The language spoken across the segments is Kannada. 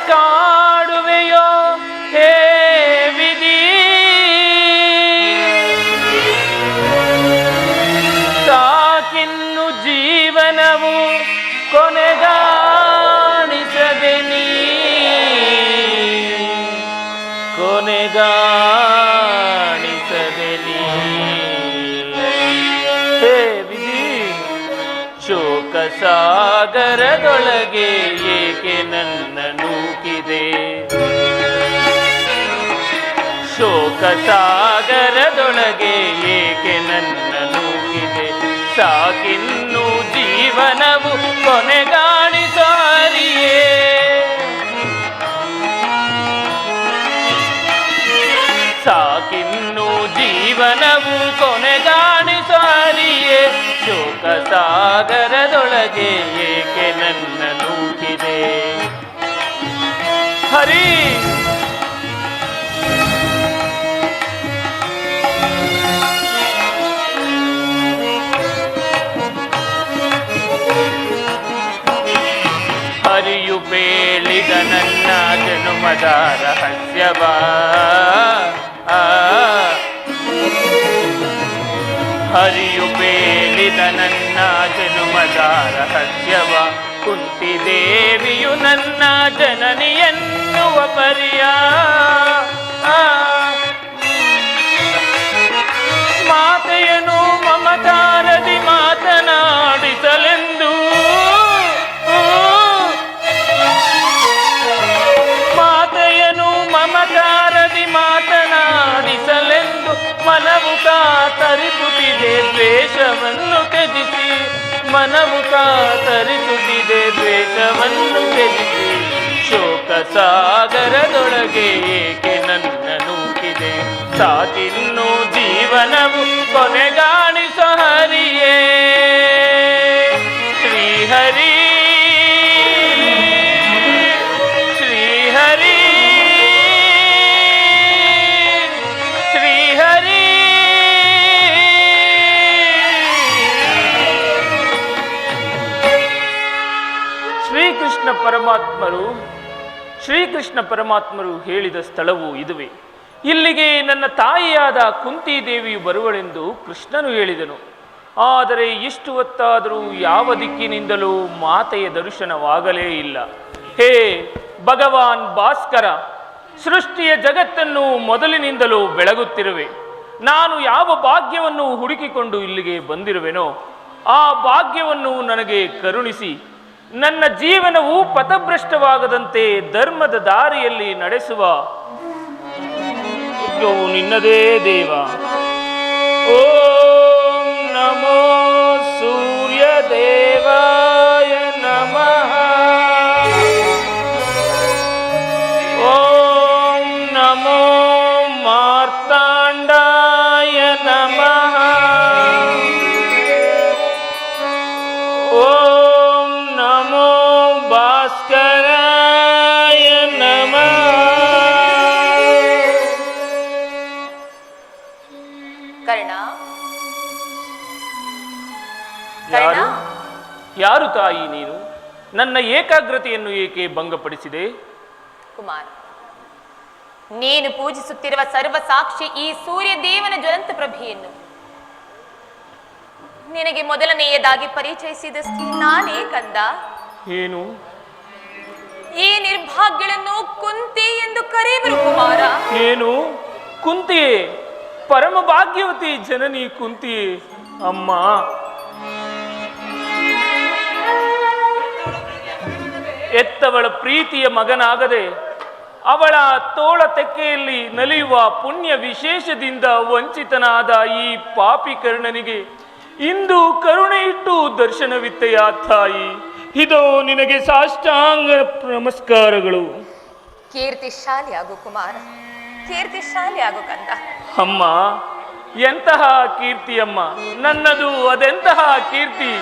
ಕಾಡುವೆಯೋ ಹೇ ವಿಧಿ, ಸಾಕಿನ್ನು ಜೀವನವು ಕೊನೆಗಾಣಿಸದೆ ನೀ, ಕೊನೆಗಾಣಿಸದೆ ನೀ ಹೇ ವಿಧಿ. ಶೋಕ ಸಾಗರದೊಳಗೆ ಏಕೆ ನನ್ನ ನೂಕಿದೆ, ಶೋಕ ಸಾಗರದೊಳಗೆ ಏಕೆ ನನ್ನ ನೂಕಿದೆ, ಸಾಕಿನ್ನು ಜೀವನವು ಕೊನೆಗಾಣಿಸಾರಿಯೇ, ಸಾಕಿನ್ನು ಜೀವನವು ಕೊನೆಗಾಣಿಸಾರಿಯೇ, ಶೋಕ ಸಾಗರದೊಳಗೆ ಏಕೆ ನನ್ನ ನೂಕಿದೆ. ಹರಿ ಹರಿಯು ಬೇಳಿದ ನನ್ನ ಜನುಮದ ರಹಸ್ಯವ, ಹರಿಯು ಬೇಳಿದ ನನ್ನ ಜನುಮದ ರಹಸ್ಯವ, ಕುಂತಿದೇವಿಯು ನನ್ನ ಜನನಿ ಎನ್ನುವ ಪರಿಯ, ಮಾತೆಯನು ಮಮತಾರದಿ ಮಾತನಾಡಿಸಲೆಂದು, ಮಾತೆಯನು ಮಮತಾರದಿ ಮಾತನಾಡಿಸಲೆಂದು ಮನವು ಕಾತರಿಸುತ್ತಿದೆ ದ್ವೇಷವನ್ನು ತ್ಯಜಿಸಿ, ಮನವು ಕಾತರಿಸುತ್ತಿದೆ ದ್ವೇಷವನ್ನು ತ್ಯಜಿಸಿ, ಶೋಕ ಸಾಗರದೊಳಗೆ ಏಕೆ ನನ್ನ ನೂಕಿದೆ, ಸಾಕಿನ್ನು ಜೀವನವು ಕೊನೆಗಾಣಿಸ ಹರಿಯೇ. ಶ್ರೀಹರಿ ಶ್ರೀಹರಿ ಶ್ರೀಹರಿ. ಶ್ರೀಕೃಷ್ಣ ಪರಮಾತ್ಮರು ಹೇಳಿದ ಸ್ಥಳವು ಇದುವೇ. ಇಲ್ಲಿಗೆ ನನ್ನ ತಾಯಿಯಾದ ಕುಂತಿದೇವಿಯು ಬರುವಳೆಂದು ಕೃಷ್ಣನು ಹೇಳಿದನು. ಆದರೆ ಇಷ್ಟು ಹೊತ್ತಾದರೂ ಯಾವ ದಿಕ್ಕಿನಿಂದಲೂ ಮಾತೆಯ ದರ್ಶನವಾಗಲೇ ಇಲ್ಲ. ಹೇ ಭಗವಾನ್ ಭಾಸ್ಕರ, ಸೃಷ್ಟಿಯ ಜಗತ್ತನ್ನು ಮೊದಲಿನಿಂದಲೂ ಬೆಳಗುತ್ತಿರುವೆ. ನಾನು ಯಾವ ಭಾಗ್ಯವನ್ನು ಹುಡುಕಿಕೊಂಡು ಇಲ್ಲಿಗೆ ಬಂದಿರುವೆನೋ ಆ ಭಾಗ್ಯವನ್ನು ನನಗೆ ಕರುಣಿಸಿ ನನ್ನ ಜೀವನವು ಪಥಭ್ರಷ್ಟವಾಗದಂತೆ ಧರ್ಮದ ದಾರಿಯಲ್ಲಿ ನಡೆಸುವ ನಿನ್ನದೇ ದೇವ. ಓಂ ನಮೋ ಸೂರ್ಯ ದೇವಾಯ ನಮಃ, ಓಂ ನಮೋ ಮಾರ್ತಾಂಡಾಯ ನಮಃ, ಓಂ ನಮೋ ಭಾಸ್ಕರಾಯ ನಮಃ. ಯಾರು ತಾಯಿ ನೀನು? ನನ್ನ ಏಕಾಗ್ರತೆಯನ್ನು ಏಕೆ ಭಂಗಪಡಿಸಿದೆ? ಕುಮಾರ, ನೀನು ಪೂಜಿಸುತ್ತಿರುವ ಸರ್ವ ಸಾಕ್ಷಿ ಈ ಸೂರ್ಯ ದೇವನ ಜ್ವಲಂತ ಪ್ರಭೆಯನ್ನು ನಿನಗೆ ಮೊದಲನೆಯದಾಗಿ ಪರಿಚಯಿಸಿದಷ್ಟೇ ನಾನೇ ಕಂದ. ಏನು? ಈ ನಿರ್ಭಾಗ್ಯಗಳನ್ನು ಕುಂತಿ ಎಂದು ಕರೆಯುವರು ಕುಮಾರ. ಏನು? ಕುಂತಿಯೇ? ಪರಮ ಭಾಗ್ಯವತಿ ಜನನಿ ಕುಂತಿಯೇ? ಅಮ್ಮ, ಎತ್ತವಳ ಪ್ರೀತಿಯ ಮಗನಾಗದೆ ಅವಳ ತೋಳ ತೆಕ್ಕೆಯಲ್ಲಿ ನಲಿಯುವ ಪುಣ್ಯ ವಿಶೇಷದಿಂದ ವಂಚಿತನಾದ ಈ ಪಾಪಿ ಕರ್ಣನಿಗೆ ಇಂದು ಕರುಣೆ ಇಟ್ಟು ದರ್ಶನವಿತ್ತೆಯ ತಾಯಿ. ಇದೋ ನಿನಗೆ ಸಾಷ್ಟಾಂಗ ನಮಸ್ಕಾರಗಳು. ಕೀರ್ತಿಶಾಲಿ ಆಗು ಕುಮಾರ, ಕೀರ್ತಿಶಾಲಿ ಆಗು ಕಂದ. ಅಮ್ಮ, ಎಂತಹ ಕೀರ್ತಿಯಮ್ಮ, ನನ್ನದು ಅದೆಂತಹ ಕೀರ್ತಿ.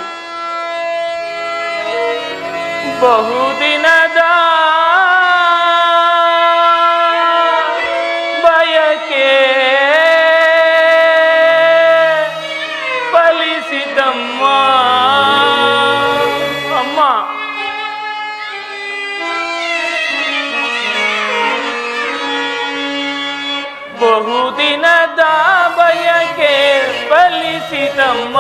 ಬಹುದಿನದ ಬಯಕೆ ಫಲಿಸಿದಮ್ಮ. ಅಮ್ಮ, ಬಹುದಿನದ ಬಯಕೆ ಫಲಿಸಿದಮ್ಮ.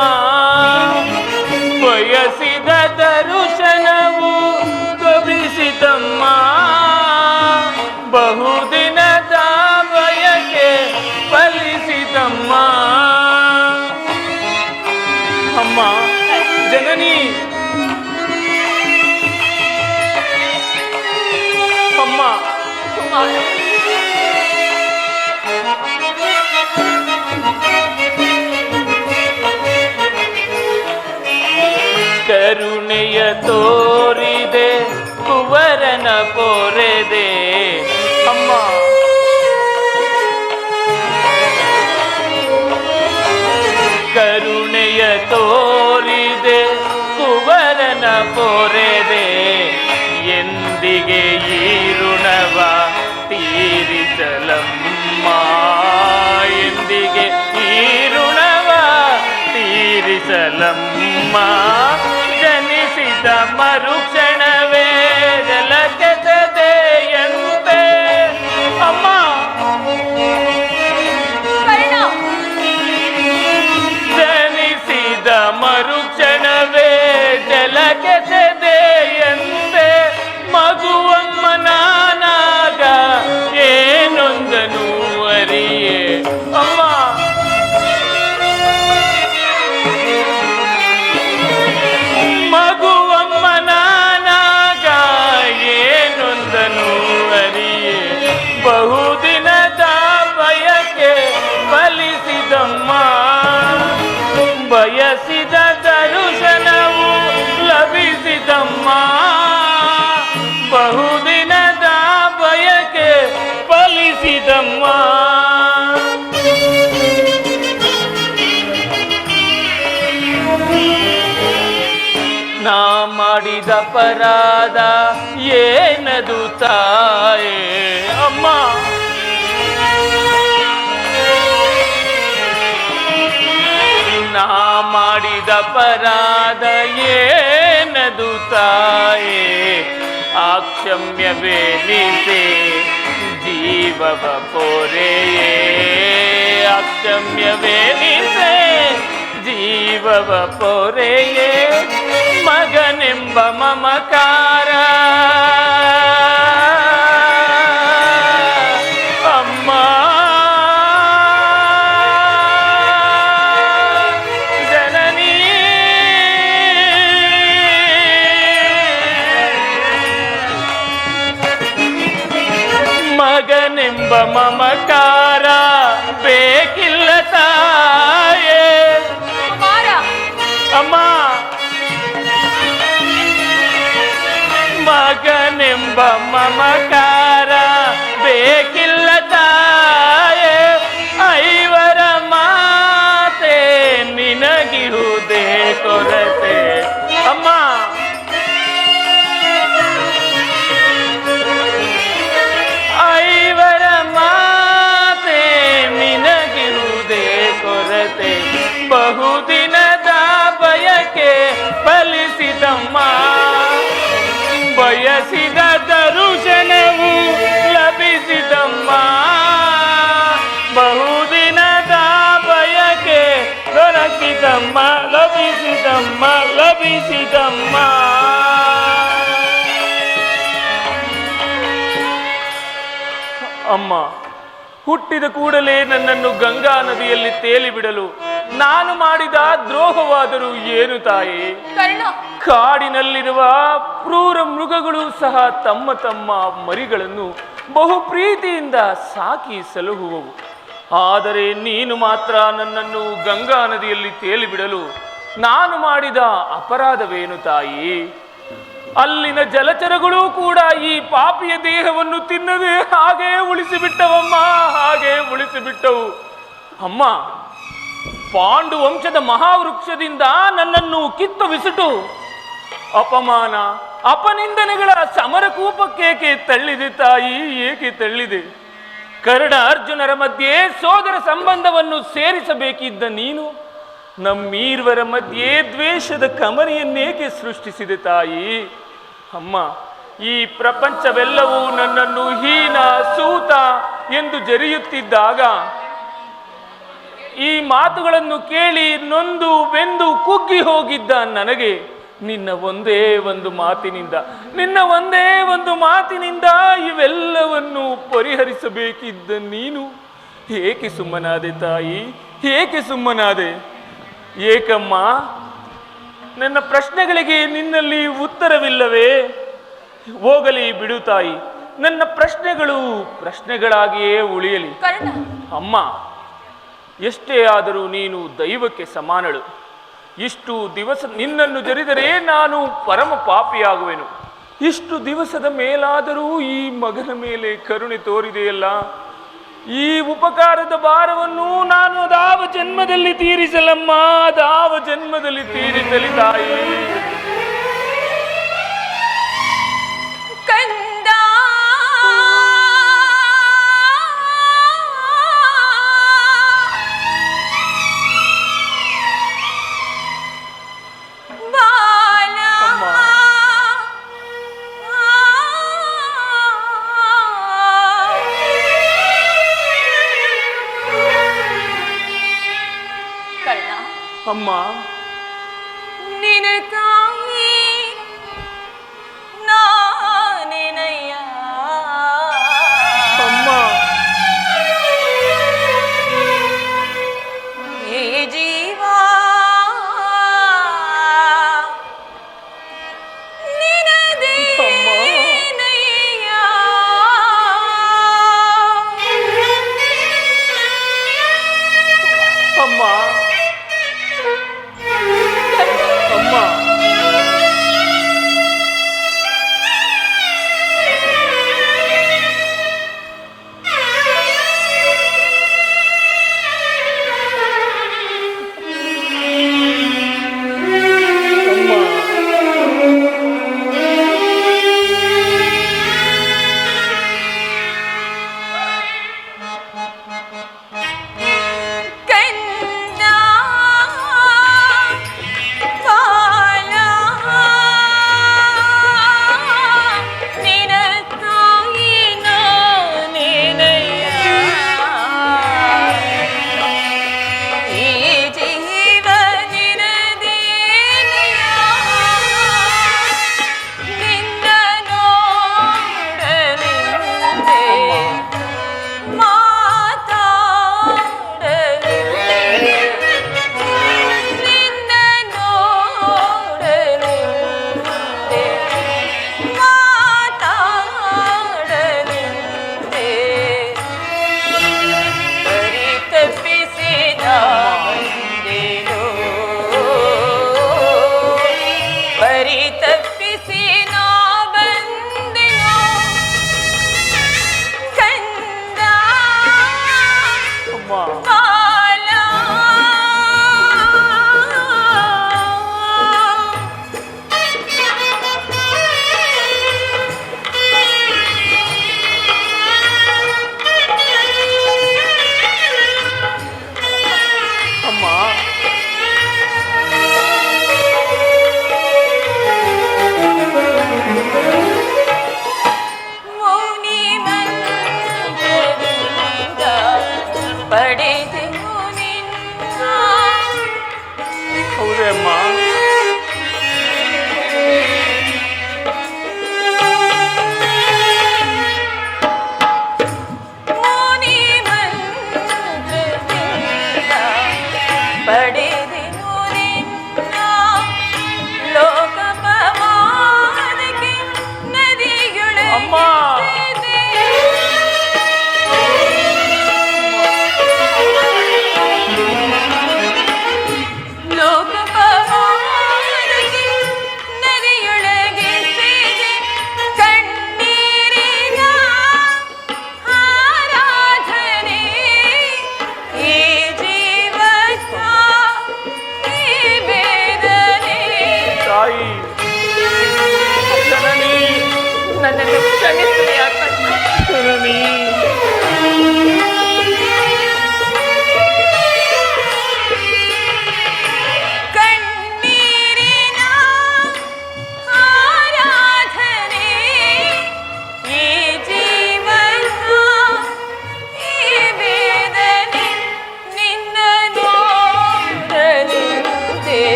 ಬಯಸಿದ ದರ್ಶನವು ಕವಿಸಿದಮ್ಮ. ಬಹುದಿನದ ಬಯಕೆ ಫಲಿಸಿದಮ್ಮ. ಅಮ್ಮ ಜನನಿ, ಅಮ್ಮ ಕುಮಾರ, ಕರುಣೆಯ ತೋರಿದೆ ಕುವರನ ಪೊರೆದೆ. ಅಮ್ಮ, ಕರುಣೆಯ ತೋರಿದೆ ಕುವರನ ಪೊರೆದೆ. ಎಂದಿಗೆ ಈ ಋಣವ ತೀರಿಸಲಮ್ಮ. ಎಂದಿಗೆ ಈ ಋಣವ ತೀರಿಸಲಮ್ಮ. ಜನಿಸಿದ ಮರುಕ್ಷಣವೇ ಜಲಕೆಸದೆಯಂತೆ. ಅಮ್ಮ, ಜನಿಸಿದ ಮರುಕ್ಷಣವೇ ಜಲಕೆಸದೆಯಂತೆ. ಮಗುವಮ್ಮ ನಾನಾಗ ಏನೊಂದನು ಅರಿಯೇ. ಅಮ್ಮ, ಮಗುವಮ್ಮ ನಾನಾಗ ಏನೊಂದನು ಅರಿಯೇ. ಬಹುದಿನದ ಬಯಕೆ ಫಲಿಸಿದಮ್ಮ. ಬಯಸಿದ ದರ್ಶನವು ಲಭಿಸಿದಮ್ಮ. ಬಹುದಿನದ ಬಯಕೆ ಫಲಿಸಿದಮ್ಮ. ನಾ ಮಾಡಿದ ಅಪರಾಧ ಏನದು ತಾಯೇ. ಅಮ್ಮ, ನಾ ಮಾಡಿದ ಅಪರಾಧ ಏನದು ತಾಯೇ. ಆಕ್ಷಮ್ಯವೇನಿಸೆ ಜೀವವ ಪೊರೆಯೇ. ಆಕ್ಷಮ್ಯವೇನಿಸೆ ಜೀವವ ಪೊರೆಯೇ. ಮಗನೆಂಬ ಮಮಕಾರ ಅಮ್ಮ. ಜನನಿ, ಮಗನೆಂಬ ಮಮಕಾರ ಬೇಕಿಲ್ಲ ತಾಯೇ. ಅಮ್ಮ, ಮಗನೆಂಬ ಮಮಕಾರ ಬೇಕಿಲ್ಲ ತಾಯೇ. ಐವರ ಮಾತೆ ನಿನಗಿರುವುದೇ ಕೊರತೆ. ಅಮ್ಮ, ಐವರ ಮಾತೆ ನಿನಗಿರುವುದೇ ಕೊರತೆ. ಬಹುದಿನದ ಬಯಕೆ ಫಲಿಸಿದಮ್ಮ. ಬಯಸಿದ ದರ್ಶನವು ಲಭಿಸಿದಮ್ಮ. ಬಹುದಿನದ ಬಯಕೆ ದೊರಕಿದಮ್ಮ. ಲಭಿಸಿದಮ್ಮ, ಲಭಿಸಿದಮ್ಮ. ಅಮ್ಮ, ಹುಟ್ಟಿದ ಕೂಡಲೇ ನನ್ನನ್ನು ಗಂಗಾ ನದಿಯಲ್ಲಿ ತೇಲಿಬಿಡಲು ನಾನು ಮಾಡಿದ ದ್ರೋಹವಾದರೂ ಏನು ತಾಯಿ. ಕಾಡಿನಲ್ಲಿರುವ ಕ್ರೂರ ಮೃಗಗಳು ಸಹ ತಮ್ಮ ತಮ್ಮ ಮರಿಗಳನ್ನು ಬಹು ಪ್ರೀತಿಯಿಂದ ಸಾಕಿ ಸಲಹುವವು. ಆದರೆ ನೀನು ಮಾತ್ರ ನನ್ನನ್ನು ಗಂಗಾ ನದಿಯಲ್ಲಿ ತೇಲಿಬಿಡಲು ನಾನು ಮಾಡಿದ ಅಪರಾಧವೇನು ತಾಯಿ. ಅಲ್ಲಿನ ಜಲಚರಗಳು ಕೂಡ ಈ ಪಾಪಿಯ ದೇಹವನ್ನು ತಿನ್ನದೆ ಹಾಗೆ ಉಳಿಸಿಬಿಟ್ಟವಮ್ಮ, ಹಾಗೆ ಉಳಿಸಿಬಿಟ್ಟವು. ಅಮ್ಮ, ಪಾಂಡು ವಂಶದ ಮಹಾವೃಕ್ಷದಿಂದ ನನ್ನನ್ನು ಕಿತ್ತು ಬಿಸಿಟು ಅಪಮಾನ ಅಪನಿಂದನೆಗಳ ಸಮರಕೂಪಕ್ಕೇಕೆ ತಳ್ಳಿದೆ ತಾಯಿ, ಏಕೆ ತಳ್ಳಿದೆ? ಕರ್ಣ ಅರ್ಜುನರ ಮಧ್ಯೆ ಸೋದರ ಸಂಬಂಧವನ್ನು ಸೇರಿಸಬೇಕಿದ್ದ ನೀನು ನಮ್ಮೀರ್ವರ ಮಧ್ಯೆ ದ್ವೇಷದ ಕಮರಿಯನ್ನೇಕೆ ಸೃಷ್ಟಿಸಿದೆ ತಾಯಿ? ಅಮ್ಮ, ಈ ಪ್ರಪಂಚವೆಲ್ಲವೂ ನನ್ನನ್ನು ಹೀನ ಸೂತ ಎಂದು ಜರಿಯುತ್ತಿದ್ದಾಗ ಈ ಮಾತುಗಳನ್ನು ಕೇಳಿ ನೊಂದು ಬೆಂದು ಕುಗ್ಗಿ ಹೋಗಿದ್ದ ನನಗೆ ನಿನ್ನ ಒಂದೇ ಒಂದು ಮಾತಿನಿಂದ ಇವೆಲ್ಲವನ್ನು ಪರಿಹರಿಸಬೇಕಿದ್ದ ನೀನು ಏಕೆ ಸುಮ್ಮನಾದೆ ತಾಯಿ, ಏಕೆ ಸುಮ್ಮನಾದೆ? ಏಕಮ್ಮ, ನನ್ನ ಪ್ರಶ್ನೆಗಳಿಗೆ ನಿನ್ನಲ್ಲಿ ಉತ್ತರವಿಲ್ಲವೇ? ಹೋಗಲಿ ಬಿಡು ತಾಯಿ, ನನ್ನ ಪ್ರಶ್ನೆಗಳು ಪ್ರಶ್ನೆಗಳಾಗಿಯೇ ಉಳಿಯಲಿ. ಅಮ್ಮ, ಎಷ್ಟೇ ಆದರೂ ನೀನು ದೈವಕ್ಕೆ ಸಮಾನಳು. ಇಷ್ಟು ದಿವಸ ನಿನ್ನನ್ನು ಜರಿದರೆ ನಾನು ಪರಮ ಪಾಪಿಯಾಗುವೆನು. ಇಷ್ಟು ದಿವಸದ ಮೇಲಾದರೂ ಈ ಮಗನ ಮೇಲೆ ಕರುಣೆ ತೋರಿದೆಯಲ್ಲ, ಈ ಉಪಕಾರದ ಭಾರವನ್ನು ನಾನು ಅದಾವ ಜನ್ಮದಲ್ಲಿ ತೀರಿಸಲಮ್ಮ, ಅದಾವ ಜನ್ಮದಲ್ಲಿ ತೀರಿಸಲಿ ತಾಯಿ. ಅಮ್ಮ, ನಿನ ತಾಯಿ ನಾನೇನಯ್ಯ. ಅಮ್ಮ, ಈ ಜೀವ ನಿನದೇನಯ್ಯ. ಅಮ್ಮ, ಅಮ್ಮ,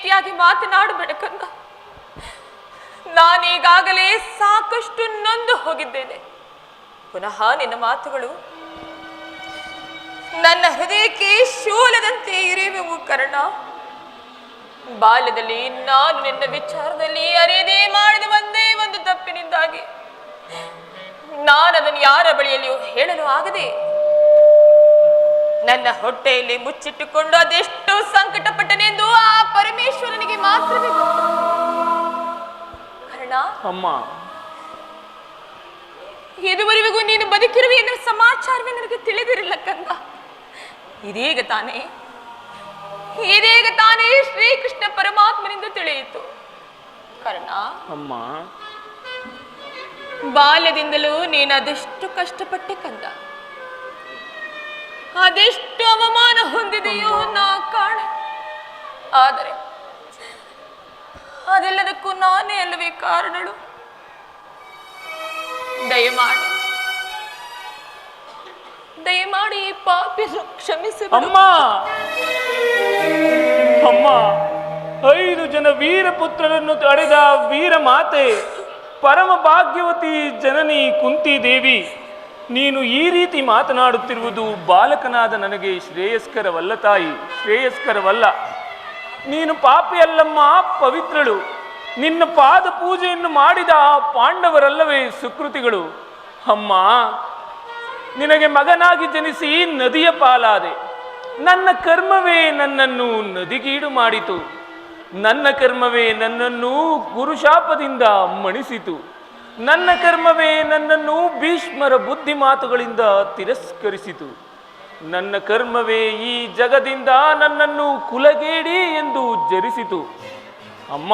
ರೀತಿಯಾಗಿ ಮಾತನಾಡಬೇಡ ಕಂದ. ನಾನೀಗಾಗಲೇ ಸಾಕಷ್ಟು ನೊಂದು ಹೋಗಿದ್ದೇನೆ. ಪುನಃ ನಿನ್ನ ಮಾತುಗಳು ನನ್ನ ಹೃದಯಕ್ಕೆ ಶೂಲದಂತೆ ಇರಿವೆವು ಕರ್ಣ. ಬಾಲ್ಯದಲ್ಲಿ ನಾನು ನಿನ್ನ ವಿಚಾರದಲ್ಲಿ ಅರಿಯದೇ ಮಾಡಿದ ಒಂದೇ ಒಂದು ತಪ್ಪಿನಿಂದಾಗಿ ನಾನದನ್ನು ಯಾರ ಬಳಿಯಲ್ಲಿಯೂ ಹೇಳಲು ಆಗದೆ ನನ್ನ ಹೊಟ್ಟೆಯಲ್ಲಿ ಮುಚ್ಚಿಟ್ಟುಕೊಂಡು ಅದೆಷ್ಟು ಸಂಕಟಪಟ್ಟನೆಂದು ಆ ಪರಮೇಶ್ವರನಿಗೆ ಮಾತ್ರವೇ ಗೊತ್ತು. ಕರ್ಣ, ಅಮ್ಮ, ಇದುವರೆಗೂ ನೀನು ಬದುಕಿರುವೆ ಎನ್ನುವ ಸಮಾಚಾರವೇ ನನಗೆ ತಿಳಿದಿರಲಿಲ್ಲ ಕಂದ. ಇದೀಗ ತಾನೇ ಶ್ರೀಕೃಷ್ಣ ಪರಮಾತ್ಮನಿಂದ ತಿಳಿಯಿತು. ಕರ್ಣ, ಅಮ್ಮ, ಬಾಲ್ಯದಿಂದಲೂ ನೀನು ಅದೆಷ್ಟು ಕಷ್ಟಪಟ್ಟೆ ಕಂದ, ಅದೆಷ್ಟು ಅವಮಾನ ಹೊಂದಿದೆಯೋ ನಾ ಕಾಣೆ. ಆದರೆ ಅದೆಲ್ಲದಕ್ಕೂ ನಾನೇ ಅಲ್ಲವೇ ಕಾರಣಳು. ದಯಮಾಡಿ ಈ ಪಾಪಿಯನ್ನು ಕ್ಷಮಿಸಿ. ಅಮ್ಮ, ಅಮ್ಮ, 5 ಜನ ವೀರಪುತ್ರರನ್ನು ತಡೆದ ವೀರ ಮಾತೆ, ಪರಮ ಭಾಗ್ಯವತಿ ಜನನಿ ಕುಂತಿ ದೇವಿ, ನೀನು ಈ ರೀತಿ ಮಾತನಾಡುತ್ತಿರುವುದು ಬಾಲಕನಾದ ನನಗೆ ಶ್ರೇಯಸ್ಕರವಲ್ಲ ತಾಯಿ, ಶ್ರೇಯಸ್ಕರವಲ್ಲ. ನೀನು ಪಾಪಿಯಲ್ಲಮ್ಮ, ಪವಿತ್ರಳು. ನಿನ್ನ ಪಾದ ಪೂಜೆಯನ್ನು ಮಾಡಿದ ಆ ಪಾಂಡವರಲ್ಲವೇ ಸುಕೃತಿಗಳು. ಅಮ್ಮ, ನಿನಗೆ ಮಗನಾಗಿ ಜನಿಸಿ ನದಿಯ ಪಾಲಾದೆ. ನನ್ನ ಕರ್ಮವೇ ನನ್ನನ್ನು ನದಿಗೀಡು ಮಾಡಿತು. ನನ್ನ ಕರ್ಮವೇ ನನ್ನನ್ನು ಗುರುಶಾಪದಿಂದ ಮಣಿಸಿತು. ನನ್ನ ಕರ್ಮವೇ ನನ್ನನ್ನು ಭೀಷ್ಮರ ಬುದ್ಧಿ ಮಾತುಗಳಿಂದ ತಿರಸ್ಕರಿಸಿತು. ನನ್ನ ಕರ್ಮವೇ ಈ ಜಗದಿಂದ ನನ್ನನ್ನು ಕುಲಗೇಡಿ ಎಂದು ಜರಿಸಿತು. ಅಮ್ಮ,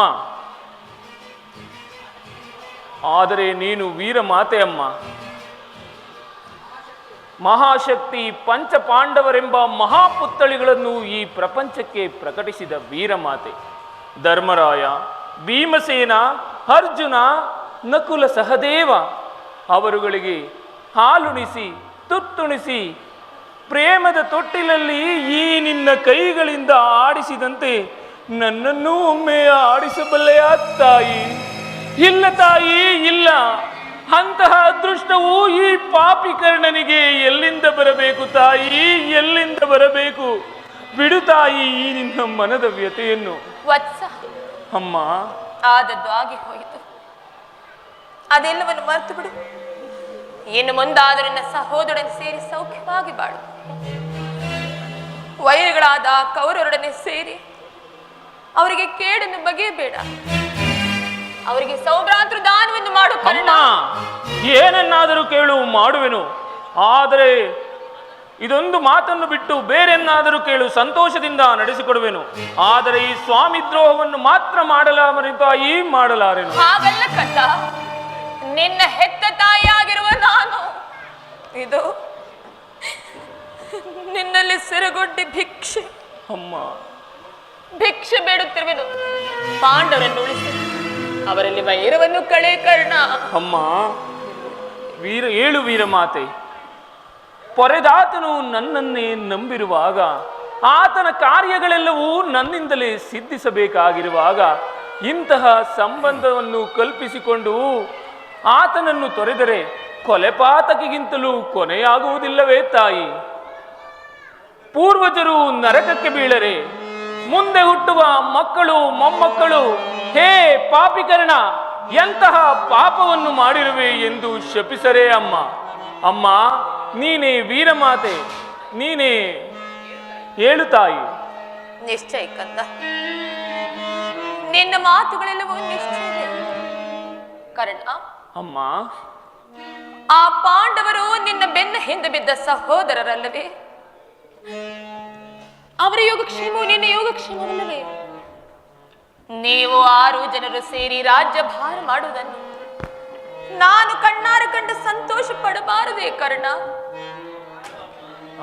ಆದರೆ ನೀನು ವೀರಮಾತೆ ಅಮ್ಮ. ಮಹಾಶಕ್ತಿ ಪಂಚಪಾಂಡವರೆಂಬ ಮಹಾಪುತ್ಥಳಿಗಳನ್ನು ಈ ಪ್ರಪಂಚಕ್ಕೆ ಪ್ರಕಟಿಸಿದ ವೀರಮಾತೆ. ಧರ್ಮರಾಯ, ಭೀಮಸೇನ, ಅರ್ಜುನ, ನಕುಲ ಸಹದೇವ ಅವರುಗಳಿಗೆ ಹಾಲುಣಿಸಿ ತುತ್ತುಣಿಸಿ ಪ್ರೇಮದ ತೊಟ್ಟಿಲಲ್ಲಿ ಈ ನಿನ್ನ ಕೈಗಳಿಂದ ಆಡಿಸಿದಂತೆ ನನ್ನನ್ನೂ ಒಮ್ಮೆ ಆಡಿಸಬಲ್ಲೆಯ ತಾಯಿ? ಇಲ್ಲ ತಾಯಿ, ಇಲ್ಲ. ಅಂತಹ ಅದೃಷ್ಟವು ಈ ಪಾಪಿಕರ್ಣನಿಗೆ ಎಲ್ಲಿಂದ ಬರಬೇಕು ತಾಯಿ, ಎಲ್ಲಿಂದ ಬರಬೇಕು? ಬಿಡು ತಾಯಿ ಈ ನಿನ್ನ ಮನದ ವ್ಯತೆಯನ್ನು. ವತ್ಸ, ಅಮ್ಮ, ಆದದ್ದು ಆಗಿ ಹೋಯಿತು. ಅದೆಲ್ಲವನ್ನು ಮರೆತು ಬಿಡು. ಇನ್ನು ಮುಂದಾದರೂ ನನ್ನ ಸಹೋದರನ ಸೇರಿ ಸೌಖ್ಯವಾಗಿ ಬಾಳು. ವೈರಿಗಳಾದ ಕೌರವರೊಡನೆ ಸೇರಿ ಅವರಿಗೆ ಕೇಡನ್ನು ಬಗೆಯಬೇಡ. ಅವರಿಗೆ ಸೌಭ್ರಾತೃ ದಾನವನ್ನು ಮಾಡು. ಅಮ್ಮ, ಏನನ್ನಾದರೂ ಕೇಳು, ಮಾಡುವೆನು. ಆದರೆ ಇದೊಂದು ಮಾತನ್ನು ಬಿಟ್ಟು ಬೇರೆನ್ನಾದರೂ ಕೇಳು, ಸಂತೋಷದಿಂದ ನಡೆಸಿಕೊಡುವೆನು. ಆದರೆ ಈ ಸ್ವಾಮಿ ದ್ರೋಹವನ್ನು ಮಾತ್ರ ಮಾಡಲಾರೆ ತಾಯಿ, ಮಾಡಲಾರೆನು. ಹಾಗಲ್ಲ ಕಂದ, ನಿನ್ನ ಹೆತ್ತ ತಾಯಿಯಾಗಿರುವ ನಾನು ಇದು ನಿನ್ನಲ್ಲಿ ಸಿರಗೊಡ್ಡಿ ಭಿಕ್ಷೆ ಬೇಡುತ್ತಿರುವೆನು. ಪಾಂಡವರನ್ನು ಉಳಿಸಿ ಅವರಲ್ಲಿ ವೈರವನ್ನು ಕಳೆ ಕರ್ಣ. ಅಮ್ಮ, ಏಳು ವೀರಮಾತೆ. ಪೊರೆದಾತನು ನನ್ನನ್ನೇ ನಂಬಿರುವಾಗ, ಆತನ ಕಾರ್ಯಗಳೆಲ್ಲವೂ ನನ್ನಿಂದಲೇ ಸಿದ್ಧಿಸಬೇಕಾಗಿರುವಾಗ, ಇಂತಹ ಸಂಬಂಧವನ್ನು ಕಲ್ಪಿಸಿಕೊಂಡು ಆತನನ್ನು ತೊರೆದರೆ ಕೊಲೆಪಾತಕಿಗಿಂತಲೂ ಕೊನೆಯಾಗುವುದಿಲ್ಲವೇ ತಾಯಿ? ಪೂರ್ವಜರು ನರಕಕ್ಕೆ ಬೀಳರೆ ಮುಂದೆ ಹುಟ್ಟುವ ಮಕ್ಕಳು ಮೊಮ್ಮಕ್ಕಳು, ಹೇ ಪಾಪಿಕರ್ಣ, ಎಂತಹ ಪಾಪವನ್ನು ಮಾಡಿರುವೆ ಎಂದು ಶಪಿಸರೇ ಅಮ್ಮ. ಅಮ್ಮ, ನೀನೇ ವೀರಮಾತೆ, ನೀನೇ ಹೇಳು ತಾಯಿ. ನಿಶ್ಚಯ ಕಂದ, ನಿನ್ನ ಮಾತುಗಳೆಲ್ಲವೂ ನಿಶ್ಚಯವೇ. ಕರ್ಣ, ಅಮ್ಮ, ಆ ಪಾಂಡವರು ನಿನ್ನ ಬೆನ್ನ ಹಿಂದೆ ಬಿದ್ದ ಸಹೋದರರಲ್ಲವೇ? ಅವರ ಯೋಗಕ್ಷೇಮವು ನಿನ್ನ ಯೋಗಕ್ಷೇಮವಲ್ಲವೇ? ನೀವು 6 ಜನರು ಸೇರಿ ರಾಜ್ಯ ಭಾರ ಮಾಡುವುದನ್ನು ನಾನು ಕಣ್ಣಾರ ಕಂಡು ಸಂತೋಷ ಪಡಬಾರದೇ ಕರ್ಣ?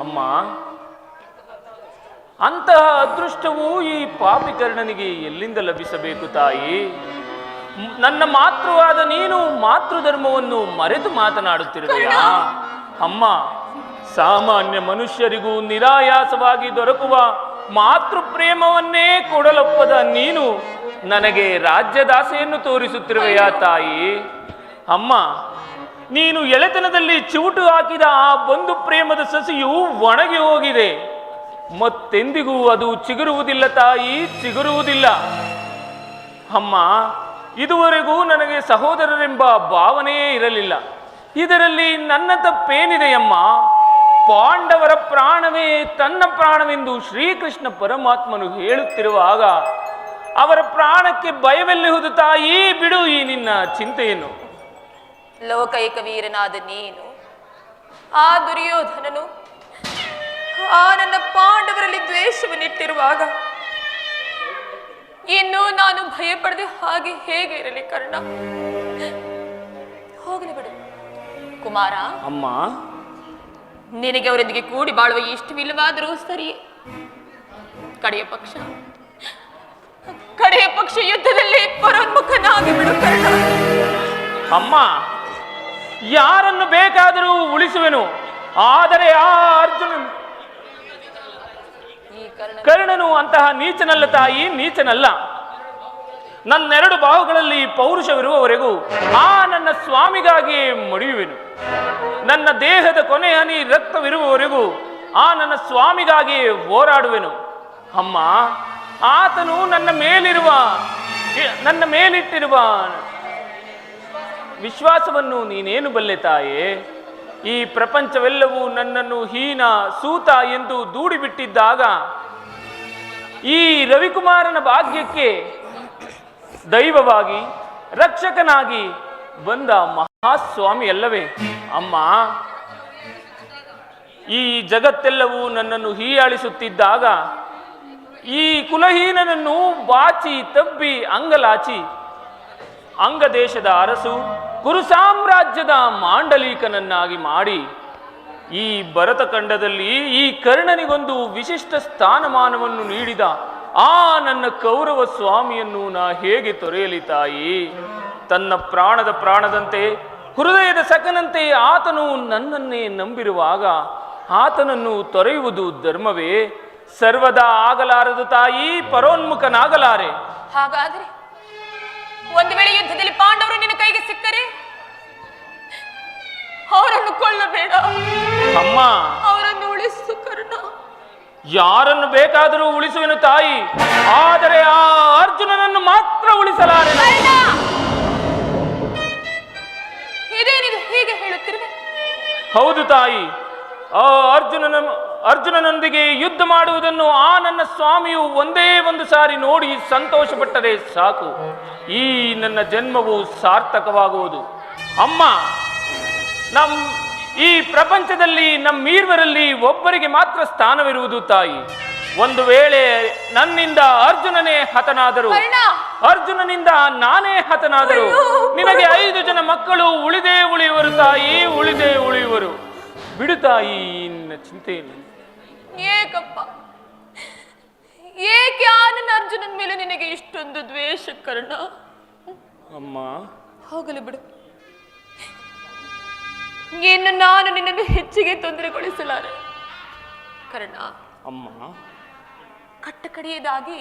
ಅಮ್ಮ, ಅಂತಹ ಅದೃಷ್ಟವು ಈ ಪಾಪಿಕರ್ಣನಿಗೆ ಎಲ್ಲಿಂದ ಲಭಿಸಬೇಕು ತಾಯಿ? ನನ್ನ ಮಾತೃವಾದ ನೀನು ಮಾತೃಧರ್ಮವನ್ನು ಮರೆತು ಮಾತನಾಡುತ್ತಿರುವೆಯಾ? ಅಮ್ಮ, ಸಾಮಾನ್ಯ ಮನುಷ್ಯರಿಗೂ ನಿರಾಯಾಸವಾಗಿ ದೊರಕುವ ಮಾತೃ ಪ್ರೇಮವನ್ನೇ ಕೊಡಲೊಪ್ಪದ ನೀನು ನನಗೆ ರಾಜ್ಯದಾಸೆಯನ್ನು ತೋರಿಸುತ್ತಿರುವೆಯಾ ತಾಯಿ? ಅಮ್ಮ, ನೀನು ಎಳೆತನದಲ್ಲಿ ಚಿವುಟು ಹಾಕಿದ ಆ ಬಂಧು ಪ್ರೇಮದ ಸಸಿಯು ಒಣಗಿ ಹೋಗಿದೆ. ಮತ್ತೆಂದಿಗೂ ಅದು ಚಿಗುರುವುದಿಲ್ಲ ತಾಯಿ, ಚಿಗುರುವುದಿಲ್ಲ. ಅಮ್ಮ, ಇದುವರೆಗೂ ನನಗೆ ಸಹೋದರರೆಂಬ ಭಾವನೆಯೇ ಇರಲಿಲ್ಲ. ಇದರಲ್ಲಿ ನನ್ನ ತಪ್ಪೇನಿದೆಯಮ್ಮ? ಪಾಂಡವರ ಪ್ರಾಣವೇ ತನ್ನ ಪ್ರಾಣವೆಂದು ಶ್ರೀಕೃಷ್ಣ ಪರಮಾತ್ಮನು ಹೇಳುತ್ತಿರುವಾಗ ಅವರ ಪ್ರಾಣಕ್ಕೆ ಭಯವೆಲ್ಲಿಹುದು ತಾಯಿ? ಬಿಡು ಈ ನಿನ್ನ ಚಿಂತೆಯನ್ನು. ಲೋಕೈಕ ವೀರನಾದ ನೀನು, ಆ ದುರ್ಯೋಧನನು ಆ ನನ್ನ ಪಾಂಡವರಲ್ಲಿ ದ್ವೇಷವನ್ನಿಟ್ಟಿರುವಾಗ ಇನ್ನು ನಾನು ಭಯಪಡದೆ ಹಾಗೆ ಹೇಗೆ ಇರಲಿ ಕರ್ಣ? ಹೋಗಲಿ ಬಿಡು ಕುಮಾರ. ಅಮ್ಮ, ನಿನಗೆ ಅವರೊಂದಿಗೆ ಕೂಡಿ ಬಾಳುವ ಇಷ್ಟವಿಲ್ಲವಾದರೂ ಸರಿ. ಕಡೆಯ ಪಕ್ಷ ಯುದ್ಧದಲ್ಲಿ ಪರೋನ್ಮುಖನಾಗಿ ಬಿಡು ಕರ್ಣ. ಅಮ್ಮ, ಯಾರನ್ನು ಬೇಕಾದರೂ ಉಳಿಸುವೆನು, ಆದರೆ ಆ ಅರ್ಜುನನು ಕರ್ಣನು ಅಂತಹ ನೀಚನಲ್ಲ ತಾಯಿ, ನೀಚನಲ್ಲ. ನನ್ನೆರಡು ಬಾಹುಗಳಲ್ಲಿ ಪೌರುಷವಿರುವವರೆಗೂ ಆ ನನ್ನ ಸ್ವಾಮಿಗಾಗಿಯೇ ಮಡಿಯುವೆನು. ನನ್ನ ದೇಹದ ಕೊನೆ ಹನಿ ರಕ್ತವಿರುವವರೆಗೂ ಆ ನನ್ನ ಸ್ವಾಮಿಗಾಗಿಯೇ ಹೋರಾಡುವೆನು. ಅಮ್ಮ, ಆತನು ನನ್ನ ಮೇಲಿಟ್ಟಿರುವ ವಿಶ್ವಾಸವನ್ನು ನೀನೇನು ಬಲ್ಲೆ ತಾಯೇ? ಈ ಪ್ರಪಂಚವೆಲ್ಲವೂ ನನ್ನನ್ನು ಹೀನ ಸೂತ ಎಂದು ದೂಡಿಬಿಟ್ಟಿದ್ದಾಗ ಈ ರವಿಕುಮಾರನ ಭಾಗ್ಯಕ್ಕೆ ದೈವವಾಗಿ ರಕ್ಷಕನಾಗಿ ಬಂದ ಮಹಾಸ್ವಾಮಿ ಅಲ್ಲವೇ? ಅಮ್ಮ, ಈ ಜಗತ್ತೆಲ್ಲವೂ ನನ್ನನ್ನು ಹೀಯಾಳಿಸುತ್ತಿದ್ದಾಗ ಈ ಕುಲಹೀನನನ್ನು ಬಾಚಿ ತಬ್ಬಿ ಅಂಗಲಾಚಿ ಅಂಗದೇಶದ ಅರಸು ಕುರು ಸಾಮ್ರಾಜ್ಯದ ಮಾಂಡಲೀಕನನ್ನಾಗಿ ಮಾಡಿ ಈ ಭರತಖಂಡದಲ್ಲಿ ಈ ಕರ್ಣನಿಗೊಂದು ವಿಶಿಷ್ಟ ಸ್ಥಾನಮಾನವನ್ನು ನೀಡಿದ ಆ ನನ್ನ ಕೌರವ ಸ್ವಾಮಿಯನ್ನು ನಾ ಹೇಗೆ ತೊರೆಯಲಿ ತಾಯಿ? ತನ್ನ ಪ್ರಾಣದ ಪ್ರಾಣದಂತೆ ಹೃದಯದ ಸಖನಂತೆ ಆತನು ನನ್ನನ್ನೇ ನಂಬಿರುವಾಗ ಆತನನ್ನು ತೊರೆಯುವುದು ಧರ್ಮವೇ? ಸರ್ವದಾ ಆಗಲಾರದು ತಾಯಿ, ಪರೋನ್ಮುಖನಾಗಲಾರೆ. ಹಾಗಾದರೆ ಒಂದು ವೇಳೆ ಯುದ್ಧದಲ್ಲಿ ಪಾಂಡವರು ನಿನ್ನ ಕೈಗೆ ಸಿಕ್ಕರೆ ಅವರನ್ನು ಕೊಲ್ಲಬೇಡ ಅಮ್ಮ, ಅವರನ್ನು ಉಳಿಸು ಕರ್ಣ. ಯಾರನ್ನು ಬೇಕಾದರೂ ಉಳಿಸುವೆನು ತಾಯಿ, ಆದರೆ ಆ ಅರ್ಜುನನನ್ನು ಮಾತ್ರ ಉಳಿಸಲಾರೆ. ಇದೇನಿದು ಹೀಗೆ ಹೇಳುತ್ತಿರುವೆ? ಹೌದು ತಾಯಿ, ಆ ಅರ್ಜುನನೊಂದಿಗೆ ಯುದ್ಧ ಮಾಡುವುದನ್ನು ಆ ನನ್ನ ಸ್ವಾಮಿಯು ಒಂದೇ ಒಂದು ಸಾರಿ ನೋಡಿ ಸಂತೋಷಪಟ್ಟರೆ ಸಾಕು, ಈ ನನ್ನ ಜನ್ಮವು ಸಾರ್ಥಕವಾಗುವುದು. ಅಮ್ಮ, ಈ ಪ್ರಪಂಚದಲ್ಲಿ ನಮ್ಮೀರ್ವರಲ್ಲಿ ಒಬ್ಬರಿಗೆ ಮಾತ್ರ ಸ್ಥಾನವಿರುವುದು ತಾಯಿ. ಒಂದು ವೇಳೆ ನನ್ನಿಂದ ಅರ್ಜುನನೇ ಹತನಾದರು, ಅರ್ಜುನನಿಂದ ನಾನೇ ಹತನಾದರು, ನಿನಗೆ 5 ಜನ ಮಕ್ಕಳು ಉಳಿದೇ ಉಳಿಯುವರು ತಾಯಿ, ಉಳಿದೇ ಉಳಿಯುವರು. ಬಿಡು ತಾಯಿ ನಿನ್ನ ಚಿಂತೆಯನ್ನು. ಏಕಪ್ಪ, ಏಕೆ ಆ ನನ್ನ ಅರ್ಜುನನ ಮೇಲೆ ನಿನಗೆ ಇಷ್ಟೊಂದು ದ್ವೇಷ ಕರ್ಣ? ಅಮ್ಮ, ಹೋಗಲಿ ಬಿಡು. ಇನ್ನು ನಾನು ನಿನ್ನನ್ನು ಹೆಚ್ಚಿಗೆ ತೊಂದರೆಗೊಳಿಸಲಾರೆ ಕರ್ಣ. ಅಮ್ಮ, ಕಟ್ಟಕಡೆಯದಾಗಿ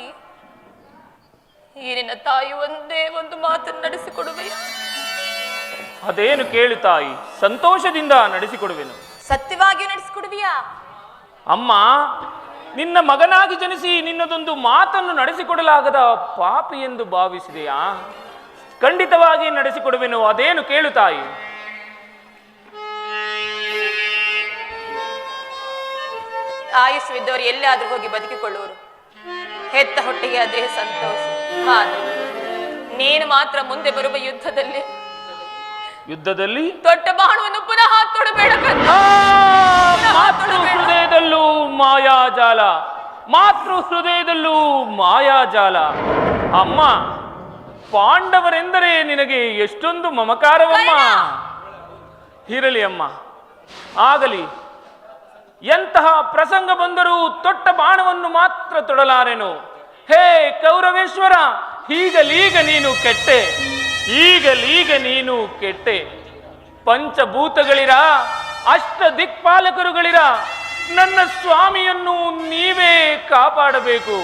ಈ ನಿನ್ನ ತಾಯಿ ಒಂದೇ ಒಂದು ಮಾತನ್ನು ನಡೆಸಿಕೊಡುವೆಯ? ಅದೇನು ಕೇಳು ತಾಯಿ, ಸಂತೋಷದಿಂದ ನಡೆಸಿಕೊಡುವೆನು. ಸತ್ಯವಾಗಿಯೂ ನಡೆಸಿಕೊಡುವಿಯಾ? ಅಮ್ಮ, ನಿನ್ನ ಮಗನಾಗಿ ಜನಿಸಿ ನಿನ್ನದೊಂದು ಮಾತನ್ನು ನಡೆಸಿಕೊಡಲಾಗದ ಪಾಪಿ ಎಂದು ಭಾವಿಸಿದೆಯಾ? ಖಂಡಿತವಾಗಿ ನಡೆಸಿಕೊಡುವೆನು. ಅದೇನು ಕೇಳು ತಾಯಿ. ಆಯುಷ್ವಿದ್ದವರು ಎಲ್ಲಾದ್ರೂ ಹೋಗಿ ಬದುಕಿಕೊಳ್ಳುವರು, ಹೆತ್ತ ಹೊಟ್ಟೆಗೆ ಅದೇ ಸಂತೋಷ. ಆದ್ರೆ ನೀನು ಮಾತ್ರ ಮುಂದೆ ಬರುವ ಯುದ್ಧದಲ್ಲಿ ದೊಡ್ಡ ಬಾಣವನ್ನು ಪುನಃ ತೊಡಬೇಡ. ಮಾತೃ ಹೃದಯದಲ್ಲೂ ಮಾಯಾಜಾಲ, ಮಾತೃ ಹೃದಯದಲ್ಲೂ ಮಾಯಾಜಾಲ. ಅಮ್ಮ, ಪಾಂಡವರೆಂದರೆ ನಿನಗೆ ಎಷ್ಟೊಂದು ಮಮಕಾರವಮ್ಮ. ಇರಲಿ ಅಮ್ಮ, ಆಗಲಿ. ಎಂತಹ ಪ್ರಸಂಗ ಬಂದರೂ ತೊಟ್ಟ ಬಾಣವನ್ನು ಮಾತ್ರ ತೊಡಲಾರೆನು. ಹೇ ಕೌರವೇಶ್ವರ, ಈಗಲೀಗ ನೀನು ಕೆಟ್ಟೆ, ಈಗಲೀಗ ನೀನು ಕೆಟ್ಟೆ. ಪಂಚಭೂತಗಳಿರ, ಅಷ್ಟ ದಿಕ್ಪಾಲಕರುಗಳಿರ, ನನ್ನ ಸ್ವಾಮಿಯನ್ನು ನೀವೇ ಕಾಪಾಡಬೇಕು.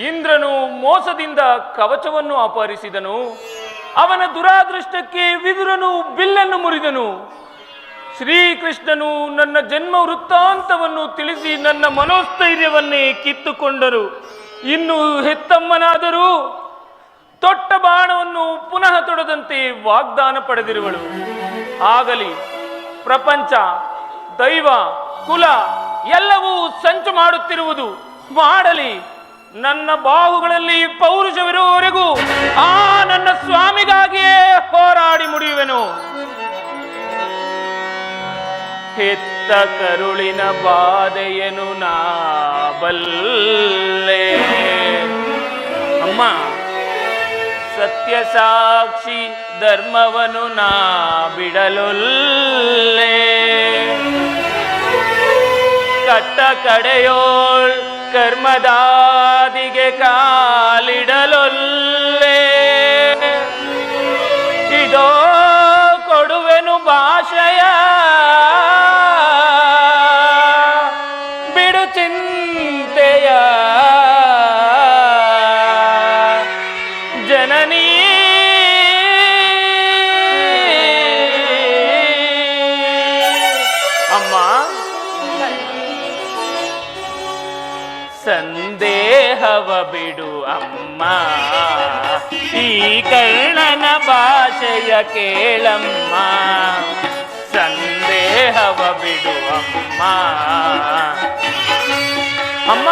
ಇಂದ್ರನು ಮೋಸದಿಂದ ಕವಚವನ್ನು ಅಪಹರಿಸಿದನು. ಅವನ ದುರಾದೃಷ್ಟಕ್ಕೆ ವಿದುರನು ಬಿಲ್ಲನ್ನು ಮುರಿದನು. ಶ್ರೀಕೃಷ್ಣನು ನನ್ನ ಜನ್ಮ ವೃತ್ತಾಂತವನ್ನು ತಿಳಿಸಿ ನನ್ನ ಮನೋಸ್ಥೈರ್ಯವನ್ನೇ ಕಿತ್ತುಕೊಂಡರು. ಇನ್ನು ಹೆತ್ತಮ್ಮನಾದರೂ ತೊಟ್ಟ ಬಾಣವನ್ನು ಪುನಃ ತೊಡದಂತೆ ವಾಗ್ದಾನ ಪಡೆದಿರುವಳು. ಆಗಲಿ, ಪ್ರಪಂಚ, ದೈವ, ಕುಲ ಎಲ್ಲವೂ ಸಂಚು ಮಾಡುತ್ತಿರುವುದು ಮಾಡಲಿ. ನನ್ನ ಬಾಹುಗಳಲ್ಲಿ ಪೌರುಷವಿರುವವರೆಗೂ ಆ ನನ್ನ ಸ್ವಾಮಿಗಾಗಿಯೇ ಹೋರಾಡಿ ಮುಡಿಯುವೆನು. ಹೆತ್ತ ಕರುಳಿನ ಬಾಧೆಯನು ನಾ ಬಲ್ಲೆ. ಅಮ್ಮ, ಸತ್ಯ ಸಾಕ್ಷಿ ಧರ್ಮವನು ನಾ ಬಿಡಲೊಲ್ಲೆ. ಕಟ್ಟ ಕಡೆಯೋಳ್ ಕರ್ಮದಾದಿಗೆ ಕಾಲಿಡಲೊಲ್ಲೆ. ಇದೋ ಕೊಡುವೆನು ಭಾಷೆಯ, ಬಿಡು ಚಿಂತೆಯ. ಜನನೀ ಅಮ್ಮ, ಸಂದೇಹವ ಬಿಡು ಅಮ್ಮ, ಈ ಕರ್ಣನ ಭಾಷೆಯ ಕೇಳಮ್ಮ. ಸಂದೇಹವ ಬಿಡು ಅಮ್ಮ. ಅಮ್ಮ,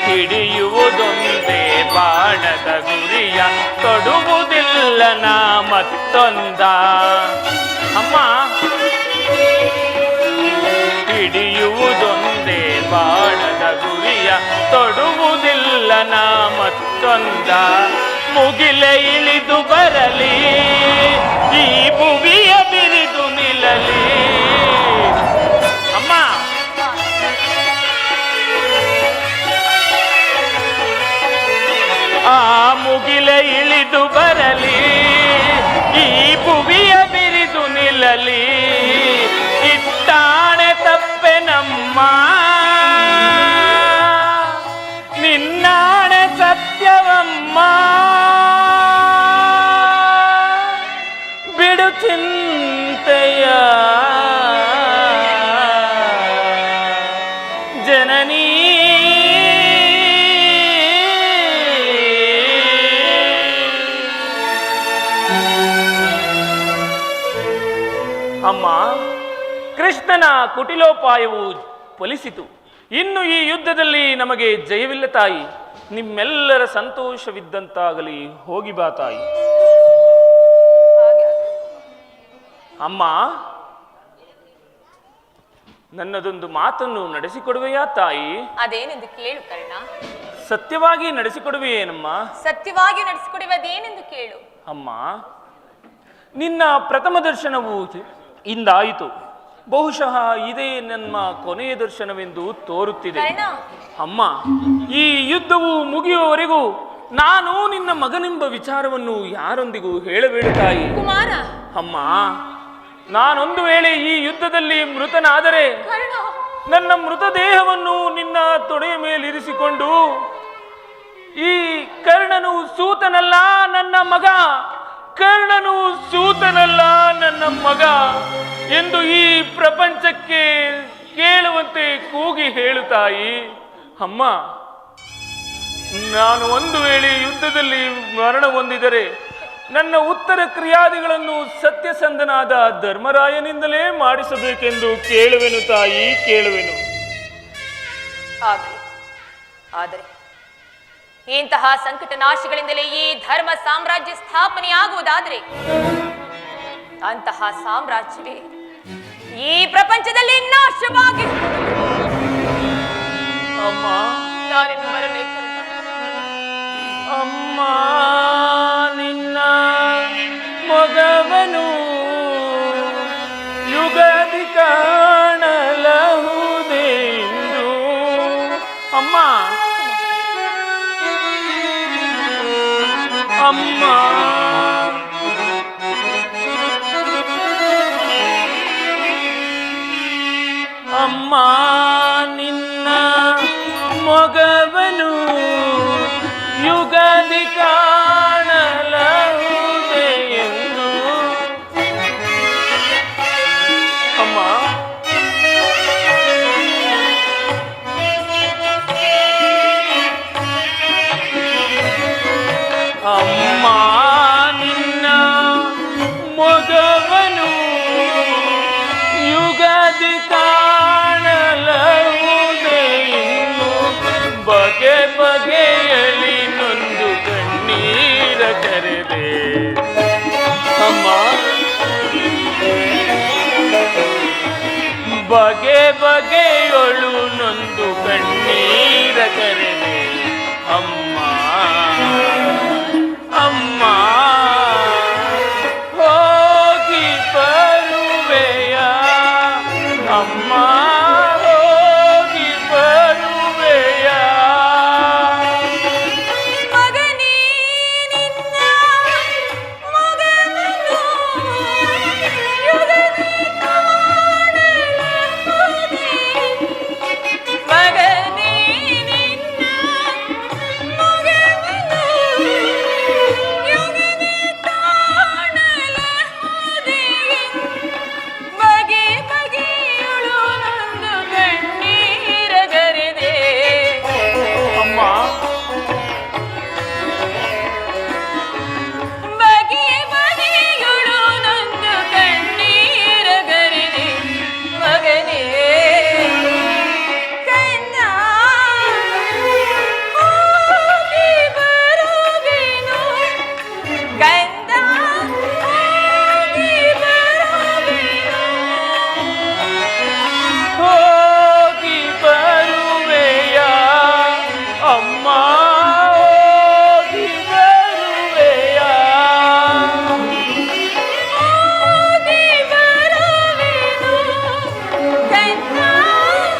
ಹಿಡಿಯುವುದೊಂದೇ ಬಾಣದ ಗುರಿಯ, ತೊಡುವುದಿಲ್ಲ ನಾ ಮತ್ತೊಂದ. ಅಮ್ಮ, ಹಿಡಿಯುವುದೊಂದೇ ಬಾಣದ ಗುರಿಯ, ತೊಡುವುದಿಲ್ಲ ನಾ ಮತ್ತೊಂದ. ಮುಗಿಲೆ ಇಳಿದು ಬರಲಿ, ಈ ಭುವಿಯ ಬಿರಿದು ನಿಲ್ಲಲಿ. ಅಮ್ಮ, ಆ ಮುಗಿಲೆ ಇಳಿದು ಬರಲಿ, ಈ ಭುವಿಯ ಬಿರಿದು ನಿಲ್ಲಲಿ. ಇಟ್ಟಾಣೆ ತಪ್ಪೆ ನಮ್ಮ, ನಿನ್ನಾಣೆ ಸತ್ಯವಮ್ಮ. ಬಿಡು ಚಿಂತೆಯ ಜನನೀ. ಅಮ್ಮ, ಕೃಷ್ಣನ ಕುಟಿಲೋಪಾಯವು ಫಲಿಸಿತು. ಇನ್ನು ಈ ಯುದ್ಧದಲ್ಲಿ ನಮಗೆ ಜಯವಿಲ್ಲ ತಾಯಿ. ನಿಮ್ಮೆಲ್ಲರ ಸಂತೋಷವಿದ್ದಂತಾಗಲಿ. ಹೋಗಿ ಬಾ ತಾಯಿ. ಅಮ್ಮ, ನನ್ನದೊಂದು ಮಾತನ್ನು ನಡೆಸಿಕೊಡುವೆಯಾ ತಾಯಿ? ಅದೇನೆಂದು ಕೇಳು ಕರ್ಣ. ಸತ್ಯವಾಗಿ ನಡೆಸಿಕೊಡುವೆಯೇನಮ್ಮ? ಸತ್ಯವಾಗಿ ನಡೆಸಿಕೊಡುವುದೇನೆಂದು ಕೇಳು. ಅಮ್ಮ, ನಿನ್ನ ಪ್ರಥಮ ದರ್ಶನವು ಇಂದಾಯಿತು. ಬಹುಶಃ ಇದೇ ನನ್ನ ಕೊನೆಯ ದರ್ಶನವೆಂದು ತೋರುತ್ತಿದೆ. ಅಮ್ಮ, ಈ ಯುದ್ಧವು ಮುಗಿಯುವವರೆಗೂ ನಾನು ನಿನ್ನ ಮಗನೆಂಬ ವಿಚಾರವನ್ನು ಯಾರೊಂದಿಗೂ ಹೇಳಬೇಡ ತಾಯಿ. ಕುಮಾರ, ಅಮ್ಮ, ನಾನೊಂದು ವೇಳೆ ಈ ಯುದ್ಧದಲ್ಲಿ ಮೃತನಾದರೆ ನನ್ನ ಮೃತದೇಹವನ್ನು ನಿನ್ನ ತೊಡೆಯ ಮೇಲಿರಿಸಿಕೊಂಡು ಈ ಕರ್ಣನು ಸೂತನಲ್ಲ ನನ್ನ ಮಗ, ಕರ್ಣನು ಸೂತನಲ್ಲ ನನ್ನ ಮಗ ಎಂದು ಈ ಪ್ರಪಂಚಕ್ಕೆ ಕೇಳುವಂತೆ ಕೂಗಿ ಹೇಳುತ್ತಾಯಿ. ಅಮ್ಮ, ನಾನು ಒಂದು ವೇಳೆ ಯುದ್ಧದಲ್ಲಿ ಮರಣ ಹೊಂದಿದರೆ ನನ್ನ ಉತ್ತರ ಕ್ರಿಯಾದಿಗಳನ್ನು ಸತ್ಯಸಂಧನಾದ ಧರ್ಮರಾಯನಿಂದಲೇ ಮಾಡಿಸಬೇಕೆಂದು ಕೇಳುವೆನು ತಾಯಿ, ಕೇಳುವೆನು. ಆದರೆ ಇಂತಹ ಸಂಕಟನಾಶಿಗಳಿಂದಲೇ ಈ ಧರ್ಮ ಸಾಮ್ರಾಜ್ಯ ಸ್ಥಾಪನೆಯಾಗುವುದಾದರೆ ಅಂತಹ ಸಾಮ್ರಾಜ್ಯವೇ ಈ ಪ್ರಪಂಚದಲ್ಲಿ ನಾಶವಾಗಿ ಅಮ್ಮ, ನಾನಿನ್ನು ಬರಬೇಕು. ಅಮ್ಮ, ನಿನ್ನ ಮಗವನು ಯುಗದಿ ಕಾಣಲಹುದೆಂದು. ಅಮ್ಮ, ಅಮ್ಮ ನಿನ್ನ ಮೊಗವನು ಯುಗದಿ ಕಾಣಲಹುದೆ ಎಂದು. ಅಮ್ಮ ಅಮ್ಮ ನಿನ್ನ ಮೊಗವನು ಯುಗದಿ ಕಾಣಲಹುದೆ ಇನ್ನು. ಬಗೆ ಬಗೆಯಲಿ ನೊಂದು ಕಣ್ಣೀರ ಕರೆದೆ ಅಮ್ಮ. ಬಗೆ ಬಗೆಯೊಳು ನೊಂದು ಕಣ್ಣೀರ ಕರೆದೆ ಅಮ್ಮ. ಅಮ್ಮ ಹೋಗಿ ಬರುವೆಯ ಅಮ್ಮ ಹೋಗಿ ಬರುವೆಯ. ಮಗನೇ ನಿನ್ನ ಮೊಗವನು ಯುಗದಿ ಕಾಣಲಹುದೆ. ಮಗನೇ ನಿನ್ನ ಮೊಗವನು ಯುಗದಿ ಕಾಣಲಹುದೆ. ಬಗೆ ಬಗೆಯೊಳು ನೊಂದು ಕಣ್ಣೀರ ಗರೆದೆ ಅಮ್ಮ ಬಗೆ ಬಗೆಯೊಳು ನೊಂದು ಕಣ್ಣೀರ ಗರೆದೆ. ಮಗನೇ ಕಂದ ಹೋಗಿ ಬರುವೆನು. ಕಂದ ಹೋಗಿ ಬರುವೆನು. ಹೋಗಿ ಬರುವೆಯ ಅಮ್ಮ ಹೋಗಿ ಬರುವೆಯ. ಹೋಗಿ ಬರುವೆನು. ಕಂದ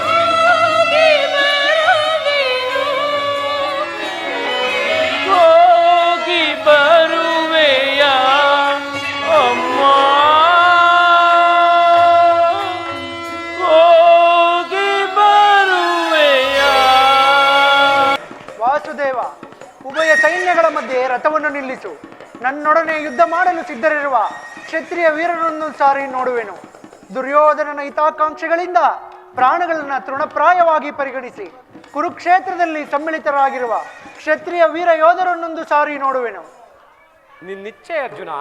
ಹೋಗಿ ಬರುವೆನು. ಹೋಗಿ ಬರುವೆಯ ಅಮ್ಮ ಹೋಗಿ ಬರುವೆಯ. ವಾಸುದೇವ, ಉಭಯ ಸೈನ್ಯಗಳ ಮಧ್ಯೆ ರಥವನ್ನು ನಿಲ್ಲಿಸು. ನನ್ನೊಡನೆ ಯುದ್ಧ ಮಾಡಲು ಸಿದ್ಧರಿರುವ ಕ್ಷತ್ರಿಯ ವೀರರನ್ನು ಸಾರಿ ನೋಡುವೆನು. ದುರ್ಯೋಧನನ ಹಿತಾಕಾಂಕ್ಷೆಗಳಿಂದ ಪ್ರಾಣಗಳನ್ನು ತೃಣಪ್ರಾಯವಾಗಿ ಪರಿಗಣಿಸಿ ಕುರುಕ್ಷೇತ್ರದಲ್ಲಿ ಸಮ್ಮಿಳಿತರಾಗಿರುವ ಕ್ಷತ್ರಿಯ ವೀರ ಯೋಧರನ್ನೊಂದು ಸಾರಿ ನೋಡುವೆನು. ನಿನ್ನಿಚ್ಛೆ ಅರ್ಜುನ.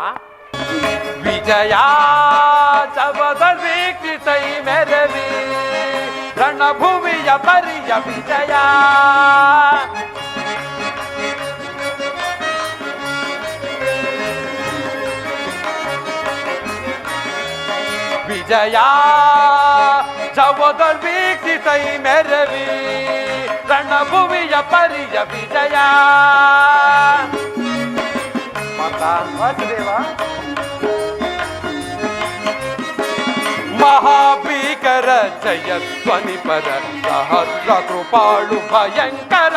ವಿಜಯ ಸೈ ಮೆರವಿ ರಣಭೂಮಿಯ ಪರಿಯ ವಿಜಯ. ವಿಜಯ ಜವದಳ್ ವೀಕ್ಷಿಸೈ ಮೆರವಿ ರಣಭೂಮಿಯ ಪರಿಯ ವಿಜಯ. ವಾಸುದೇವ, ಮಹಾಭೀಕರ ಜಯ ಧ್ವನಿಪರ ಸಹಸ್ರ ಕೃಪಾಳು ಭಯಂಕರ.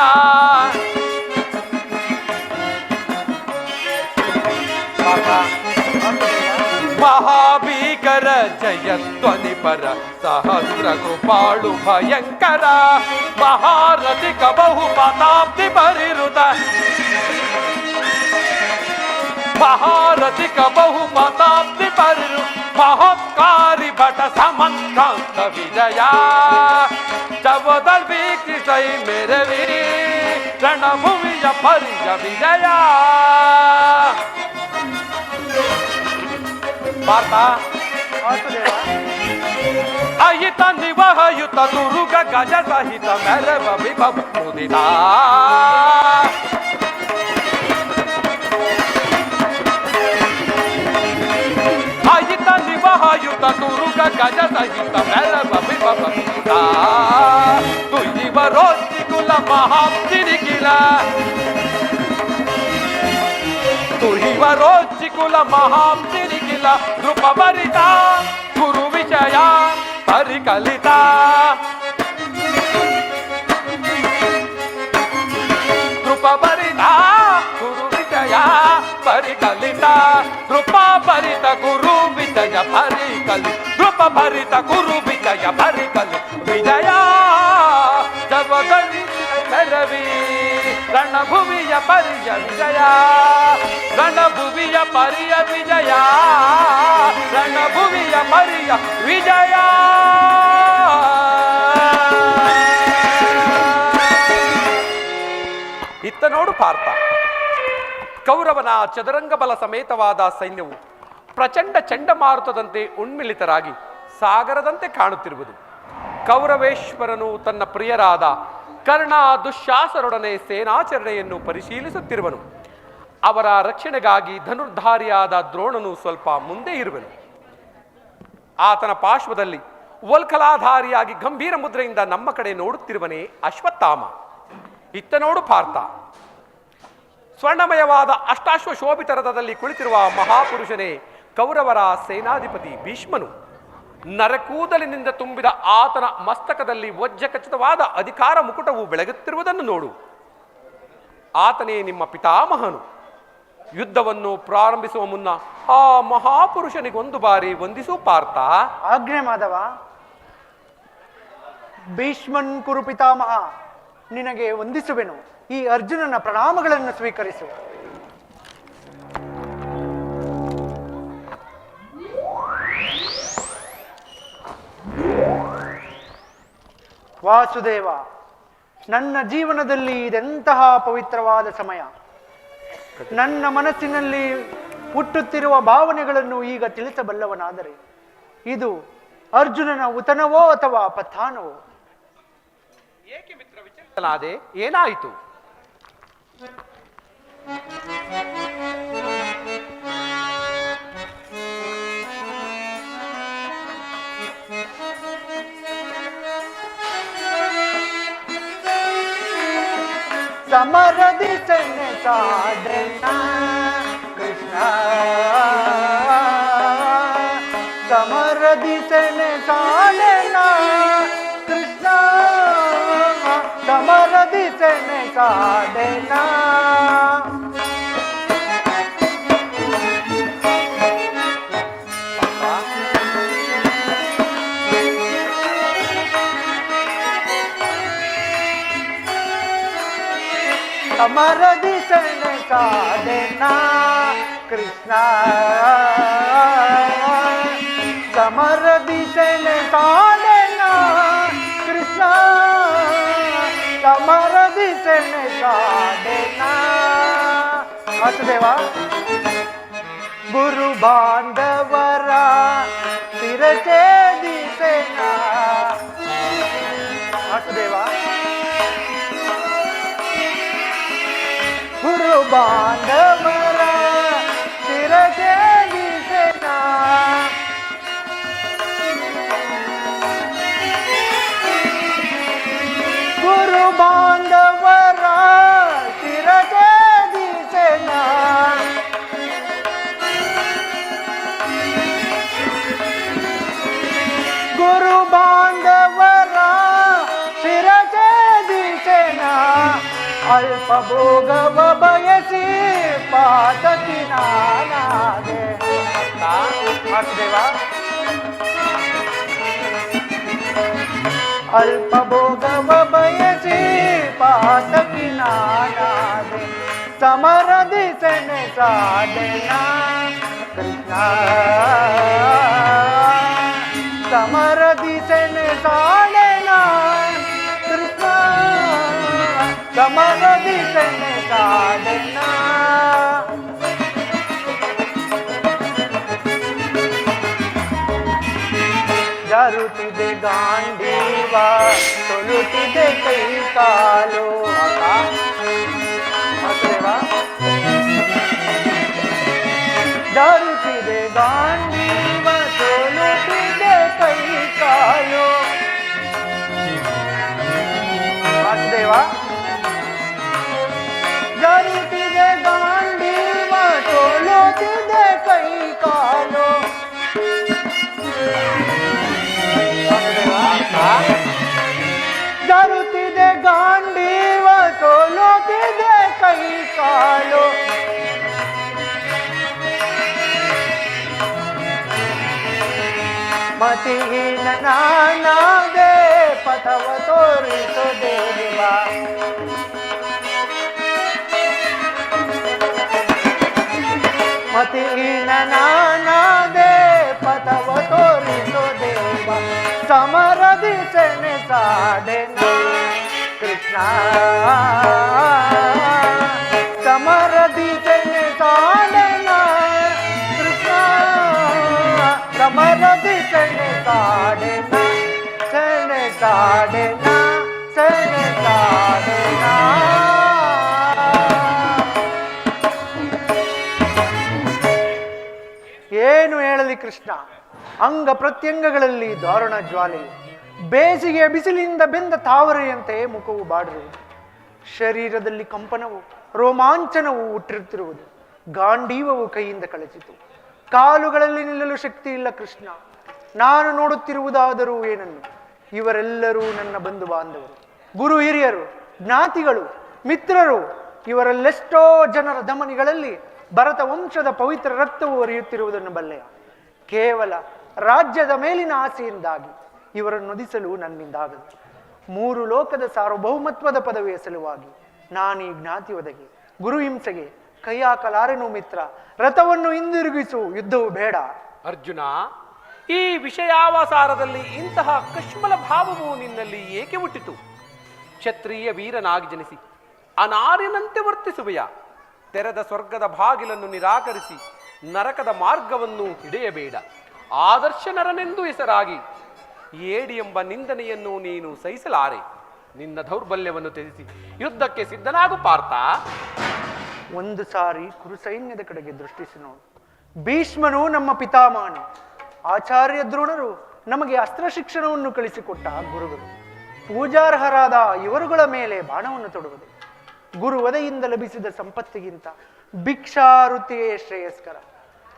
ಮಹಾಭೀಕರ ಜಯ ಧ್ವನಿಪರ ಸಹಸ್ರ ಕೃಪಾಳು ಭಯಂಕರ. ಮಹಾರಥಿಕ ಬಹು ಪದಾಬ್ಧಿ ಪರಿರುತ ಮಹಾರಥಿಕ ಬಹು ಪದಾಬ್ಧಿ ಪರಿರು ಮಹತ್ಕಾರಿ ಭಟ ಸಮಂತಾಂತ ವಿಜಯ. ಜವದಳ್ ವೀಕ್ಷಿಸೈ ಮೆರವಿ ರಣಭೂಮಿಯ ಪರಿಯ ವಿಜಯ. ಭಾರತ ವಾಸುದೇವ, ಅಹಿತ ನಿವಹಯುತ ದುರುಗ ಗಜ ಸಹಿತ ಮೆರವ ವಿಭವ ಮುದಿತ. ಅಹಿತ ನಿವಹಯುತ ದುರುಗ ಗಜ ಸಹಿತ ಮೆರವ ವಿಭವ ಮುದಿತ. ತುಯಿವರೋಚಿ ಕುಲ ಮಹಾಪ್ತಿರಿಗಿಲ ತುಹಿವರೋಚಿ ಕುಲ ಮಹಾಪ್ತಿರಿಗಿಲ. ನೃಪಭರಿತ ಗುರು ವಿಷಯ ಪರಿಕಲಿತ. ನೃಪಭರಿತ ಗುರು ವಿಷಯ ಪರಿ ವಿಜಯ ಪರಿಕಲಿ ನೃಪ ಭರಿತ ಕುರು ವಿಜಯ ಪರಿಕಲಿ ವಿಜಯ ಜಗದಲ್ಲಿ ಮೆರವಿ ರಣಭುವಿಯ ಪರಿಯ ವಿಜಯ ರಣಭುವಿಯ ಪರಿಯ ವಿಜಯ ರಣಭುವಿಯ ಪರಿಯ ವಿಜಯ. ಇತ್ತ ನೋಡು ಪಾರ್ಥ, ಕೌರವನ ಚದುರಂಗ ಬಲ ಸಮೇತವಾದ ಸೈನ್ಯವು ಪ್ರಚಂಡ ಚಂಡಮಾರುತದಂತೆ ಉನ್ಮಿಳಿತರಾಗಿ ಸಾಗರದಂತೆ ಕಾಣುತ್ತಿರುವುದು. ಕೌರವೇಶ್ವರನು ತನ್ನ ಪ್ರಿಯರಾದ ಕರ್ಣ ದುಶ್ಯಾಸರೊಡನೆ ಸೇನಾಚರಣೆಯನ್ನು ಪರಿಶೀಲಿಸುತ್ತಿರುವನು. ಅವರ ರಕ್ಷಣೆಗಾಗಿ ಧನುರ್ಧಾರಿಯಾದ ದ್ರೋಣನು ಸ್ವಲ್ಪ ಮುಂದೆ ಇರುವನು. ಆತನ ಪಾರ್ಶ್ವದಲ್ಲಿ ವಲ್ಕಲಾಧಾರಿಯಾಗಿ ಗಂಭೀರ ಮುದ್ರೆಯಿಂದ ನಮ್ಮ ಕಡೆ ನೋಡುತ್ತಿರುವನೇ ಅಶ್ವತ್ಥಾಮ. ಇತ್ತ ನೋಡು ಪಾರ್ಥ, ಸ್ವರ್ಣಮಯವಾದ ಅಷ್ಟಾಶ್ವ ಶೋಭಿತ ರಥದಲ್ಲಿ ಕುಳಿತಿರುವ ಮಹಾಪುರುಷನೇ ಕೌರವರ ಸೇನಾಧಿಪತಿ ಭೀಷ್ಮನು. ನರಕೂದಲಿನಿಂದ ತುಂಬಿದ ಆತನ ಮಸ್ತಕದಲ್ಲಿ ವಜ್ರ ಖಚಿತವಾದ ಅಧಿಕಾರ ಮುಕುಟವು ಬೆಳಗುತ್ತಿರುವುದನ್ನು ನೋಡು. ಆತನೇ ನಿಮ್ಮ ಪಿತಾಮಹನು. ಯುದ್ಧವನ್ನು ಪ್ರಾರಂಭಿಸುವ ಮುನ್ನ ಆ ಮಹಾಪುರುಷನಿಗೊಂದು ಬಾರಿ ವಂದಿಸು ಪಾರ್ಥ. ಆಜ್ಞೆ ಮಾಧವ. ಭೀಷ್ಮನ್ ಕುರು ಪಿತಾಮಹ, ನಿನಗೆ ವಂದಿಸುವೆನು. ಈ ಅರ್ಜುನನ ಪ್ರಣಾಮಗಳನ್ನು ಸ್ವೀಕರಿಸು. ವಾಸುದೇವ, ನನ್ನ ಜೀವನದಲ್ಲಿ ಇದೆಂತಹ ಪವಿತ್ರವಾದ ಸಮಯ. ನನ್ನ ಮನಸ್ಸಿನಲ್ಲಿ ಹುಟ್ಟುತ್ತಿರುವ ಭಾವನೆಗಳನ್ನು ಈಗ ತಿಳಿಸಬಲ್ಲವನಾದರೆ ಇದು ಅರ್ಜುನನ ಉತನವೋ ಅಥವಾ ಪಥಾನವೋ? ಏಕೆ ಮಿತ್ರ ವಿಚಲಿತನಾದೆ? ಏನಾಯಿತು? ಸಮರದಿ ಸೆಣಸಾದೆನ ಕೃಷ್ಣ, ಸಮರದಿ ಸೆಣಸಾದೆನ ಕೃಷ್ಣ, ಸಮರದಿ ಸೆಣಸಾದೆನ. ಸಮರದಿ ಸೆಣಸಾದೆನ ಕೃಷ್ಣ, ಸಮರದಿ ಸೆಣಸಾದೆನ ಕೃಷ್ಣ, ಸಮರದಿ ಸೆಣಸಾದೆನ. ವಾಸುದೇವ, ಗುರು ಬಾಂಧವರ ಶಿರಛೇದಿಸೆನ. ವಾಸುದೇವ, ಗುರು ಬಾಂಧವರ ಶಿರಛೇದಿಸೆನ. ಗುರು ಬಾಂಧವರ ಶಿರಛೇದಿಸೆನ. ಗುರು ಬಾಂಧವರ ಶಿರಛೇದಿಸೆನ. ಅಲ್ಪ ಭೋಗವ ಬಯಸಿ ಪಾತಕಿ ನಾನಾದೆ. ವಾಸುದೇವ, ಅಲ್ಪ ಭೋಗವ ಬಯಸಿ ಪಾತಕಿ ನಾನಾದೆ. ಸಮರದಿ ಸೆಣಸಾದೆನ ಕೃಷ್ಣ, ಸಮರದಿ ಸೆಣಸಾದೆನ ಕೃಷ್ಣ, ಸಮರದಿ ಸೆಣಸಾದೆನ. ಜರುತಿದೆ ಗಾಂಡೀವ, ತೊಳುತ್ತಿದೆ ಕೈ ಕಾಲು. ಜರುತಿದೆ ಗಾಂಡೀವ, ತೊಳುತ್ತಿದೆ ಕೈ ಕಾಲು. ವಾಸುದೇವ, ಜರುತಿದೆ ಗಾಂಡೀವ, ತೊಳುತ್ತಿದೆ ಕೈ ಕಾಲು. ಜರುತಿದೆ ಗಾಂಡೀವ, ಸೋಲುತ್ತಿದೆ ಕೈ ಕಾಲು. ಮತಿಹೀನ ನಾನಾದೆ ಪಥವ ತೋರಿಸು ದೇವ. ಮತಿಹೀನ ನಾನಾದೆ ಪಥವ ತೋರಿಸು ದೇವ. ಸಮರದಿ ಸೆಣಸಾಡೆನ ಕೃಷ್ಣ, ಸಮರದಿ ಸೆಣಸಾಡೆನ ಕೃಷ್ಣ, ಸಮರದಿ ಸೆಣಸಾಡೆನ ಸೆಣಸಾಡೆನ ಸೆಣಸಾಡೆನ. ಏನು ಹೇಳಲಿ ಕೃಷ್ಣ, ಅಂಗ ಪ್ರತ್ಯಂಗಗಳಲ್ಲಿ ದಾರುಣ ಜ್ವಾಲೆಯು, ಬೇಸಿಗೆಯ ಬಿಸಿಲಿನಿಂದ ಬೆಂದ ತಾವರೆಯಂತೆ ಮುಖವು ಬಾಡಿರುವುದು, ಶರೀರದಲ್ಲಿ ಕಂಪನವು ರೋಮಾಂಚನವು ಹುಟ್ಟಿರುತ್ತಿರುವುದು, ಗಾಂಡೀವವು ಕೈಯಿಂದ ಕಳಚಿತು, ಕಾಲುಗಳಲ್ಲಿ ನಿಲ್ಲಲು ಶಕ್ತಿ ಇಲ್ಲ ಕೃಷ್ಣ. ನಾನು ನೋಡುತ್ತಿರುವುದಾದರೂ ಏನನ್ನು? ಇವರೆಲ್ಲರೂ ನನ್ನ ಬಂಧು ಬಾಂಧವರು, ಗುರು ಹಿರಿಯರು, ಜ್ಞಾತಿಗಳು, ಮಿತ್ರರು. ಇವರಲ್ಲೆಷ್ಟೋ ಜನರ ಧಮನಿಗಳಲ್ಲಿ ಭರತ ವಂಶದ ಪವಿತ್ರ ರಕ್ತವು ಹರಿಯುತ್ತಿರುವುದನ್ನು ಬಲ್ಲೆಯ. ಕೇವಲ ರಾಜ್ಯದ ಮೇಲಿನ ಆಸೆಯಿಂದಾಗಿ ಇವರನ್ನು ನುದಿಸಲು ನನ್ನಿಂದಾಗದು. 3 ಲೋಕದ ಸಾರ್ವಭೌಮತ್ವದ ಪದವಿಯ ಸಲುವಾಗಿ ನಾನೀ ಜ್ಞಾತಿ ಒದಗಿ ಗುರು ಹಿಂಸೆಗೆ ಕೈ ಹಾಕಲಾರೆನು ಮಿತ್ರ. ರಥವನ್ನು ಹಿಂದಿರುಗಿಸು, ಯುದ್ಧವು ಬೇಡ. ಅರ್ಜುನ, ಈ ವಿಷಯಾವಸಾರದಲ್ಲಿ ಇಂತಹ ಕಶ್ಮಲ ಭಾವವು ನಿನ್ನಲ್ಲಿ ಏಕೆ ಹುಟ್ಟಿತು? ಕ್ಷತ್ರಿಯ ವೀರನಾಗಿ ಜನಿಸಿ ಅನಾರ್ಯನಂತೆ ವರ್ತಿಸುವೆಯ? ತೆರೆದ ಸ್ವರ್ಗದ ಬಾಗಿಲನ್ನು ನಿರಾಕರಿಸಿ ನರಕದ ಮಾರ್ಗವನ್ನು ಹಿಡಿಯಬೇಡ. ಆದರ್ಶ ನರನೆಂದು ಹೆಸರಾಗಿ ಏಡಿ ಎಂಬ ನಿಂದನೆಯನ್ನು ನೀನು ಸಹಿಸಲಾರೆ. ನಿನ್ನ ದೌರ್ಬಲ್ಯವನ್ನು ತ್ಯಜಿಸಿ ಯುದ್ಧಕ್ಕೆ ಸಿದ್ಧನಾಗು ಪಾರ್ಥ. ಒಂದು ಸಾರಿ ಕುರು ಸೈನ್ಯದ ಕಡೆಗೆ ದೃಷ್ಟಿಸಿ ನೋಡು. ಭೀಷ್ಮನು ನಮ್ಮ ಪಿತಾಮಹನು, ಆಚಾರ್ಯ ದ್ರೋಣರು ನಮಗೆ ಅಸ್ತ್ರ ಶಿಕ್ಷಣವನ್ನು ಕಳಿಸಿಕೊಟ್ಟ ಗುರುಗಳು. ಪೂಜಾರ್ಹರಾದ ಇವರುಗಳ ಮೇಲೆ ಬಾಣವನ್ನು ತೊಡುವುದು ಗುರು ವಧೆಯಿಂದ ಲಭಿಸಿದ ಸಂಪತ್ತಿಗಿಂತ ಭಿಕ್ಷಾವೃತ್ತಿಯೇ ಶ್ರೇಯಸ್ಕರ.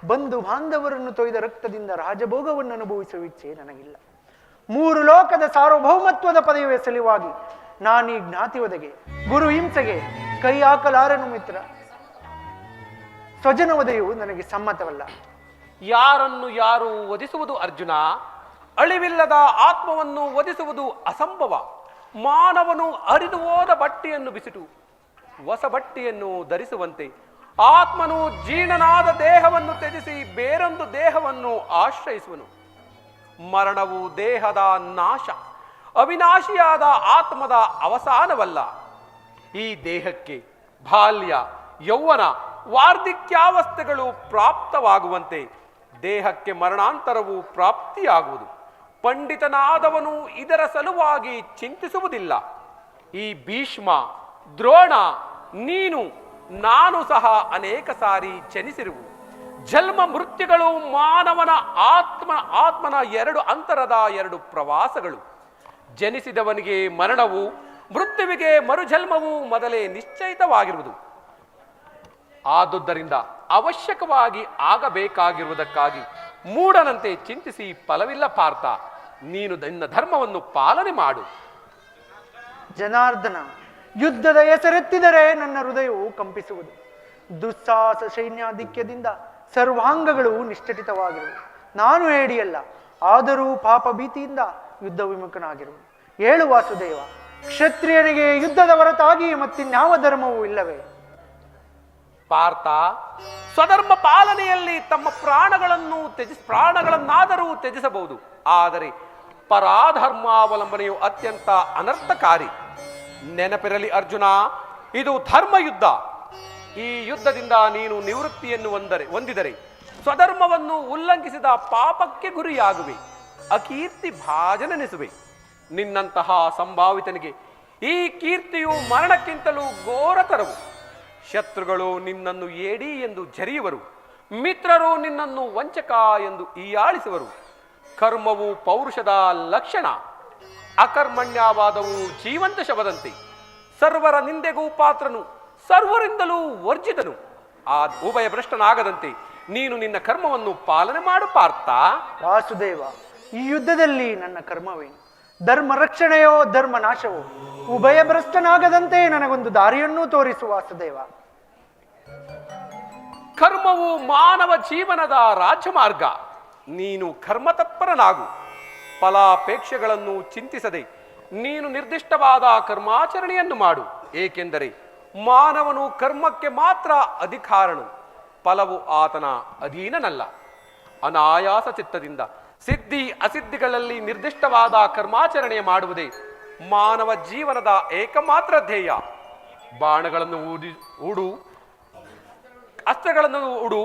ಬಂಧು ಬಾಂಧವರನ್ನು ತೊಯ್ದ ರಕ್ತದಿಂದ ರಾಜಭೋಗವನ್ನು ಅನುಭವಿಸುವ ಇಚ್ಛೆ ನನಗಿಲ್ಲ. 3 ಲೋಕದ ಸಾರ್ವಭೌಮತ್ವದ ಪದವಿಯ ಸಲುವಾಗಿ ನಾನೀ ಜ್ಞಾತಿ ಒದಗೆ ಗುರು ಹಿಂಸೆಗೆ ಕೈ ಹಾಕಲಾರನು ಮಿತ್ರ. ಸ್ವಜನ ವಧೆಯು ನನಗೆ ಸಮ್ಮತವಲ್ಲ. ಯಾರನ್ನು ಯಾರು ವಧಿಸುವುದು ಅರ್ಜುನ? ಅಳಿವಿಲ್ಲದ ಆತ್ಮವನ್ನು ವಧಿಸುವುದು ಅಸಂಭವ. ಮಾನವನು ಹರಿದು ಹೋದ ಬಟ್ಟೆಯನ್ನು ಬಿಸಿಟು ಹೊಸ ಬಟ್ಟೆಯನ್ನು ಧರಿಸುವಂತೆ ಆತ್ಮನು ಜೀರ್ಣನಾದ ದೇಹವನ್ನು ತ್ಯಜಿಸಿ ಬೇರೊಂದು ದೇಹವನ್ನು ಆಶ್ರಯಿಸುವನು. ಮರಣವು ದೇಹದ ನಾಶ, ಅವಿನಾಶಿಯಾದ ಆತ್ಮದ ಅವಸಾನವಲ್ಲ. ಈ ದೇಹಕ್ಕೆ ಬಾಲ್ಯ, ಯೌವನ, ವಾರ್ಧಕ್ಯಾವಸ್ಥೆಗಳು ಪ್ರಾಪ್ತವಾಗುವಂತೆ ದೇಹಕ್ಕೆ ಮರಣಾಂತರವು ಪ್ರಾಪ್ತಿಯಾಗುವುದು. ಪಂಡಿತನಾದವನು ಇದರ ಸಲುವಾಗಿ ಚಿಂತಿಸುವುದಿಲ್ಲ. ಈ ಭೀಷ್ಮ, ದ್ರೋಣ, ನೀನು, ನಾನು ಸಹ ಅನೇಕ ಸಾರಿ ಜನಿಸಿರುವು. ಜನ್ಮ ಮೃತ್ಯುಗಳು ಮಾನವನ ಆತ್ಮನ 2 ಅಂತರದ 2 ಪ್ರವಾಸಗಳು. ಜನಿಸಿದವನಿಗೆ ಮರಣವು, ಮೃತ್ಯುವಿಗೆ ಮರುಜನ್ಮವು ಮೊದಲೇ ನಿಶ್ಚಯಿತವಾಗಿರುವುದು. ಆದುದರಿಂದ ಅವಶ್ಯಕವಾಗಿ ಆಗಬೇಕಾಗಿರುವುದಕ್ಕಾಗಿ ಮೂಢನಂತೆ ಚಿಂತಿಸಿ ಫಲವಿಲ್ಲ ಪಾರ್ಥ. ನೀನು ನಿನ್ನ ಧರ್ಮವನ್ನು ಪಾಲನೆ ಮಾಡು. ಜನಾರ್ದನ, ಯುದ್ಧದ ಹೆಸರೆತ್ತಿದರೆ ನನ್ನ ಹೃದಯವು ಕಂಪಿಸುವುದು. ದುಸ್ಸಾಹಸ ಸೈನ್ಯಾಧಿಕ್ಯದಿಂದ ಸರ್ವಾಂಗಗಳು ನಿಷ್ಠಟಿತವಾಗಿರುವುದು. ನಾನು ಹೇಡಿಯಲ್ಲ, ಆದರೂ ಪಾಪ ಭೀತಿಯಿಂದ ಯುದ್ಧ ವಿಮುಖನಾಗಿರುವುದು. ಹೇಳು ವಾಸುದೇವ, ಕ್ಷತ್ರಿಯನಿಗೆ ಯುದ್ಧದ ಹೊರತಾಗಿ ಮತ್ತಿನ್ಯಾವ ಧರ್ಮವೂ ಇಲ್ಲವೇ? ಪಾರ್ಥ, ಸ್ವಧರ್ಮ ಪಾಲನೆಯಲ್ಲಿ ತಮ್ಮ ಪ್ರಾಣಗಳನ್ನಾದರೂ ತ್ಯಜಿಸಬಹುದು. ಆದರೆ ಪರಾಧರ್ಮಾವಲಂಬನೆಯು ಅತ್ಯಂತ ಅನರ್ಥಕಾರಿ. ನೆನಪಿರಲಿ ಅರ್ಜುನ, ಇದು ಧರ್ಮ ಯುದ್ಧ. ಈ ಯುದ್ಧದಿಂದ ನೀನು ನಿವೃತ್ತಿಯನ್ನು ಹೊಂದಿದರೆ ಸ್ವಧರ್ಮವನ್ನು ಉಲ್ಲಂಘಿಸಿದ ಪಾಪಕ್ಕೆ ಗುರಿಯಾಗುವೆ, ಅಕೀರ್ತಿ ಭಾಜನೆನಿಸುವೆ. ನಿನ್ನಂತಹ ಸಂಭಾವಿತನಿಗೆ ಈ ಕೀರ್ತಿಯು ಮರಣಕ್ಕಿಂತಲೂ ಘೋರತರವು. ಶತ್ರುಗಳು ನಿನ್ನನ್ನು ಏಡಿ ಎಂದು ಜರಿಯುವರು, ಮಿತ್ರರು ನಿನ್ನನ್ನು ವಂಚಕ ಎಂದು ಹೀಯಾಳಿಸುವರು. ಕರ್ಮವು ಪೌರುಷದ ಲಕ್ಷಣ, ಅಕರ್ಮಣ್ಯವಾದವು ಜೀವಂತ ಶವದಂತೆ. ಸರ್ವರ ನಿಂದೆಗೂ ಪಾತ್ರನು, ಸರ್ವರಿಂದಲೂ ವರ್ಜಿತನು. ಆ ಉಭಯ ಭ್ರಷ್ಟನಾಗದಂತೆ ನೀನು ನಿನ್ನ ಕರ್ಮವನ್ನು ಪಾಲನೆ ಮಾಡು ಪಾರ್ಥ. ವಾಸುದೇವ, ಈ ಯುದ್ಧದಲ್ಲಿ ನನ್ನ ಕರ್ಮವೇನು? ಧರ್ಮ ರಕ್ಷಣೆಯೋ ಧರ್ಮ ನಾಶವೋ? ಉಭಯ ಭ್ರಷ್ಟನಾಗದಂತೆ ನನಗೊಂದು ದಾರಿಯನ್ನೂ ತೋರಿಸು ವಾಸುದೇವ. ಕರ್ಮವು ಮಾನವ ಜೀವನದ ರಾಜಮಾರ್ಗ. ನೀನು ಕರ್ಮತತ್ಪರನಾಗು. ಫಲಾಪೇಕ್ಷೆಗಳನ್ನು ಚಿಂತಿಸದೆ ನೀನು ನಿರ್ದಿಷ್ಟವಾದ ಕರ್ಮಾಚರಣೆಯನ್ನು ಮಾಡು. ಏಕೆಂದರೆ ಮಾನವನು ಕರ್ಮಕ್ಕೆ ಮಾತ್ರ ಅಧಿಕಾರನು, ಫಲವು ಆತನ ಅಧೀನನಲ್ಲ. ಅನಾಯಾಸ ಚಿತ್ತದಿಂದ ಸಿದ್ಧಿ ಅಸಿದ್ಧಿಗಳಲ್ಲಿ ನಿರ್ದಿಷ್ಟವಾದ ಕರ್ಮಾಚರಣೆ ಮಾಡುವುದೇ ಮಾನವ ಜೀವನದ ಏಕಮಾತ್ರ ಧ್ಯೇಯ. ಬಾಣಗಳನ್ನು ಹೂಡು, ಅಸ್ತ್ರಗಳನ್ನು ಉಡು,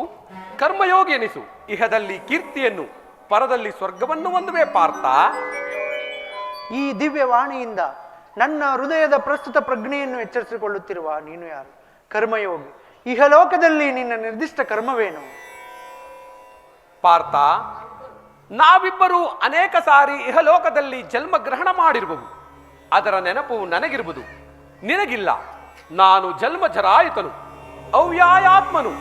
ಕರ್ಮಯೋಗಿ ಎನಿಸು. ಇಹದಲ್ಲಿ ಕೀರ್ತಿಯನ್ನು, ಪರದಲ್ಲಿ ಸ್ವರ್ಗವನ್ನು ಹೊಂದುವೆ ಪಾರ್ಥ. ಈ ದಿವ್ಯವಾಣಿಯಿಂದ ನನ್ನ ಹೃದಯದ ಪ್ರಸ್ತುತ ಪ್ರಜ್ಞೆಯನ್ನು ಎಚ್ಚರಿಸಿಕೊಳ್ಳುತ್ತಿರುವ ನೀನು ಯಾರು? ಕರ್ಮಯೋಗಿ. ಇಹಲೋಕದಲ್ಲಿ ನಿನ್ನ ನಿರ್ದಿಷ್ಟ ಕರ್ಮವೇನು? ಪಾರ್ಥ, ನಾವಿಬ್ಬರು ಅನೇಕ ಸಾರಿ ಇಹಲೋಕದಲ್ಲಿ ಜನ್ಮ ಗ್ರಹಣ ಮಾಡಿರುವುದು. ಅದರ ನೆನಪು ನನಗಿರುವುದು, ನಿನಗಿಲ್ಲ. ನಾನು ಜನ್ಮ ಜರಾಯುತನು, ಅವ್ಯಾಯಾತ್ಮನು,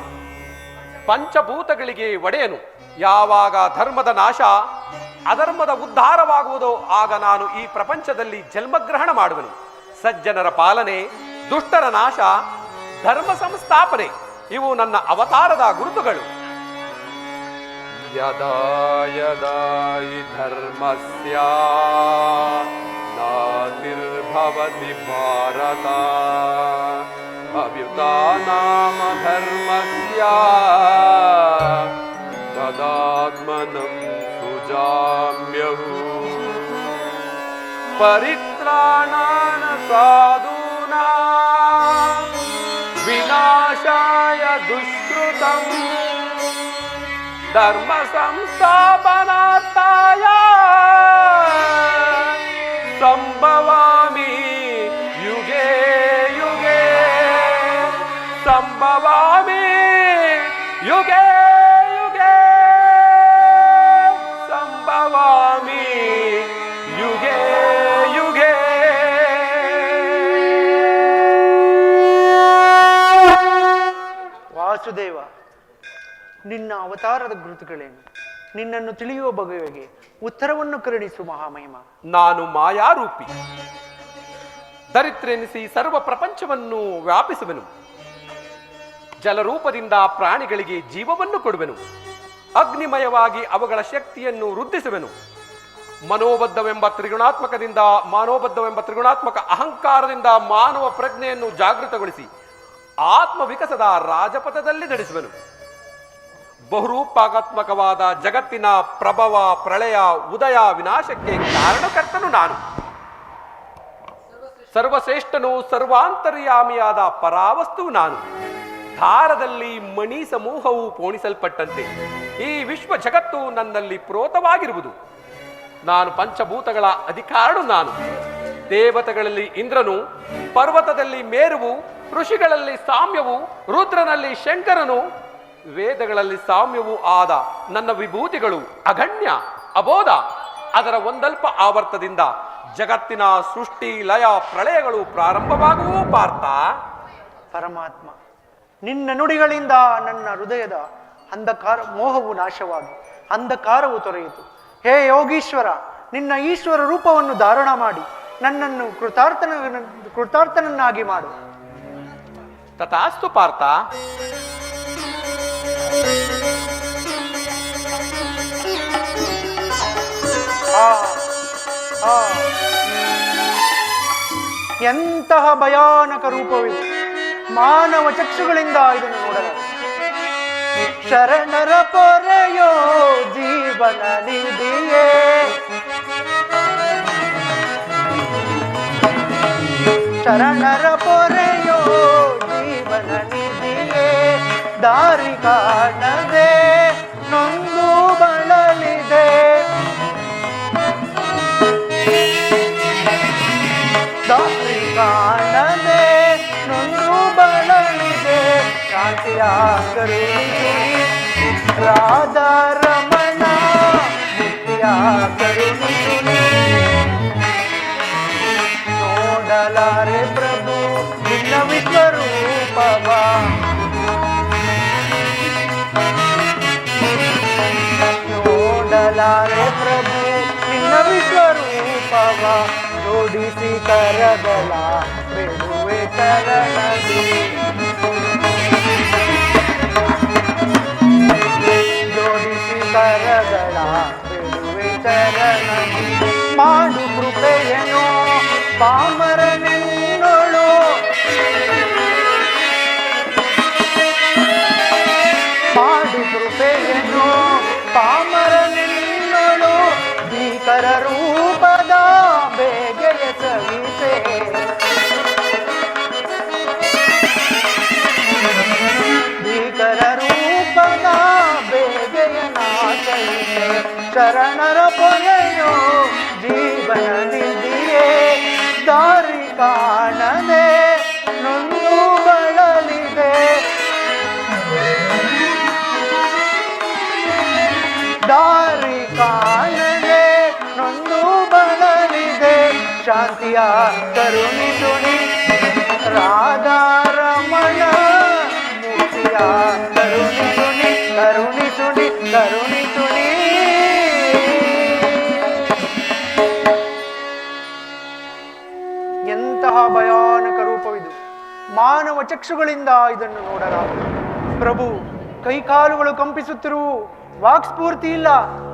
ಪಂಚಭೂತಗಳಿಗೆ ಒಡೆಯನು. ಯಾವಾಗ ಧರ್ಮದ ನಾಶ, ಅಧರ್ಮದ ಉದ್ಧಾರವಾಗುವುದೋ ಆಗ ನಾನು ಈ ಪ್ರಪಂಚದಲ್ಲಿ ಜನ್ಮಗ್ರಹಣ ಮಾಡುವೆನು. ಸಜ್ಜನರ ಪಾಲನೆ, ದುಷ್ಟರ ನಾಶ, ಧರ್ಮ ಸಂಸ್ಥಾಪನೆ ಇವು ನನ್ನ ಅವತಾರದ ಗುರುತುಗಳು. ಯದಾ ಯದಾ ಹಿ ಧರ್ಮಸ್ಯ ನಾತಿರ್ಭವತಿ ಭಾರತ ಅಭ್ಯುತಾನಾಮ ಧರ್ಮಸ್ಯ ತದಾತ್ಮನಂ ಸುಜಾಮ್ಯಹು ಪರಿತ್ರಾಣಾಯ ಸಾಧೂನಾಂ ವಿನಾಶಾಯ ದುಷ್ಕೃತಂ ಧರ್ಮ ಸಂಸ್ಥಾಪನಾರ್ಥಾಯ ಸಂಭವಾಮಿ ಯುಗೇ ಯುಗೇ ಸಂಭವಾಮಿ ಯುಗೇ ಯುಗೇ ಸಂಭವಾಮಿ ಯುಗೇ ಯುಗೇ. ವಾಸುದೇವ, ನಿನ್ನ ಅವತಾರದ ಗುರುತುಗಳೇನು? ನಿನ್ನನ್ನು ತಿಳಿಯುವ ಬಗೆಗೆ ಉತ್ತರವನ್ನು ಕರುಣಿಸು ಮಹಾಮಹಿಮ. ನಾನು ಮಾಯಾರೂಪಿ, ದರಿದ್ರೆನಿಸಿ ಸರ್ವ ಪ್ರಪಂಚವನ್ನು ವ್ಯಾಪಿಸುವೆನು. ಜಲರೂಪದಿಂದ ಪ್ರಾಣಿಗಳಿಗೆ ಜೀವವನ್ನು ಕೊಡುವೆನು. ಅಗ್ನಿಮಯವಾಗಿ ಅವುಗಳ ಶಕ್ತಿಯನ್ನು ವೃದ್ಧಿಸುವೆನು. ಮನೋಬದ್ಧವೆಂಬ ತ್ರಿಗುಣಾತ್ಮಕ ಅಹಂಕಾರದಿಂದ ಮಾನವ ಪ್ರಜ್ಞೆಯನ್ನು ಜಾಗೃತಗೊಳಿಸಿ ಆತ್ಮ ವಿಕಸದ ರಾಜಪಥದಲ್ಲಿ ನಡೆಸುವೆನು. ಬಹುರೂಪಾತ್ಮಕವಾದ ಜಗತ್ತಿನ ಪ್ರಭವ, ಪ್ರಳಯ, ಉದಯ, ವಿನಾಶಕ್ಕೆ ಕಾರಣಕರ್ತನು ನಾನು. ಸರ್ವಶ್ರೇಷ್ಠನು, ಸರ್ವಾಂತರ್ಯಾಮಿಯಾದ ಪರಾವಸ್ತು ನಾನು. ಧಾರದಲ್ಲಿ ಮಣಿ ಸಮೂಹವು ಪೋಣಿಸಲ್ಪಟ್ಟಂತೆ ಈ ವಿಶ್ವ ಜಗತ್ತು ನನ್ನಲ್ಲಿ ಪ್ರೋತವಾಗಿರುವುದು. ನಾನು ಪಂಚಭೂತಗಳ ಅಧಿಕಾರನು ನಾನು. ದೇವತೆಗಳಲ್ಲಿ ಇಂದ್ರನು, ಪರ್ವತದಲ್ಲಿ ಮೇರುವು, ಋಷಿಗಳಲ್ಲಿ ಸಾಮ್ಯವು, ರುದ್ರನಲ್ಲಿ ಶಂಕರನು, ವೇದಗಳಲ್ಲಿ ಸಾಮ್ಯವೂ ಆದ ನನ್ನ ವಿಭೂತಿಗಳು ಅಗಣ್ಯ, ಅಬೋಧ. ಅದರ ಒಂದಲ್ಪ ಆವರ್ತದಿಂದ ಜಗತ್ತಿನ ಸೃಷ್ಟಿ, ಲಯ, ಪ್ರಳಯಗಳು ಪ್ರಾರಂಭವಾಗುವು ಪಾರ್ಥ. ಪರಮಾತ್ಮ, ನಿನ್ನ ನುಡಿಗಳಿಂದ ನನ್ನ ಹೃದಯದ ಅಂಧಕಾರ ಮೋಹವು ನಾಶವಾಗಿ ಅಂಧಕಾರವು ತೊರೆಯಿತು. ಹೇ ಯೋಗೀಶ್ವರ, ನಿನ್ನ ಈಶ್ವರ ರೂಪವನ್ನು ಧಾರಣ ಮಾಡಿ ನನ್ನನ್ನು ಕೃತಾರ್ಥನನ್ನಾಗಿ ಮಾಡು. ತಥಾಸ್ತು ಪಾರ್ಥ. ಎಂತಹ ಭಯಾನಕ ರೂಪವಿದೆ! ಮಾನವ ಚಕ್ಷುಗಳಿಂದ ಇದನ್ನು ನೋಡಲಾರೆ. ಶರಣರ ಪೊರೆಯೋ ಜೀವನ ನಿಧಿಯೇ, ಶರಣರ ಪೊರೆಯೋ ಜೀವನ ನಿಧಿಯೇ, ದಾರಿ ಕಾಣದೆ ನೊಂದು ಬಳಲಿದೆ. ದಾರಿ ಕಾಣದೆ ನೊಂದು ಬಳಲಿದೆ. ಶಾಂತಿಯ ಕರುಣಿಸಿ ರಾಧಾ ರಮಣ, ಮುಕ್ತಿಯ ಕರುಣಿಸಿ ನೋಡಲಾರೆ ಪ್ರಭು ನಿನ್ನ ವಿಶ್ವರೂಪವ. ನೋಡಲಾರೆ ಪ್ರಭು ನಿನ್ನ ವಿಶ್ವರೂಪವ. ಜೋಡಿಸಿ ಕರಗಳ ಬಿಡುವೆ ಚರಣದಿ, ಜೋಡಿಸಿ ಕರಗಳ ಬಿಡುವೆ ಚರಣ ಮಾಡು ಕೃಪೆಯನು ಪಾಮರನೆನ್ನೋಳು ಮಾಡು ಕೃಪೆಯನು ಪಾಮರನೆನ್ನೋಳು ಭೀಕರ ರೂಪದ ಬೇಗೆಯ ಸವಿಸೆ ಭೀಕರ ರೂಪದ ಬೇಗೆಯ ನಾಶಿಸೆ ಶರಣರ ಪೊರೆಯೋ ಜೀವನ ನಿಧಿಯೇ ದಾರಿ ಕಾಣದೆ ನೊಂದು ಬಳಲಿದೆ ದಾರಿ ಕಾಣದೆ ನೊಂದು ಬಳಲಿದೆ ಶಾಂತಿಯ ಕರುಣಿಸುನಿ ರಾಧಾರಮಣ ಮುಕ್ತಿಯ ಕರುಣಿಸುನಿ ಕರುಣಿಸುನಿ ಕರುಣಿಸುನಿ ಎಂತಹ ಭಯಾನಕ ರೂಪವಿದು ಮಾನವ ಚಕ್ಷುಗಳಿಂದ ಇದನ್ನು ನೋಡಲಾಗದು ಪ್ರಭು ಕೈಕಾಲುಗಳು ಕಂಪಿಸುತ್ತಿರುವು ವಾಕ್ಸ್ಫೂರ್ತಿ ಇಲ್ಲ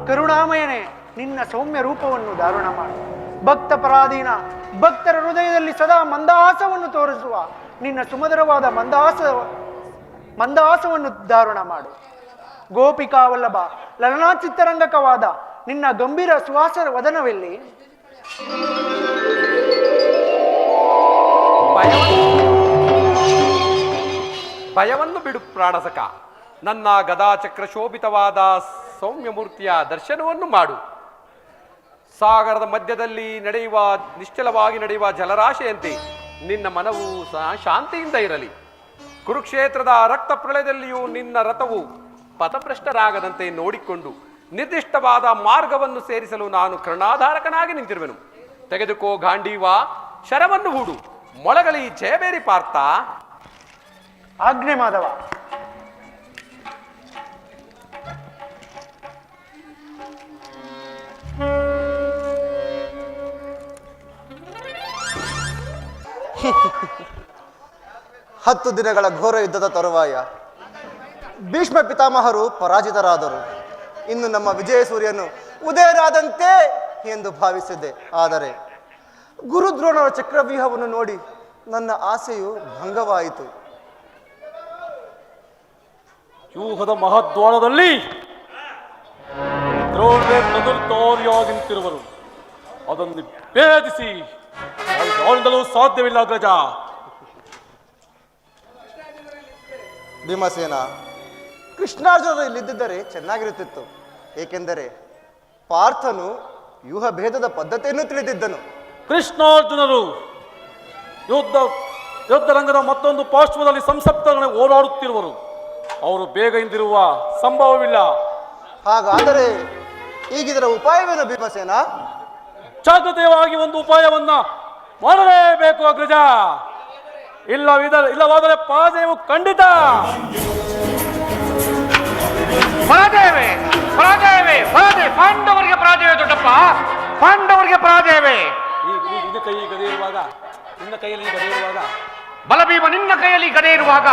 ಕರುಣಾಮಯನೇ ನಿನ್ನ ಸೌಮ್ಯ ರೂಪವನ್ನು ಧಾರಣ ಮಾಡು ಭಕ್ತ ಪರಾಧೀನ ಭಕ್ತರ ಹೃದಯದಲ್ಲಿ ಸದಾ ಮಂದಹಾಸವನ್ನು ತೋರಿಸುವ ನಿನ್ನ ಸುಮಧುರವಾದ ಮಂದಹಾಸವನ್ನು ಧಾರಣ ಮಾಡು ಗೋಪಿಕಾ ವಲ್ಲಭ ಲಲನಾ ಚಿತ್ತರಂಗಕವಾದ ನಿನ್ನ ಗಂಭೀರ ಸುವಾಸ ವದನವೆಲ್ಲಿ ಭಯವನ್ನು ಬಿಡು ಪ್ರಾಣಸಕ ನನ್ನ ಗದಾಚಕ್ರ ಶೋಭಿತವಾದ ಸೌಮ್ಯ ಮೂರ್ತಿಯ ದರ್ಶನವನ್ನು ಮಾಡು ಸಾಗರದ ಮಧ್ಯದಲ್ಲಿ ನಡೆಯುವ ನಿಶ್ಚಲವಾಗಿ ನಡೆಯುವ ಜಲರಾಶಿಯಂತೆ ನಿನ್ನ ಮನವು ಶಾಂತಿಯಿಂದ ಇರಲಿ ಕುರುಕ್ಷೇತ್ರದ ರಕ್ತ ಪ್ರಳಯದಲ್ಲಿಯೂ ನಿನ್ನ ರಥವು ಪಥಭ್ರಷ್ಟರಾಗದಂತೆ ನೋಡಿಕೊಂಡು ನಿರ್ದಿಷ್ಟವಾದ ಮಾರ್ಗವನ್ನು ಸೇರಿಸಲು ನಾನು ಕರ್ಣಾಧಾರಕನಾಗಿ ನಿಂತಿರುವೆನು ತೆಗೆದುಕೋ ಗಾಂಡೀವ ಶರವನ್ನು ಹೂಡು ಮೊಳಗಲಿ ಜಯಬೇರಿ ಪಾರ್ಥ ಆಜ್ಞೆ ಮಾಧವ ಹತ್ತು ದಿನಗಳ ಘೋರ ಯುದ್ಧದ ತರುವಾಯ ಭೀಷ್ಮ ಪಿತಾಮಹರು ಪರಾಜಿತರಾದರು. ಇನ್ನು ನಮ್ಮ ವಿಜಯ ಸೂರ್ಯನು ಉದಯರಾದಂತೆ ಎಂದು ಭಾವಿಸಿದ್ದೆ. ಆದರೆ ಗುರುದ್ರೋಣರ ಚಕ್ರವ್ಯೂಹವನ್ನು ನೋಡಿ ನನ್ನ ಆಸೆಯು ಭಂಗವಾಯಿತು. ವ್ಯೂಹದ ಮಹದ್ವಾರದಲ್ಲಿ ದ್ರೋಣರೇ ಪ್ರದುರ್ತಾರಿಯಾಗಿ ನಿಂತಿರುವರು. ಅದನ್ನು ಭೇದಿಸಿ ಯಾರಿಂದಲೂ ಸಾಧ್ಯವಿಲ್ಲ ಅಗ್ರಜ. ಭೀಮಸೇನ, ಕೃಷ್ಣಾರ್ಜುನರು ಇಲ್ಲಿದ್ದರೆ ಚೆನ್ನಾಗಿರುತ್ತಿತ್ತು. ಏಕೆಂದರೆ ಪಾರ್ಥನು ವ್ಯೂಹ ಭೇದದ ಪದ್ಧತಿಯನ್ನು ತಿಳಿದಿದ್ದನು. ಕೃಷ್ಣಾರ್ಜುನರು ಯುದ್ಧ ರಂಗದ ಮತ್ತೊಂದು ಪಾರ್ಶ್ವದಲ್ಲಿ ಸಂಸಪ್ತಗಳನ್ನು ಓಡಾಡುತ್ತಿರುವರು. ಅವರು ಬೇಗ ಹಿಂದಿರುವ ಸಂಭವವಿಲ್ಲ. ಹಾಗಾದರೆ ಈಗಿದರ ಉಪಾಯವೇನು ಭೀಮಸೇನ? ಜಾಗೃತೆಯಾಗಿ ಒಂದು ಉಪಾಯವನ್ನ ಮಾಡಲೇಬೇಕು ಅಗ್ರಜ. ಇಲ್ಲವಾದರೆ ಪರಾಜಯವು ಖಂಡಿತ. ಪರಾಜಯವೇ ಪರಾಜಯವೇ ಪರಾಜಯ. ಪಾಂಡವರಿಗೆ ಪರಾಜಯವೇ ದೊಡ್ಡಪ್ಪ, ಪಾಂಡವರಿಗೆ ಪರಾಜಯವೇ. ನಿನ್ನ ಕೈ ಗದೆ ಇರುವಾಗ, ನಿನ್ನ ಕೈಯಲ್ಲಿ ಗದೆ ಇರುವಾಗ, ಬಲಭೀಮ ನಿನ್ನ ಕೈಯಲ್ಲಿ ಗದೆ ಇರುವಾಗ,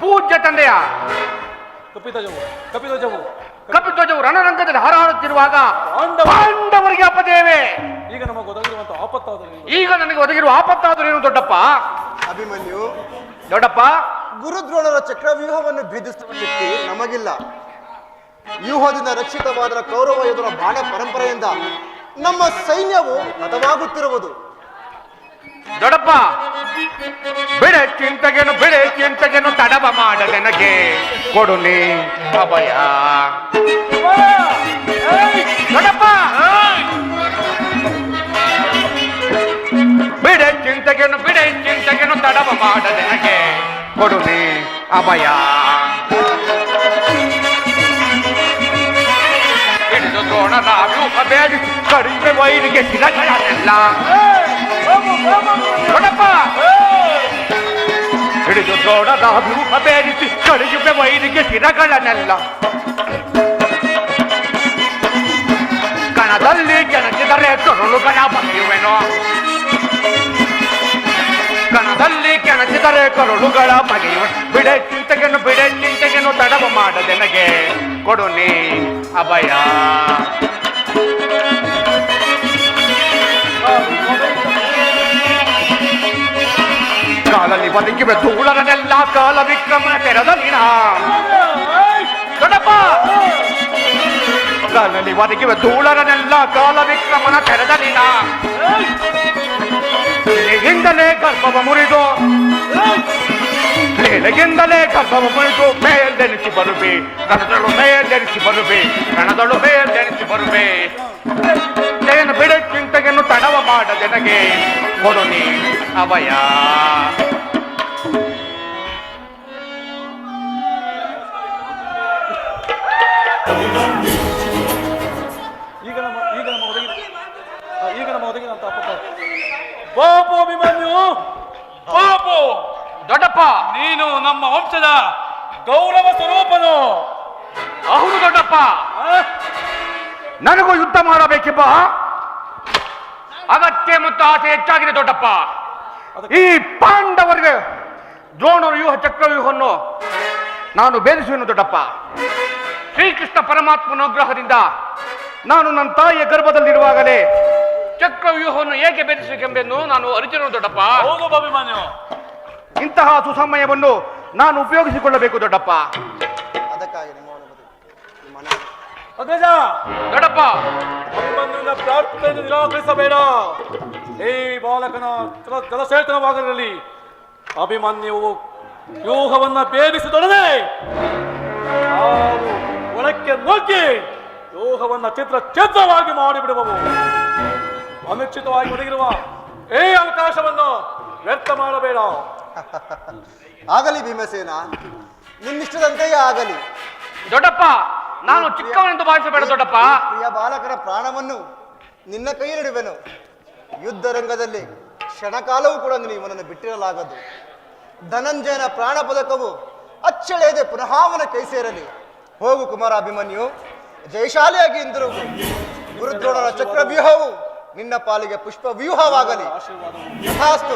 ಪೂಜ್ಯ ತಂದೆಯ ಕಪಿಧ್ವಜವು ರಣರಂಗದಲ್ಲಿ ಹಾರಾಡುತ್ತಿರುವಾಗ ಪಾಂಡವರಿಗೆ ಅಪಜಯವೇ. ಈಗ ನಮಗೆ ಒದಗಿರುವಂತಹ ಆಪತ್ತಾದರೂ, ಈಗ ನನಗೆ ಒದಗಿರುವ ಆಪತ್ತಾದರೂ ಏನು ದೊಡ್ಡಪ್ಪ? ಅಭಿಮನ್ಯು, ದೊಡ್ಡಪ್ಪ, ಗುರುದ್ರೋಣರ ಚಕ್ರವ್ಯೂಹವನ್ನು ಭೇದಿಸುವ ಶಕ್ತಿ ನಮಗಿಲ್ಲ. ವ್ಯೂಹದಿಂದ ರಕ್ಷಿತವಾದ ಕೌರವ ಯೋಧರ ಬಾಣ ಪರಂಪರೆಯಿಂದ ನಮ್ಮ ಸೈನ್ಯವು ಹತವಾಗುತ್ತಿರುವುದು. ದೊಡ್ಡಪ್ಪ, ಬಿಡೆ ಚಿಂತೆಗೆನು ತಡವ ಮಾಡ ನನಗೆ ಕೊಡು ನೀ ಅಭಯ. ದೊಡ್ಡಪ್ಪ, ಬಿಡೆ ಚಿಂತೆಗೆನು ತಡವ ಮಾಡ ನನಗೆ ಕೊಡು ನೀ ಅಭಯ. ಹಿಡಿದು ದ್ರೋಣನ ವ್ಯೂಹ ಭೇದಿಸಿ ಕಡಿಮೆ ವೈರಿಗೆ ಶಿರಗಳನ್ನೆಲ್ಲ. ದೊಡ್ಡಪ್ಪ, ಹಿಡಿದು ದ್ರೋಣನ ವ್ಯೂಹ ಭೇದಿಸಿ ಕಡಿಮೆ ವೈರಿಗೆ ಶಿರಗಳನ್ನೆಲ್ಲ. ಕಣದಲ್ಲಿ ಕೆಣಕಿದರೆ ಕರುಳುಗಳ ಬಗೆಯುವೆನೋ, ಕಣದಲ್ಲಿ ಕೆಣಕಿದರೆ ಕರುಳುಗಳ ಬಗೆಯುವೆ. ಬಿಡೆ ಚಿಂತೆಗೆನು ತಡವ ಮಾಡದೆನಗೆ ಕೊಡು ನೀ ಅಭಯ. ಕಾಲಲ್ಲಿ ಬದುಕಿವೆ ಧೂಳರನೆಲ್ಲ ಕಾಲ ವಿಕ್ರಮನ ತೆರೆದ ನೀನ ದೊಡ್ಡಪ್ಪ. ಕಾಲಲ್ಲಿ ಬದುಕಿವೆ ಧೂಳರನೆಲ್ಲ ಕಾಲ ವಿಕ್ರಮನ ತೆರೆದ ನೀನ. ಹಿಂದಲೇ ಗರ್ಭವ ಮುರಿದು ಲೇಲೆಗಿಂದಲೇ ಗರ್ಭವ ಮುರಿದು ಮೇಲೆನಿಸಿ ಬರುವೆ ಕಣದಳು ಮೇಲೆನಿಸಿ ಬರುವೆ ಕಣದಳು ಮೇಲೆನಿಸಿ ಬರುವೆ. ಏನು ಬಿಡ ಚಿಂತೆಯನ್ನು ತಡವ ಮಾಡದೆನಗೆ ಕೊಡು ನೀ ಅಭಯ. ಈಗ ನಮ್ಮ ಒದಗಿನಂತ ಪಾಪು ಅಭಿಮನ್ಯು, ಪಾಪು ದೊಡ್ಡಪ್ಪ, ನೀನು ನಮ್ಮ ವಂಶದ ಗೌರವ ಸ್ವರೂಪನು. ಹೌದು ದೊಡ್ಡಪ್ಪ, ಆ? ನನಗೂ ಯುದ್ಧ ಮಾಡಬೇಕೆಂಬ ಅಗತ್ಯ ಮತ್ತು ಆಸೆ ಹೆಚ್ಚಾಗಿದೆ ದೊಡ್ಡಪ್ಪ. ಈ ಪಾಂಡವರಿಗೆ ದ್ರೋಣರು ವ್ಯೂಹ ಚಕ್ರವ್ಯೂಹವನ್ನು ನಾನು ಭೇದಿಸುವೆನು ದೊಡ್ಡಪ್ಪ. ಶ್ರೀಕೃಷ್ಣ ಪರಮಾತ್ಮನ ಅನುಗ್ರಹದಿಂದ ನಾನು ನನ್ನ ತಾಯಿಯ ಗರ್ಭದಲ್ಲಿರುವಾಗಲೇ ಚಕ್ರವ್ಯೂಹವನ್ನು ಏಕೆ ಭೇದಿಸಬೇಕೆಂಬೆಂದು ನಾನು ಅರಿತಿರುವೆ ದೊಡ್ಡಪ್ಪ. ಹೌದು ಅಭಿಮನ್ಯು, ಇಂತಹ ಸುಸಮಯವನ್ನು ನಾನು ಉಪಯೋಗಿಸಿಕೊಳ್ಳಬೇಕು ದೊಡ್ಡಪ್ಪ. ಅದಕ್ಕಾಗಿ ನಿಮ್ಮ ಅಗ್ರಜ ದೊಡ್ಡಪ್ಪ, ಅಭಿಮನ್ಯುವಿನ ಪ್ರಾರ್ಥನೆಯನ್ನು ನಿರಾಕರಿಸಬೇಡ. ಈ ಬಾಲಕನ ಜಲಸೇತನವಾಗಲಿ ಅಭಿಮನ್ಯುವು ವ್ಯೂಹವನ್ನ ಭೇದಿಸಿದೊಡನೆ ನಾವು ಒಳಕ್ಕೆ ನುಗ್ಗಿ ವ್ಯೂಹವನ್ನ ಚಿತ್ರವಾಗಿ ಮಾಡಿಬಿಡುವವು. ಅನಿಶ್ಚಿತವಾಗಿ ಒದಗಿರುವ ಈ ಅವಕಾಶವನ್ನು ವ್ಯರ್ಥ ಮಾಡಬೇಡ. ಆಗಲಿ ಭೀಮಸೇನ, ನಿನ್ನಿಷ್ಟದಂತೆಯೇ ಆಗಲಿ. ದೊಡ್ಡಪ್ಪ, ನಾನು ಚಿಕ್ಕವನೆಂದು ಭಾವಿಸಬೇಡ ದೊಡ್ಡಪ್ಪ. ಪ್ರಿಯ ಬಾಲಕನ ಪ್ರಾಣವನ್ನು ನಿನ್ನ ಕೈಯಲ್ಲಿಡುವೆನು. ಯುದ್ಧ ರಂಗದಲ್ಲಿ ಕ್ಷಣಕಾಲವೂ ಕೂಡ ನೀನು ಇವನನ್ನು ಬಿಟ್ಟಿರಲಾಗದು. ಧನಂಜಯನ ಪ್ರಾಣ ಪದಕವು ಅಚ್ಚಳೆಯದೆ ಪುನಃ ಅವನ ಕೈ ಸೇರಲಿ. ಹೋಗು ಕುಮಾರ ಅಭಿಮನ್ಯು, ಜಯಶಾಲಿಯಾಗಿ ಹಿಂದಿರುಗು. ಗುರುದ್ರೋಣರ ಚಕ್ರವ್ಯೂಹವು ನಿನ್ನ ಪಾಲಿಗೆ ಪುಷ್ಪ ವ್ಯೂಹವಾಗಲಿ. ಯಥಾಸ್ತು.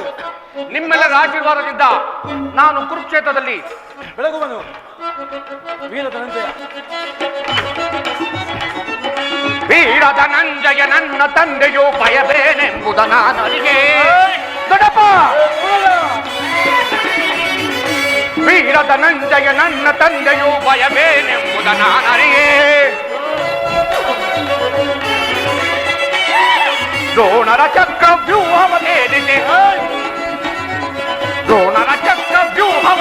ನಿಮ್ಮೆಲ್ಲರ ಆಶೀರ್ವಾದದಿಂದ ನಾನು ಕುರುಕ್ಷೇತ್ರದಲ್ಲಿ ಬೆಳಗುವನು. ವೀರ ಧನಂಜಯ, ವೀರ ಧನಂಜಯ ನನ್ನ ತಂದೆಯು ಭಯಬೇನೆಂಬುದ ನಾನರಿಗೆ. ದೊಡ್ಡಪ್ಪ, ವೀರ ಧನಂಜಯ ನನ್ನ ತಂದೆಯು ಭಯಬೇನೆಂಬುದ ನಾನರಿಗೆ. ದ್ರೋಣರ ಚಕ್ರ ವ್ಯೂಹವ ಭೇದಿಸಿ ದ್ರೋಣರ ಚಕ್ರ ವ್ಯೂಹವ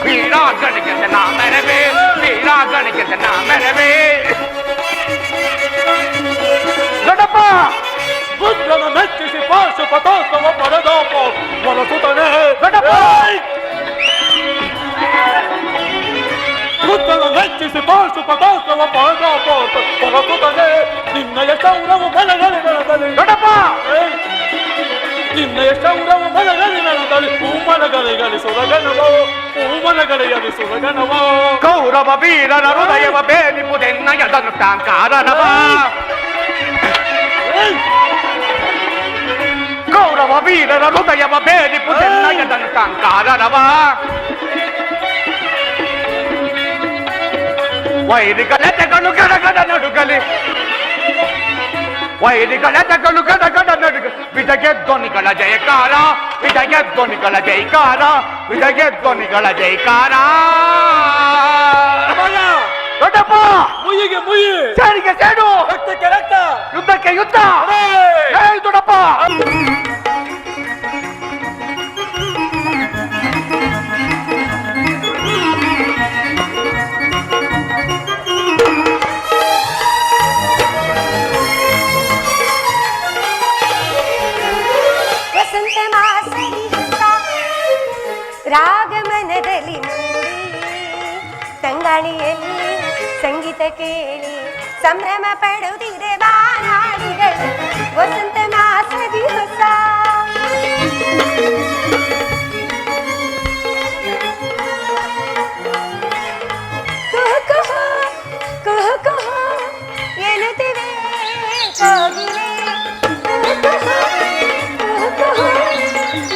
ವೀರಾಗಣಿಗೆ ನಾ ಮೆರವೆ ವೀರಾಗಣಿಗೆ ನಾ ಮೆರವೆ. ದೊಡ್ಡಪ್ಪ, ಬುದ್ಧನ ಮೆಚ್ಚಿಸಿ ಪಾಶುಪತೋತ್ಸವ ಪಡೆದ ಹೊರಸುತ್ತನೆ. ದೊಡ್ಡಪ್ಪ, ಬುದ್ಧನ ಮೆಚ್ಚಿಸಿ ಪಾಶುಪತೋತ್ಸವ ಪಡೆದ ಹೊರಸುತ್ತನೆ. ನಿನ್ನಯ ಸೌರವು ಮನಗಲಿ ನಡೆದಲಿ. ದೊಡ್ಡಪ್ಪ, ನಿನ್ನಯ ಸೌರವು ಮನಗಲಿ ನಡೆದಲಿ. ಹೂಮನಗಲಿಗಲಿ ಸುರಗಣವೋ ಹೂಮನಗಲಿಯಲಿ ಸುರಗಣವೋ. ಕೌರವ ವೀರರ ಹೃದಯವ ಬೇದಿಪುದೆನ್ನಯದನು ಕಾಂಕಾರನವ. ಕೌರವ ವೀರರ ಹೃದಯವ ಬೇದಿಪುದೆನ್ನಯದನು ಕಾಂಕಾರನವ. ವೈರಿಗಳೆತೆಗಳು ಗಡಗಡ ನಡುಗಲಿ ವೈರಿಗಳೆತೆಗಳು ಗಡಗಡ ನಡುಗ ವಿಜಯ ಧ್ವನಿಗಳ ಜಯಕಾರ ವಿಜಯ ಧ್ವನಿಗಳ ಜೈಕಾರ ವಿಜಯ ಧ್ವನಿಗಳ ಜೈಕಾರ. ದೊಡ್ಡಪ್ಪ, ಮುಯ್ಯಿಗೆ ಮುಯ್ಯಿ, ಸೇರಿಗೆ ಸೇಡು, ರಕ್ತಕ್ಕೆ ರಕ್ತ, ಯುದ್ಧಕ್ಕೆ ಯುದ್ಧ. ದೊಡ್ಡಪ್ಪ, ವಸಂತ ಮಾಸಲಿ ರಾಗಮನದಲ್ಲಿ ಮೂಡಿ ತಂಗಾಳಿಯಲ್ಲಿ ಸಂಗೀತ ಕೇಳಿ ಸಂಭ್ರಮ ಪಡುತ್ತಿದೆ ಬಾನಾಡಿಗಳು. ವಸಂತ ಮಾಸದಿ ಹೊಸ ಕುಹು ಕುಹು ಕುಹು ಎನ್ನುತ್ತಿವೆ ಕೋಗಿಲೆ.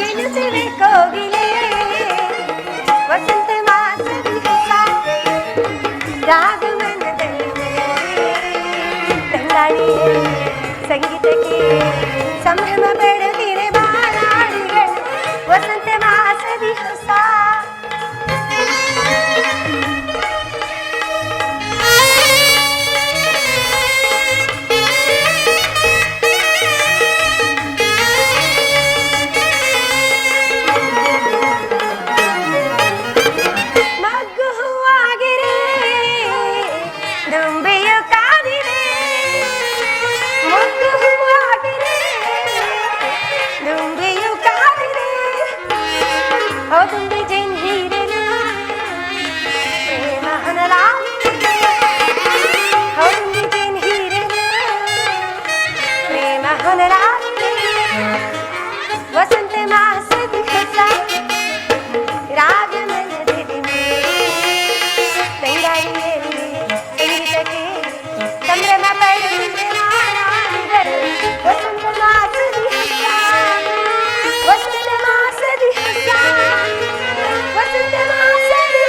ಎನ್ನುತ್ತಿವೆ ಕೋಗಿಲೆ. ವಸಂತ ಮಾಸದಿ ಹೊಸ ತಂಗಾಳಿಯಲ್ಲಿ ಸಂಗೀತಕ್ಕೆ ಸಂಭ್ರಮ ಪಡುತ್ತಿರೆ ಬಾನಾಡಿಗಳು ವಸಂತ ಮಾಸದಿ ಹೊಸ ಮಗ್ಗು ಹೂವಾಗಿರೆ ದುಂಬೆಯು ಕಾದಿರೆ ಮಗ್ಗು ಹೂವಾಗಿರೆ ದುಂಬೆಯು ಕಾದಿರೆ ಓ ದುಂಬೆ ಜಂಜೀರನು ಪ್ರೇಮ ಹನಲಾಗಿದೆ ಓ ದುಂಬೆ ಜಂಜೀರನು ಪ್ರೇಮ ಹನಲಾಗಿದೆ ವಸಂತ ಮಾಸದಿ ಹೊಸ ರಾಗ ಮನದಲ್ಲಿ ತಂಗಾಳಿಯಲ್ಲಿ ಸಂಗೀತಕ್ಕೆ ಸಂಭ್ರಮ ಪಡುತ್ತಿದೆ ನಾನಾಡಿದರು ವಸಂತ ಮಾಸದಿ ಹೊಸ ವಸಂತ ಮಾಸದಿ ಹೊಸ ವಸಂತ ಮಾಸದಿ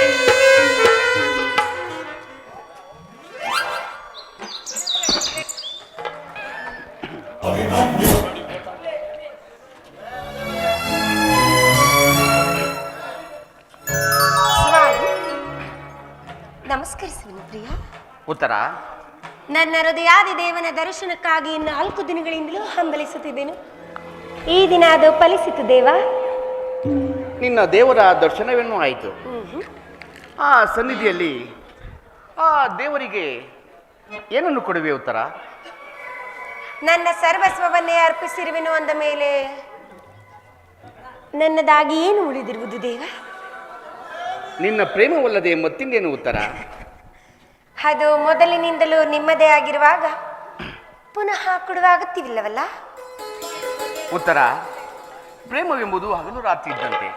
ಸ್ವಾಮಿ ನಮಸ್ಕರಿಸುವನು ಪ್ರಿಯ. ಉತ್ತರ ನನ್ನ ಹೃದಯಾದಿ ದೇವನ ದರ್ಶನಕ್ಕಾಗಿ 4 ದಿನಗಳಿಂದಲೂ ಹಂಬಲಿಸುತ್ತಿದ್ದೆನು. ಈ ದಿನ ಅದು ಫಲಿಸಿತು ದೇವ. ನಿನ್ನ ದೇವರ ದರ್ಶನವೇನೂ ಆಯಿತು. ಆ ಸನ್ನಿಧಿಯಲ್ಲಿ ಆ ದೇವರಿಗೆ ಏನನ್ನು ಕೊಡುವೆ ಉತ್ತರ? ನನ್ನ ಸರ್ವಸ್ವವನ್ನೇ ಅರ್ಪಿಸಿರುವೆನು ಅಂದ ಮೇಲೆ ನನ್ನದಾಗಿ ಏನು ಉಳಿದಿರುವುದು ದೇವ? ನಿನ್ನ ಪ್ರೇಮವಲ್ಲದೆ ಮತ್ತಿನ್ನೇನು ಉತ್ತರ? ಅದು ಮೊದಲಿನಿಂದಲೂ ನಿಮ್ಮದೇ ಆಗಿರುವಾಗ ಪುನಃ ಕೊಡುವ ಅಗತ್ಯವಿಲ್ಲವಲ್ಲ? ಉತ್ತರ, ಪ್ರೇಮವೆಂಬುದು ಹಗಲು ರಾತ್ರಿ ಇದ್ದಂತೆ.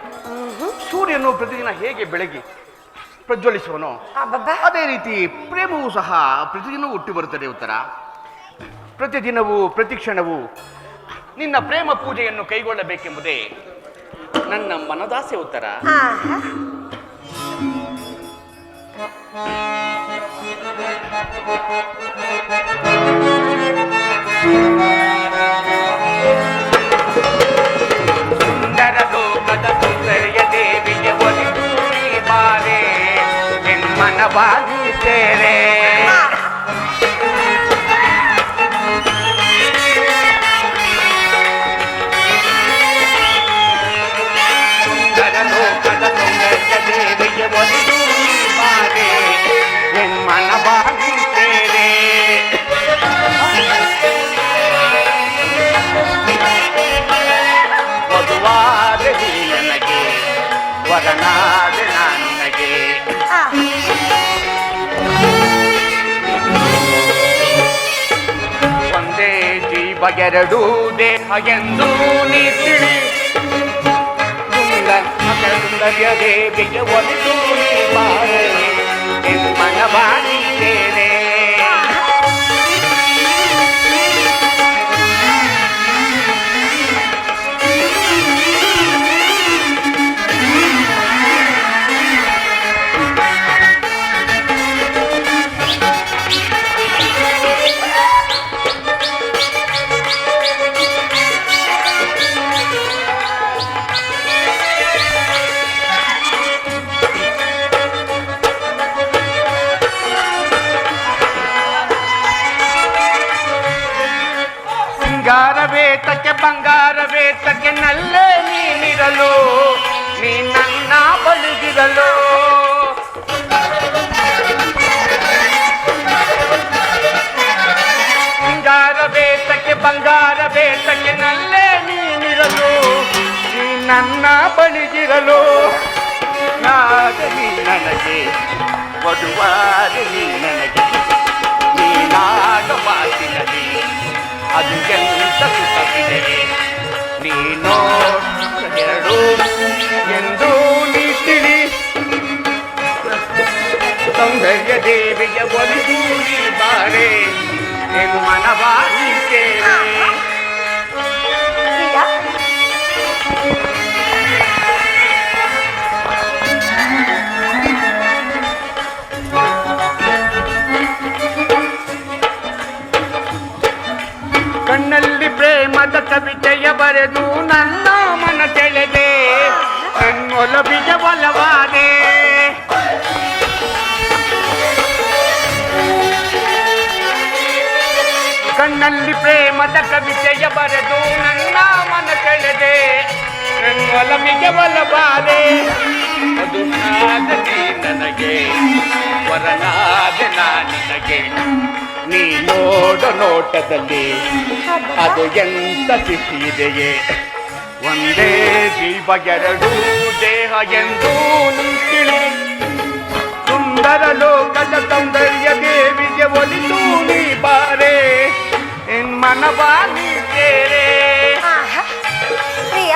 ಸೂರ್ಯನು ಪ್ರತಿದಿನ ಹೇಗೆ ಬೆಳಗ್ಗೆ ಪ್ರಜ್ವಲಿಸುವನೋ ಅಬ್ಬಬ್ಬಾ. ಅದೇ ರೀತಿ ಪ್ರೇಮವೂ ಸಹ ಪ್ರತಿದಿನವೂ ಹುಟ್ಟಿ ಬರುತ್ತದೆ ಉತ್ತರ. ಪ್ರತಿದಿನವೂ ಪ್ರತಿ ಕ್ಷಣವೂ ನಿನ್ನ ಪ್ರೇಮ ಪೂಜೆಯನ್ನು ಕೈಗೊಳ್ಳಬೇಕೆಂಬುದೇ ನನ್ನ ಮನದಾಸೆ ಉತ್ತರ. ಆಹಾ. ಸುಂದರ ಲೋಕದ ಸುಂದರಿಯ ದೇವಿಗೆ ಒಲಿದು ಬಾರೆ ಮನವಾಗುತ್ತೇರೆ. ಸುಂದರ ಲೋಕದ ಸುಂದರಿಯ ದೇವಿಗೆ ಒಲಿದು ಬಾರೆ ಮನವಾಗುತ್ತೇರೆ. ವಧುವಾದ ನನಗೆ ವರನಾದ ನನಗೆ ಒಂದೇ ಜೀವ ಎರಡು ದೇಹ ಎಂದು ನೀ ತಿಳಿ ಸುಂದರ್ಯ ದೇವಿಗೆ ಒಲಿದು ನೀ ಬಾರೆ ಮನವಾಗಿದ್ದೇನೆ. ಬಂಗಾರವೇತಕ್ಕೆ ಬಂಗಾರವೇತಕ್ಕೆ ನಲ್ಲೇ ನೀನಿರಲು ನೀ ನನ್ನ ಬಳಿಗಿರಲು. ಬಂಗಾರವೇತಕ್ಕೆ ಬಂಗಾರವೇತಕ್ಕೆ ನಲ್ಲೇ ನೀನಿರಲು ನೀ ನನ್ನ ಬಳಿಗಿರಲು. ನಾದ ನೀ ನನಗೆ ವಧುವಾದ ನೀ ನನಗೆ ನೀನಾಗ ಮಾತಿನಲ್ಲಿ ಅದು ಎಂತ ಸುಖವಿದೆ ನೀನೋ ಎರಡು ಎಂದು ನೀ ತಿಳಿ. ಸೌಂದರ್ಯ ದೇವಿಯ ಒಲಿದು ನೀ ಬಾರೆ ಮನವಾಯಿತೇವೆ. ಕಣ್ಣಲ್ಲಿ ಪ್ರೇಮದ ಕವಿತೆಯ ಬರೆದು ನನ್ನ ಮನ ಸೆಳೆದೆ, ನನ್ನೊಲವಿಗೆ ಒಲವಾದೆ. ಕಣ್ಣಲ್ಲಿ ಪ್ರೇಮದ ಕವಿತೆಯ ಬರೆದು ನನ್ನ ಮನ ಸೆಳೆದೆ, ನನ್ನೊಲವಿಗೆ ಒಲವಾದೆ. ಅದು ನಾಗದಿ ನನಗೆ ವರನಾದ ನಿನಗೆ, ನೀ ನೋಡೋ ನೋಟದಲ್ಲಿ ಅದು ಎಂತ ಸಿಹಿದೆಯೇ. ಒಂದೇ ಜೀವ ಎರಡು ದೇಹ ಎಂದು ನಿಂತಿಳಿ, ಸುಂದರ ಲೋಕದ ಸೌಂದರ್ಯ ದೇವಿಗೆ ಒಲಿದು ನೀ ಬಾರೆ, ಎನ್ ಮನವ ನೀ ಸೇರೆ. ಪ್ರಿಯ,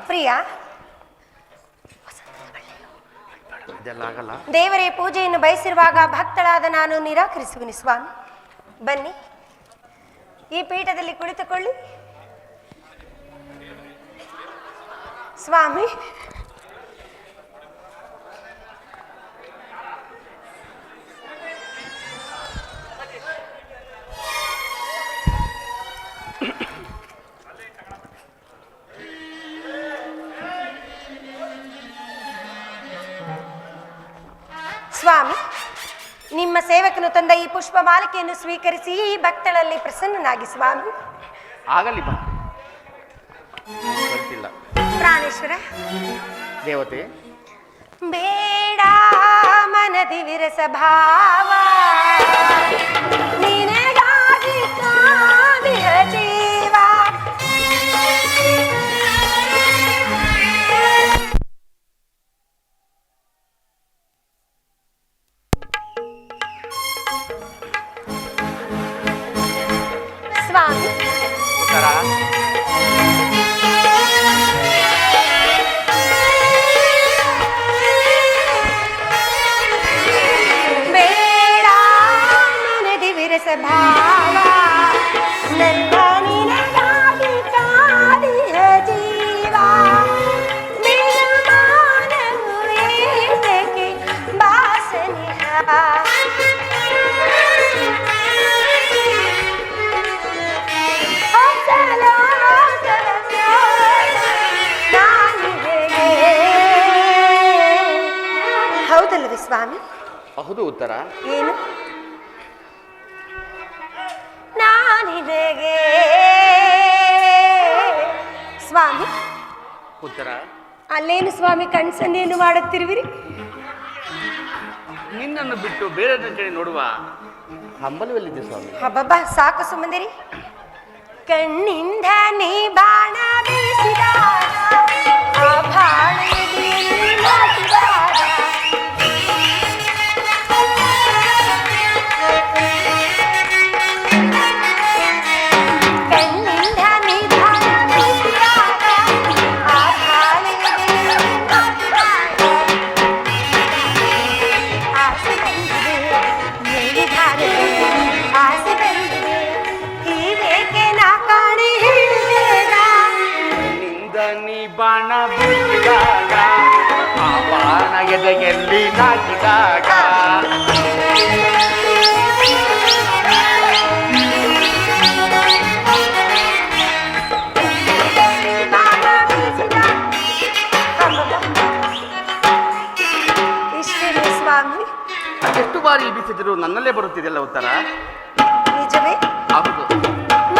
ಪ್ರಿಯ, ದೇವರೇ ಪೂಜೆಯನ್ನು ಬಯಸಿರುವಾಗ ಭಕ್ತಳಾದ ನಾನು ನಿರಾಕರಿಸುವಿನಿ ಸ್ವಾಮಿ. ಬನ್ನಿ, ಈ ಪೀಠದಲ್ಲಿ ಕುಳಿತುಕೊಳ್ಳಿ. ಸ್ವಾಮಿ, ಸ್ವಾಮಿ, ನಿಮ್ಮ ಸೇವಕನು ತಂದ ಈ ಪುಷ್ಪ ಮಾಲಿಕೆಯನ್ನು ಸ್ವೀಕರಿಸಿ ಈ ಭಕ್ತಳಲ್ಲಿ ಪ್ರಸನ್ನನಾಗಿ ಸ್ವಾಮಿ. ಆಗಲಿ ಬಾ. ಗೊತ್ತಿಲ್ಲ ಪ್ರಾಣೇಶ್ವರ ದೇವತೆ. ಬೇಡ ಮನದಿ ವಿರಸ ಭಾವ, ನಿನಗಾಗಿ ಕಾದಿಹ ಜೀವ. ಸ್ವಾಮಿ, ಬೇಡ ಮನದಿ ವಿರಸ ಭಾವ, ನನ್ನ ನಿನಗಾಗಿ ಕಾದಿಹ ಜೀವ. ಬಿಡುಮಾನವು ಏತಕ್ಕೆ ಬಾಸನಿಹ, ಹೌದಲ್ಲವೇ ಸ್ವಾಮಿ? ಹೌದು ಉತ್ತರ. ಏನು? ನಾನಿದೆಗೆ ಸ್ವಾಮಿ. ಉತ್ತರ. ಅಲ್ಲೇನು ಸ್ವಾಮಿ ಕಣ್ಸನ್ನೆಯನ್ನು ಮಾಡುತ್ತಿರುವಿರಿ? ನಿನ್ನನ್ನು ಬಿಟ್ಟು ಬೇರೆ ಕಡೆ ನೋಡುವ ಹಂಬಲವಲ್ಲಿದೆ ಸ್ವಾಮಿ. ಹಬ್ಬಬ್ಬ, ಸಾಕು ಸುಮ್ಮಂದಿರಿ. ಕಣ್ಣಿಂದ ನೀ ಬಾಣ ಬೀಸಿದಾಗ ಆ ಬಾಣದಲ್ಲಿ ನಾಟಿದಾಗ ಕಣ್ಣಿಂದ ನೀ ಬಾಣ ಬೀಸಿದಾಗ ಆ ಬಾಣದಲ್ಲಿ ನಾಟಿದಾಗ ಆಸೆ ಬಂದಿದೆ ಹೇಳಿದ್ದಾರೆ, ಆಸೆ ಬಂದಿದೆ ಹೀಗೆ ನಾ ಕಾಣಿ ಹೇಳಿದಾಗ. ನಿಂದ ಎಲ್ಲಿ ನಾಚಿದಾಗ ಇಷ್ಟೇನೆ ಸ್ವಾಮಿ. ಎಷ್ಟು ಬಾರಿ ಬೀಸಿದ್ರು ನನ್ನಲ್ಲೇ ಬರುತ್ತಿದೆಯಲ್ಲ ಉತ್ತರ. ನಿಜವೇ? ಹೌದು.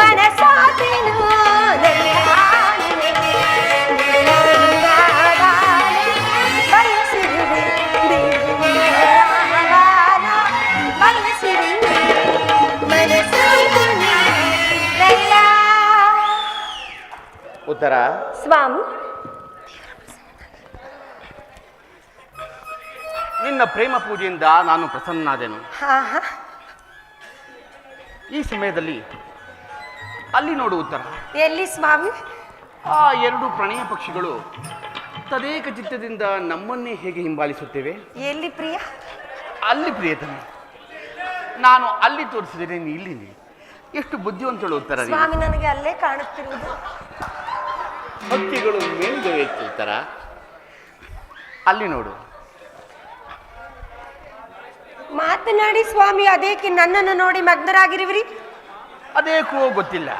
ಮನಸಾದೆನು ಉತ್ತರ. ಸ್ವಾಮಿ, ನಿನ್ನ ಪ್ರೇಮ ಪೂಜೆಯಿಂದ ನಾನು ಪ್ರಸನ್ನಾದೆನು. ಹಾ ಹಾ, ಈ ಸಮಯದಲ್ಲಿ ಅಲ್ಲಿ ನೋಡು ಉತ್ತರ. ಎಲ್ಲಿ ಸ್ವಾಮಿ? ಆ ಎರಡು ಪ್ರಣಯ ಪಕ್ಷಿಗಳು ತದೇಕ ಚಿತ್ತದಿಂದ ನಮ್ಮನ್ನೇ ಹೇಗೆ ಹಿಂಬಾಲಿಸುತ್ತೇವೆ. ಎಲ್ಲಿ ಪ್ರಿಯ? ಅಲ್ಲಿ ಪ್ರಿಯತಮೆ, ನಾನು ಅಲ್ಲಿ ತೋರಿಸಿದರೆ ನೀ ಇಲ್ಲಿ. ಎಷ್ಟು ಬುದ್ಧಿವಂತಳು ಉತ್ತರ. ಸ್ವಾಮಿ, ನನಗೆ ಅಲ್ಲೇ ಕಾಣುತ್ತಿರುವುದು. ಹಕ್ಕಿಗಳು ಮೇಲ್ಗವೆ ಉತ್ತರ. ಅಲ್ಲಿ ನೋಡು. ಮಾತನಾಡಿ ಸ್ವಾಮಿ, ಅದೇಕೆ ನನ್ನನ್ನು ನೋಡಿ ಮಗ್ನರಾಗಿರುವಿರಿ? ಅದೇಕೋ ಗೊತ್ತಿಲ್ಲ,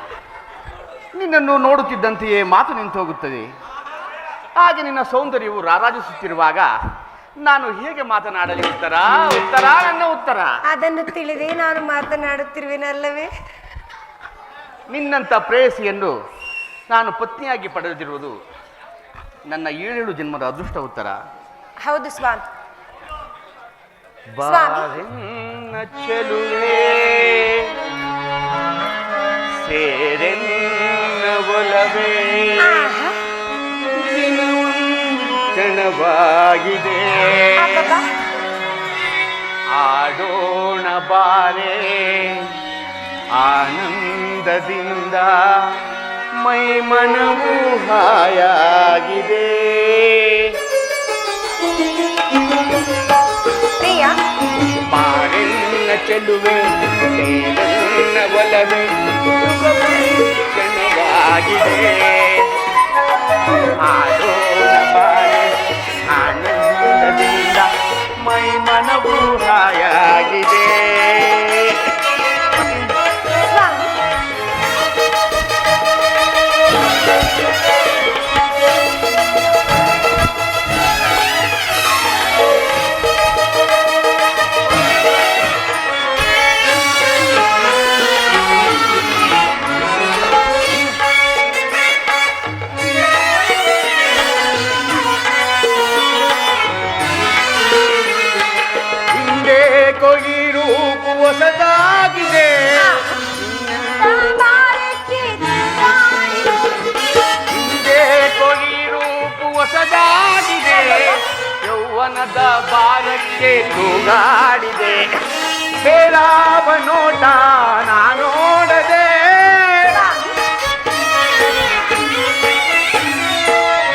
ನಿನ್ನನ್ನು ನೋಡುತ್ತಿದ್ದಂತೆಯೇ ಮಾತು ನಿಂತು ಹೋಗುತ್ತದೆ. ಹಾಗೆ ನಿನ್ನ ಸೌಂದರ್ಯವು ರಾರಾಜಿಸುತ್ತಿರುವಾಗ ನಾನು ಹೇಗೆ ಮಾತನಾಡಲಿ ಉತ್ತರ? ಉತ್ತರ, ನನ್ನ ಉತ್ತರ. ಅದನ್ನು ತಿಳಿದೇ ನಾನು ಮಾತನಾಡುತ್ತಿರುವೆನಲ್ಲವೇ? ನಿನ್ನಂಥ ಪ್ರೇಯಸಿಯನ್ನು ನಾನು ಪತ್ನಿಯಾಗಿ ಪಡೆದಿರುವುದು ನನ್ನ 7 ಜನ್ಮದ ಅದೃಷ್ಟ ಉತ್ತರ. ಹೌದು ಸ್ವಾಮಿ. ಬಾರೆನ್ನ ಚೆಲುವೆ ಸೇರೆನ್ನ ಒಲವೇ ಕ್ಷಣವಾಗಿದೆ. ಆಡೋಣ ಬಾರೆ ಆನಂದದಿಂದ ಮೈ ಮನವು ಹಾಯಾಗಿದೆ. ಪ್ರಿಯ, ಬಾರೆನ್ನ ಚೆಲುವೆ ಸೇರೆನ್ನ ಒಲವೇ ಕ್ಷಣವಾಗಿದೆ. ಆಡೋಣ ಬಾರೆ ಆನಂದದಿಂದ ಮೈ ಮನವು ಹಾಯಾಗಿದೆ. ಸ್ವಾಮಿ, ಕೊಗಿ ರೂಪು ಹೊಸದಾಗಿದೆ. ಹಿಂದೆ ಕೊಗಿ ರೂಪು ಹೊಸದಾಗಿದೆ. ಯೌವನದ ಬಾರಕ್ಕೆ ತೂಗಾಡಿದೆ. ಬೇರಾವ ನೋಟ ನಾನೋಡದೆ.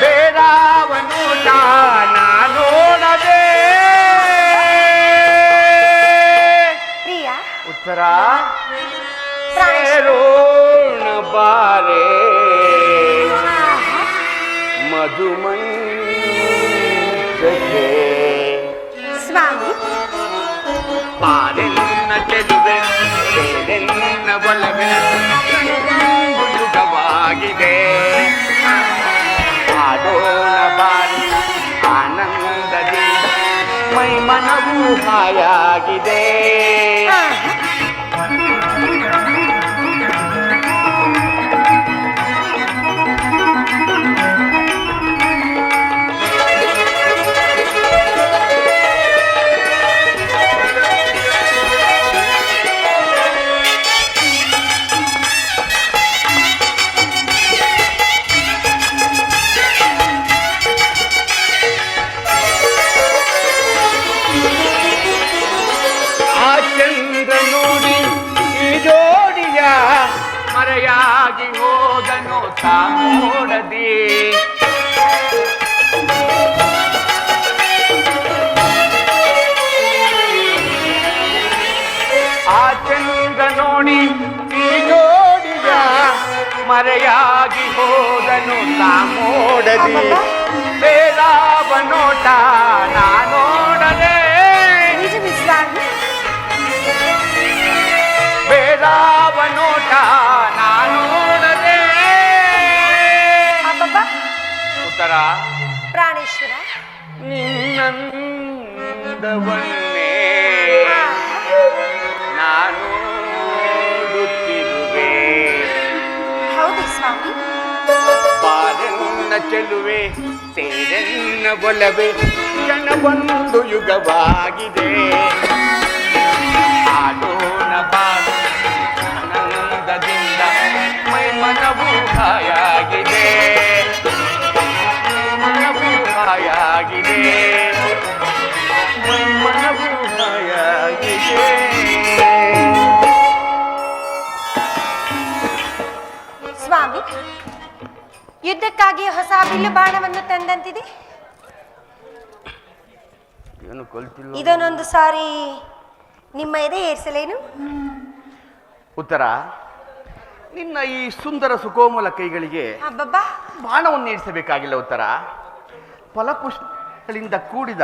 ಬೇರಾವ ನೋಟ ನಾನೋಡದೆ. ಉತ್ತರ. ಸೇರೋಣ ಬಾರೆ ಮಧುಮಂಚಕ್ಕೆ. ಸ್ವಾಮಿ, ಬಾರೆನ್ನ ಚೆಲುವೆ ಸೇರೆನ್ನ ಒಲವೆ ಯುಗವಾಗಿದೆ. ಆಡೋಣ ಬಾರೆ ಆನಂದದಿಂದ ಮೈ ಮನವು ಹಾಯಾಗಿದೆ. ಮರೆಯಾಗಿ ಹೋದನು ತಾನೋಡದೆ. ಆ ಚಂದ್ರ ನೋಡಿ ಈ ಜೋಡಿಯ ಮರೆಯಾಗಿ ಹೋದನು ತಾಮೋಡದೆ. ಬೇರಾವ ನೋಟ ನಾ ನೋಡದೆ ನಿಜವೇ ಸ್ವಾಮಿ? ಬೇರಾವ ನೋಟ ನಾ ನೋಡದೆ ಅಬ್ಬಬ್ಬಾ, ಉತ್ತರ ಪ್ರಾಣೇಶ್ವರ, ನಿನ್ನಂದವನ್ನೇ ನಾನು ನೋಡುತ್ತಿರುವೆ. ಹೌದು ಸ್ವಾಮಿ. ಪಾರನ್ನ ಚೆಲುವೆ ಸೇರನ್ನ ಒಲವೆ ಕ್ಷಣವೊಂದು ಯುಗವಾಗಿದೆ. ಆಡೋಣ ಬಾಳು ಆನಂದದಿಂದ ಮೈ ಮನವು ಹಾಯಾಗಿದೆ. ಮನವು ಹಾಯಾಗಿದೆ. ಮೈ ಮನವು ಹಾಯಾಗಿದೆ. ಸ್ವಾಮಿ, ಯುದ್ಧಕ್ಕಾಗಿ ಹೊಸ ಬಿಲ್ಲು ಬಾಣವನ್ನು ತಂದಂತಿದೆ. ಏನು ಕಲ್ತಿಲ್ಲ. ಇದನ್ನೊಂದು ಸಾರಿ ನಿಮ್ಮ ಎದೆ ಏರಿಸಲೇನು? ಉತ್ತರ, ನಿನ್ನ ಈ ಸುಂದರ ಸುಕೋಮಲ ಕೈಗಳಿಗೆ ಅಬ್ಬಬ್ಬಾ, ಬಾಣವನ್ನು ಇರಿಸಬೇಕಾಗಿಲ್ಲ. ಉತ್ತರ, ಫಲಪುಷ್ಪಗಳಿಂದ ಕೂಡಿದ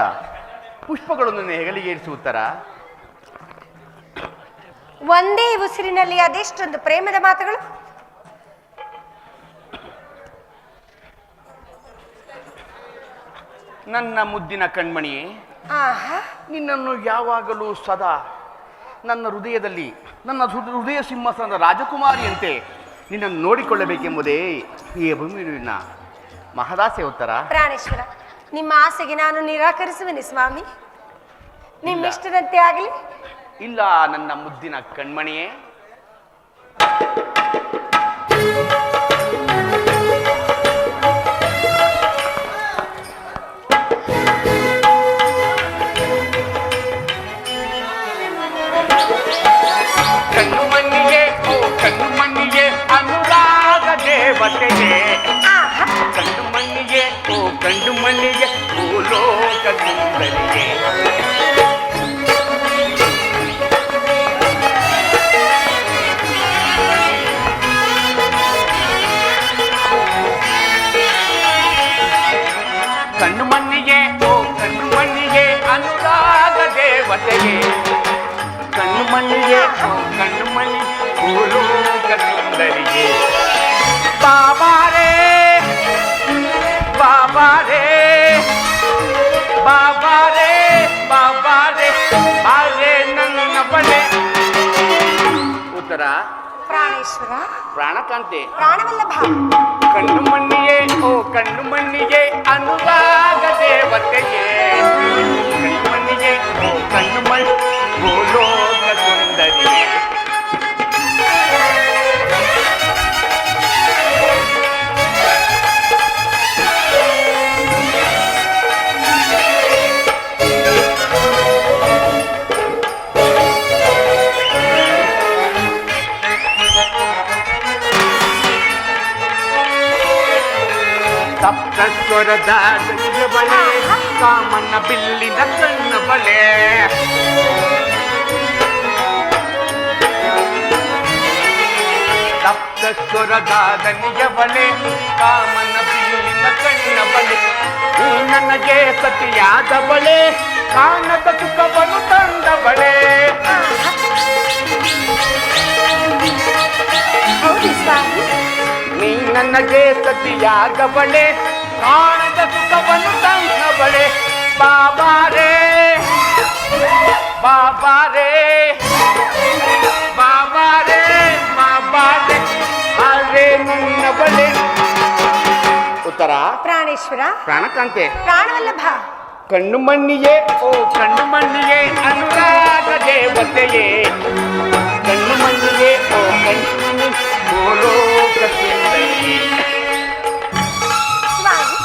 ಪುಷ್ಪಗಳನ್ನು ಹೆಗಲಿಗೆ ಇರಿಸು. ಉತ್ತರ, ಒಂದೇ ಉಸಿರಿನಲ್ಲಿ ಅದೆಷ್ಟೊಂದು ಪ್ರೇಮದ ಮಾತುಗಳು. ನನ್ನ ಮುದ್ದಿನ ಕಣ್ಮಣಿಯೇ, ಆಹಾ, ನಿನ್ನನ್ನು ಯಾವಾಗಲೂ ಸದಾ ನನ್ನ ಹೃದಯದಲ್ಲಿ ನನ್ನ ಹೃದಯ ಸಿಂಹಾಸನದ ರಾಜಕುಮಾರಿಯಂತೆ ನಿನ್ನನ್ನು ನೋಡಿಕೊಳ್ಳಬೇಕೆಂಬುದೇ ಈ ಭೂಮಿಯ ಮಹದಾಸೆ. ಉತ್ತರ, ಪ್ರಾಣೇಶ್ವರ, ನಿಮ್ಮ ಆಸೆಗೆ ನಾನು ನಿರಾಕರಿಸುವೆನೆ ಸ್ವಾಮಿ. ನಿಮ್ಮ ಇಷ್ಟದಂತೆ ಆಗಲಿ. ಇಲ್ಲ ನನ್ನ ಮುದ್ದಿನ ಕಣ್ಮಣಿಯೇ. ಕಣ್ಣು ಮಣ್ಣಿಗೆ ಓ ಕಣ್ಣು ಮಣ್ಣಿಗೆ ಅನುರಾಗ ದೇವತೆಗೆ. ಕಣ್ಣು ಮಣ್ಣಿಗೆ ಓ ಕಣ್ಣು ಮಣ್ಣಿಗೆ ಭೂಲೋಕ ಸುಂದರಿಗೆ. ಕಣ್ಣು ಮಣ್ಣಿಗೆ ಓ ಕಣ್ಣು ಮಣ್ಣಿಗೆ ಅನುರಾಗ ದೇವತೆಗೆ. ಕಣ್ಣು ಮಣ್ಣಿಗೆ ಕಣ್ಣು ಮಣ್ಣಿ ಭೂಲೋಕ ಸುಂದರಿಗೆ. ಬಾಬಾರೇ ಬಾಬಾರೇ ಬಾಬಾರೇ ಬಾಬಾರೇ ಬಾರೇ ನನ್ನ ಬಳೆ. ಉತ್ತರ, ಪ್ರಾಣೇಶ್ವರ, ಪ್ರಾಣಕಾಂತೆ, ಪ್ರಾಣವಲ್ಲಭ, ಕಣ್ಣು ಮಣ್ಣಿಗೆ ಓ ಕಣ್ಣು ಮಣ್ಣಿಗೆ ಅನುರಾಗ ದೇವತೆಗೆ. ಕಣ್ಣು ಮಣ್ಣಿಗೆ ಓ ಕಣ್ಣು ಮಣ್ಣಿ ಭೂಲೋಕ ಸುಂದರಿಗೆ. ಸಪ್ತಸ್ವರದ ಬಳೆ ಕಾಮನ ಬಿಲ್ಲಿನ ಕಣ್ಣ ಬಳೆ. ಸಪ್ತಸ್ವರದ ದನಿಯ ಬಳೆ ಕಾಮನ ಬಿಲ್ಲಿನ ಕಣ್ಣ ಬಳೆ. ಈ ನನಗೆ ಸತಿಯಾದ ಬಳೆ ಕಾಣದ ಸುಖವನ್ನು ತಂದ ಬಳೆ. ಹೌದು ಸ್ವಾಮಿ. ನೀ ನನಗೆ ಸತಿಯಾದ ಬಳೆ ಕಾಣದ ಸುಖವನ್ನು ತಂದ ಬಳೆ. ಬಾಬಾರೇ ಬಾಬಾರೇ ಬಾಬಾರೇ ಬಾಬಾರೇ ಅರೇ ನನ್ನ ಬಳೆ. ಉತ್ತರ, ಪ್ರಾಣೇಶ್ವರ, ಪ್ರಾಣಕಾಂತೆ, ಪ್ರಾಣವಲ್ಲಭ, ಕಣ್ಣು ಮಣ್ಣಿಗೆ ಓ ಕಣ್ಣು ಮಣ್ಣಿಗೆ ಅನುರಾಗ ದೇವತೆಗೆ. ಕಣ್ಣು ಮಣ್ಣಿಗೆ ಓ ಕಣ್ಣು ಮಣ್ಣಿ ಭೂಲೋಕ ಸುಂದರಿ. ಸ್ವಾಮಿ,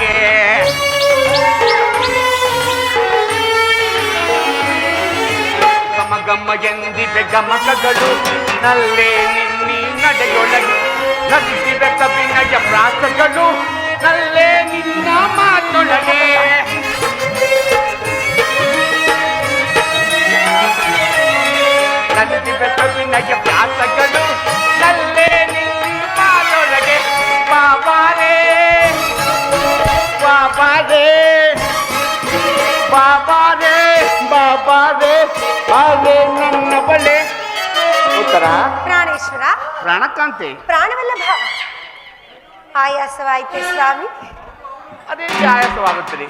ಮಾತೊಳಗೆ ಗಮ ಗಮ್ಮ ಎಂದಿವೆ ಗಮಕಗಳು ನಲ್ಲೇ ನಿನ್ನಿ ನಡೆಯೊಳಗೆ ನದಿಸಿವೆ ಕವಿನಯ ಪ್ರಾಸಗಳು ನಲ್ಲೇ ನಿನ್ನ ಮಾತೊಳಗೆ ನದಿಸಿವೆ ಕವಿನಯ ಪ್ರಾಸಗಳು ನಲ್ಲೇ ನಿನ್ನ ಮಾತೊಳಗೆ ಬಾಬಾರೇ ಬಾಬಾರೇ ಬಾಬಾರೇ ಬಾಬಾರೇ ಹಾಗೆ ನನ್ನ ಬಳೆ ಉತ್ತರ ಪ್ರಾಣೇಶ್ವರ, ಪ್ರಾಣಕಾಂತೆ ಪ್ರಾಣವಲ್ಲ ಭಾವ. ಆಯಾಸವಾಯಿತೆ ಸ್ವಾಮಿ. ಅದೇ ಆಯಾಸವಾಗುತ್ತದೆ.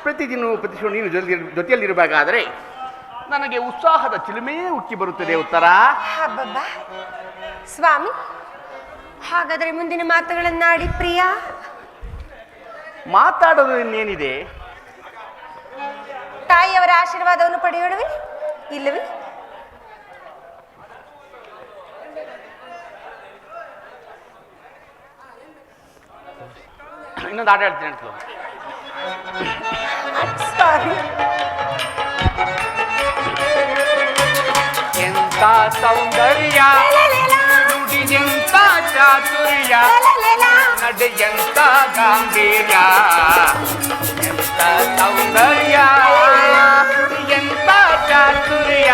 ಪ್ರತಿದಿನ ಪ್ರತಿಶೋಧ ನೀನು ಜೊತೆಯಲ್ಲಿರಬೇಕಾದರೆ ನನಗೆ ಉತ್ಸಾಹದ ಚಿಲುಮೆಯೇ ಉಕ್ಕಿ ಬರುತ್ತದೆ ಉತ್ತರ. ಹಬ್ಬಬ್ಬ ಸ್ವಾಮಿ, ಹಾಗಾದರೆ ಮುಂದಿನ ಮಾತುಗಳನ್ನಾಡಿ ಪ್ರಿಯ. ಮಾತಾಡೋದು ಇನ್ನೇನಿದೆ? ತಾಯಿಯವರ ಆಶೀರ್ವಾದವನ್ನು ಪಡೆಯೋಣವೇ ಇಲ್ಲವೇ? ಇನ್ನೊಂದು ಆಟ ಹೇಳ್ತೀನಿ ಅಂತ. ಸ್ವಾಮಿ, ಎಂತ ಸೌಂದರ್ಯ ನುಡಿಯಂತ ಚಾತುರ್ಯ ನಡೆಯಂತ ಗಾಂಭೀರ್ಯ ಎಂತ ಸೌಂದರ್ಯ ಎಂತ ಚಾತುರ್ಯ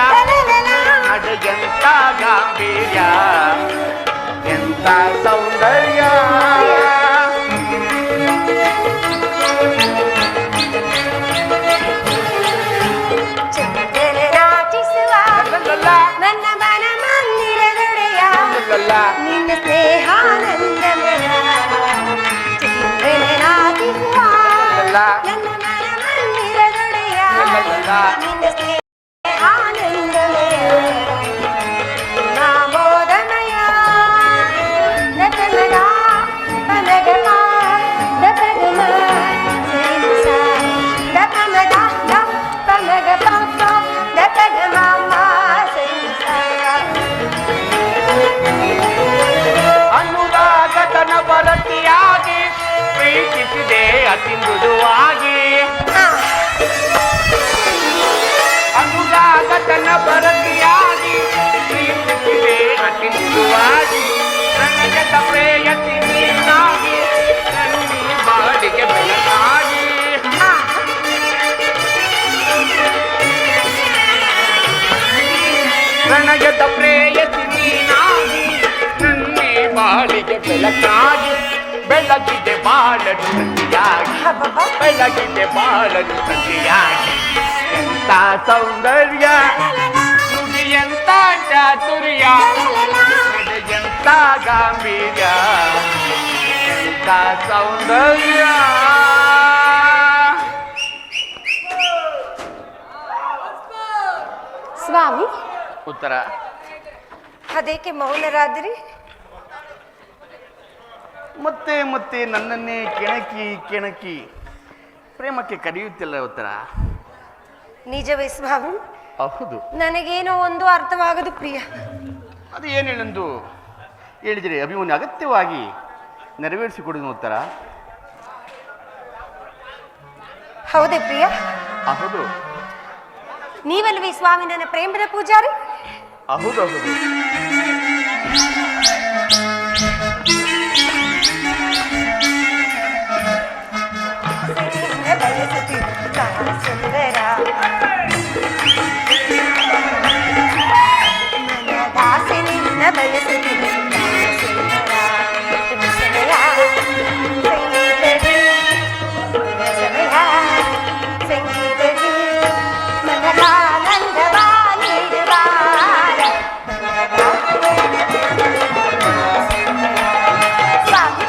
ನಡೆಯಂತ ಗಾಂಭೀರ್ಯ ಎಂತ ಸೌಂದರ್ಯ ನನ್ನ ಮನ ಮಂದಿರದೊಡೆಯ ನಿನ್ನ ಸ್ನೇಹಾನಂದಮಯ ಚಿಂತನೆನಾಗಿಸುವ ನನ್ನ ಮನ ಮಂದಿರದೊಡೆಯ ನಿನ್ನ ಸ್ನೇಹಾನಂದಮಯ ನಾಮೋದಮಯ ದಪಮಗ ಪಮಗಮ ದಪಗಮ ಸರಿಸ ದಪಮಗ ದಪಮಗ ಪಪ ದಪಗಮ ಅನುರಾಗತನ ಬರತಿಯಾಗಿ ಪ್ರೀತಿಸಿದೆ ಅತಿ ಮೃದುವಾಗಿ ಅನುರಾಗತನ ಬರತಿಯಾಗಿ ಪ್ರೀತಿಸಿದೆ ಅತಿ ಮೃದುವಾಗಿ ನನಗದ ಪ್ರೇಯಸಿ ನೀನಾಗಿ ನನ್ನಿ ಬಾಡಿಗೆ ಬೆಳಗಾಗಿ ನನಗದ ಪ್ರೇಯಸಿ ನೀನಾಗಿ ನನ್ನಿ ಬಾಳಿಗೆ ಬೆಳಕಾಗಿ ಬೆಳಗಿದೆ ಬಾಳಲು ಸಂಧಿಯಾಗಿ ಬೆಳಗಿದೆ ಬಾಳಲು ಸಂಧಿಯಾಗಿ ಎಂತ ಸೌಂದರ್ಯ ನುಡಿಯಂತ ಚಾತುರ್ಯ ಎಂತ ಗಾಂಭೀರ್ಯ ಎಂತ ಸೌಂದರ್ಯ. ಸ್ವಾಮಿ, ಉತ್ತರ ಅದೇಕೆ ಮೌನರಾದ್ರಿ? ಮತ್ತೆ ಮತ್ತೆ ನನ್ನನ್ನೇ ಕೆಣಕಿ ಕೆಣಕಿ ಪ್ರೇಮಕ್ಕೆ ಕರೆಯುತ್ತಿಲ್ಲ ಉತ್ತರ. ನಿಜವೇ ಸ್ವಾಮಿ? ಹೌದು. ನನಗೇನೋ ಒಂದು ಅರ್ಥವಾಗದು ಪ್ರಿಯ. ಅದು ಏನೇನೆಂದು ಹೇಳಿದರೆ ಅಭಿಮನ್ಯು ಅಗತ್ಯವಾಗಿ ನೆರವೇರಿಸಿಕೊಡುವ ಉತ್ತರ. ಹೌದೇ ಪ್ರಿಯ? ಹೌದು. ನೀವಲ್ವೇ ಸ್ವಾಮಿ ನನ್ನ ಪ್ರೇಮದ ಪೂಜಾರಿ? ಹೌದು ಹೌದು. ಸುಂದರ ದಾಸಿನಿಂದ ಬಯಸುತ್ತಿದೆ ಸುಂದರ ಸಮಯ ಸಂಗೀತದಿ ಸಂಗೀತದಿ ಮನದಾನಂದವ ನೀಡುವ ಸ್ವಾಮಿ.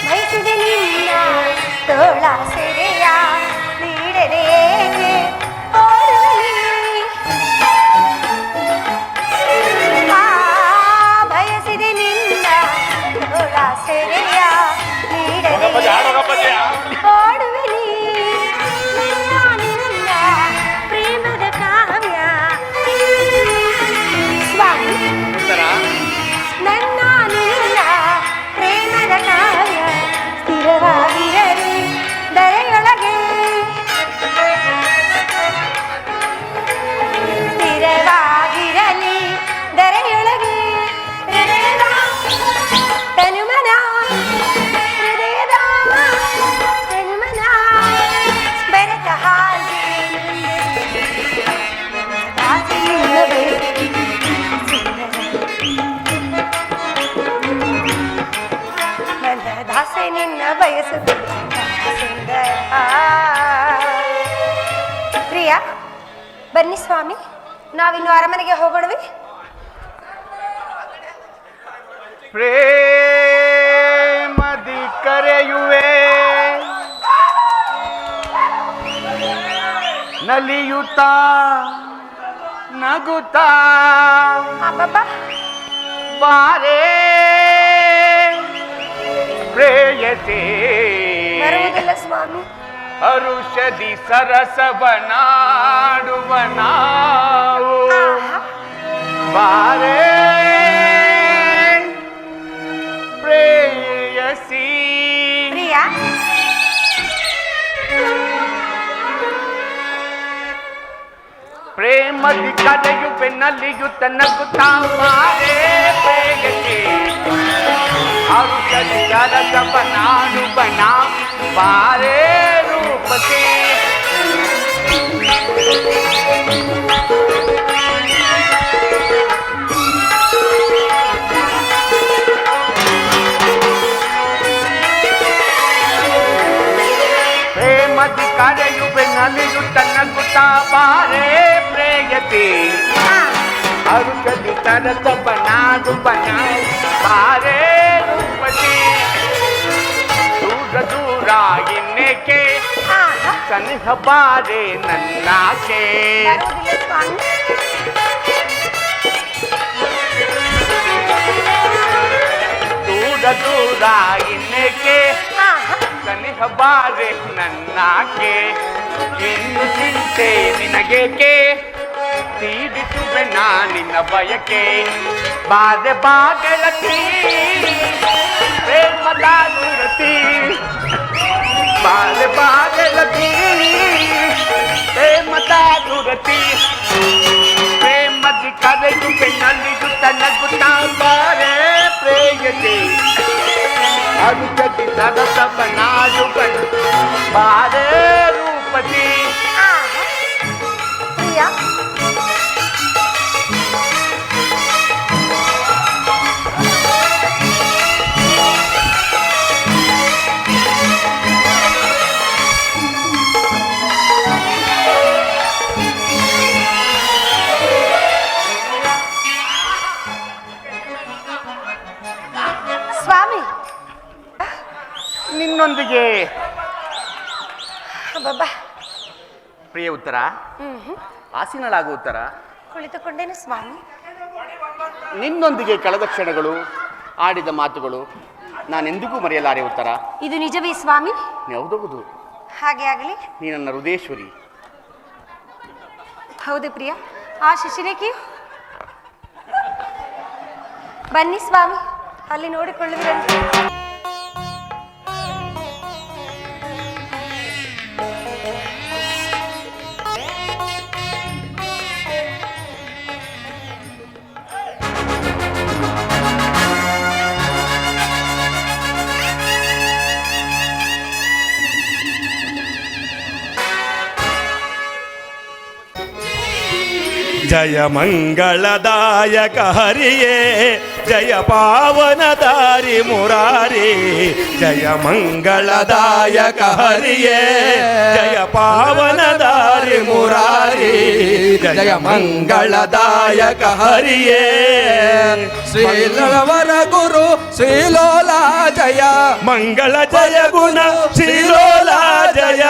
ಬಯಸಿದೆ ನಿನ್ನ ತೋಳ ಸೆರೆಯ ನೀಡದೇಕೆ ಓಡುವಲಿ ಬಯಸಿದೆ ನಿನ್ನ ತೋಳ ಸೆರೆ ನಿನ್ನ ಬಯಸುತ್ತಿದ್ದೆ ಸುಂದರ. ಪ್ರಿಯ, ಬನ್ನಿ ಸ್ವಾಮಿ, ನಾವಿನ್ನು ಅರಮನೆಗೆ ಹೋಗೋಣವಿ. ಪ್ರೇಮದಿ ಕರೆಯುವೆ ನಲಿಯುತ್ತಾ ನಗುತ್ತಾ ಅಬ್ಬಬ್ಬಾ, ಬಾರೇ ಪ್ರೇಯಸಿ ಬರುವುದಿಲ್ಲ ಸ್ವಾಮಿ. ಹರುಷದಿ ಸರಸವನಾಡುವ ನಾವು ಬಾರೇ ಪ್ರೇಯಸಿ. ಪ್ರಿಯ, ಪ್ರೇಮದಿ ಕರೆಯುವೆ ನಲಿಯುತ್ತ ನಗುತ್ತಾ ಬಾರೇ ಪ್ರೇಯಸಿ. ಹರುಷದಿ ಸರಸವನಾಡುವ ನಾವು ಬಾರೇ ರೂಪಸಿ. ಪ್ರೇಮದಿ ಕರೆಯುವೆ ನಲಿಯುತ್ತ ನಗುತ್ತಾ ಬಾರೇ ಪ್ರೇಯಸಿ. ಹರುಷದಿ ಸರಸವನಾಡುವ ನಾವು ಬಾರೇ ರೂಪಸಿ. ದೂರ ದೂರ ಇನ್ನೇಕೆ ಸನಿಹ ಬಾರೆ ನನ್ನಾಕೆ. ಬರುವುದಿಲ್ಲ ಸ್ವಾಮಿ. ದೂರ ದೂರ ಇನ್ನೇಕೆ ಸನಿಹ ಬಾರೆ ನನ್ನಾಕೆ. ಇನ್ನು ಚಿಂತೆ ನಿನಗೇಕೆ ತೀರಿಸುವೆ ನಿನ್ನ ಬಯಕೆ. ಬಾರೆ ಬಾಗಳತಿ ಪ್ರೇಮದ ದುರತಿ. ಬಾರೆ ಬಾಗಳತಿ ಪ್ರೇಮದ ದುರತಿ. ಪ್ರೇಮದಿ ಕರೆಯುವೆ ನಲಿಯುತ್ತ ನಗುತ್ತಾ ಬಾರೆ ಪ್ರೇಯಸಿ. ಹರುಷದಿ ಸರಸವನಾಡುವ ಬಾರೇ ರೂಪಸಿ. ಪ್ರಿಯ, ಸ್ವಾಮಿ, ನಿನ್ನೊಂದಿಗೆ ಅಬ್ಬಬ್ಬಾ, ಪ್ರಿಯ ಉತ್ತರ, ಆಸೀನಳಾಗುವ ಉತ್ತರ. ಕುಳಿತುಕೊಂಡೇನು ಸ್ವಾಮಿ. ನಿನ್ನೊಂದಿಗೆ ಕಳೆದ ಕ್ಷಣಗಳು, ಆಡಿದ ಮಾತುಗಳು ನಾನೆಂದಿಗೂ ಮರೆಯಲಾರೆ ಉತ್ತರ. ಇದು ನಿಜವೇ ಸ್ವಾಮಿ? ಯಾವುದೌದು, ಹಾಗೆ ಆಗಲಿ. ನೀ ನನ್ನ ಹೃದಯೇಶ್ವರಿ. ಹೌದು ಪ್ರಿಯ. ಆ ಶಿಶಿರೇಖೆಯು ಬನ್ನಿ ಸ್ವಾಮಿ, ಅಲ್ಲಿ ನೋಡಿಕೊಳ್ಳುವಿರಂತೆ. ಜಯ ಮಂಗಳದಾಯಕ ಹರಿಯೇ, ಜಯ ಪಾವನದಾರಿ ಮುರಾರಿ. ಜಯ ಮಂಗಳದಾಯಕ ಹರಿಯೇ, ಜಯ ಪಾವನದಾರಿ ಮುರಾರಿ. ಜಯ ಮಂಗಳದಾಯಕ ಹರಿಯೇ. ಶ್ರೀಲವರ ಗುರು ಶ್ರೀಲೋಲ ಜಯ. ಮಂಗಳ ಜಯ ಗುಣ ಶ್ರೀಲೋಲ ಜಯ.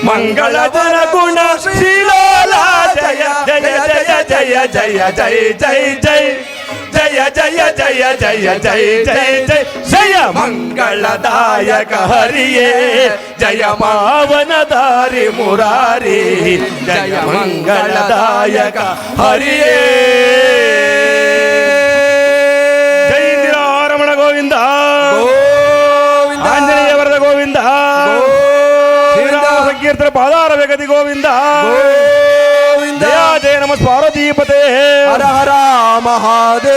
ಮಂಗಳ ಜನ ಗುಣ ಶ್ರೀಲೋಲ ಜಯ. ಜಯ ಜಯ ಜಯ ಜಯ ಜಯ ಜಯ ಜಯ ಜಯ ಜಯ ಜಯ ಜಯ ಜಯ ಜಯ ಜಯ. ಜಯ ಮಂಗಳದಾಯಕ ಹರಿಯೇ, ಜಯ ಪಾವನದಾರಿ ಮುರಾರಿ. ಜಯ ಮಂಗಳದಾಯಕ ಹರಿಯೇ. ಜೈ ಇಂದಿರಾರಮಣ ಗೋವಿಂದ, ಆಂಜನೇಯ ವರದ ಗೋವಿಂದ, ಸಂಕೀರ್ತನ ಪಾದಾರ ವೇಗದಿ ಗೋವಿಂದ. ಜಯ ಜಯ ನಮ ಪಾರ್ವತೀಪತೆ. ಹರ ಹರ ಮಹಾದೇವ.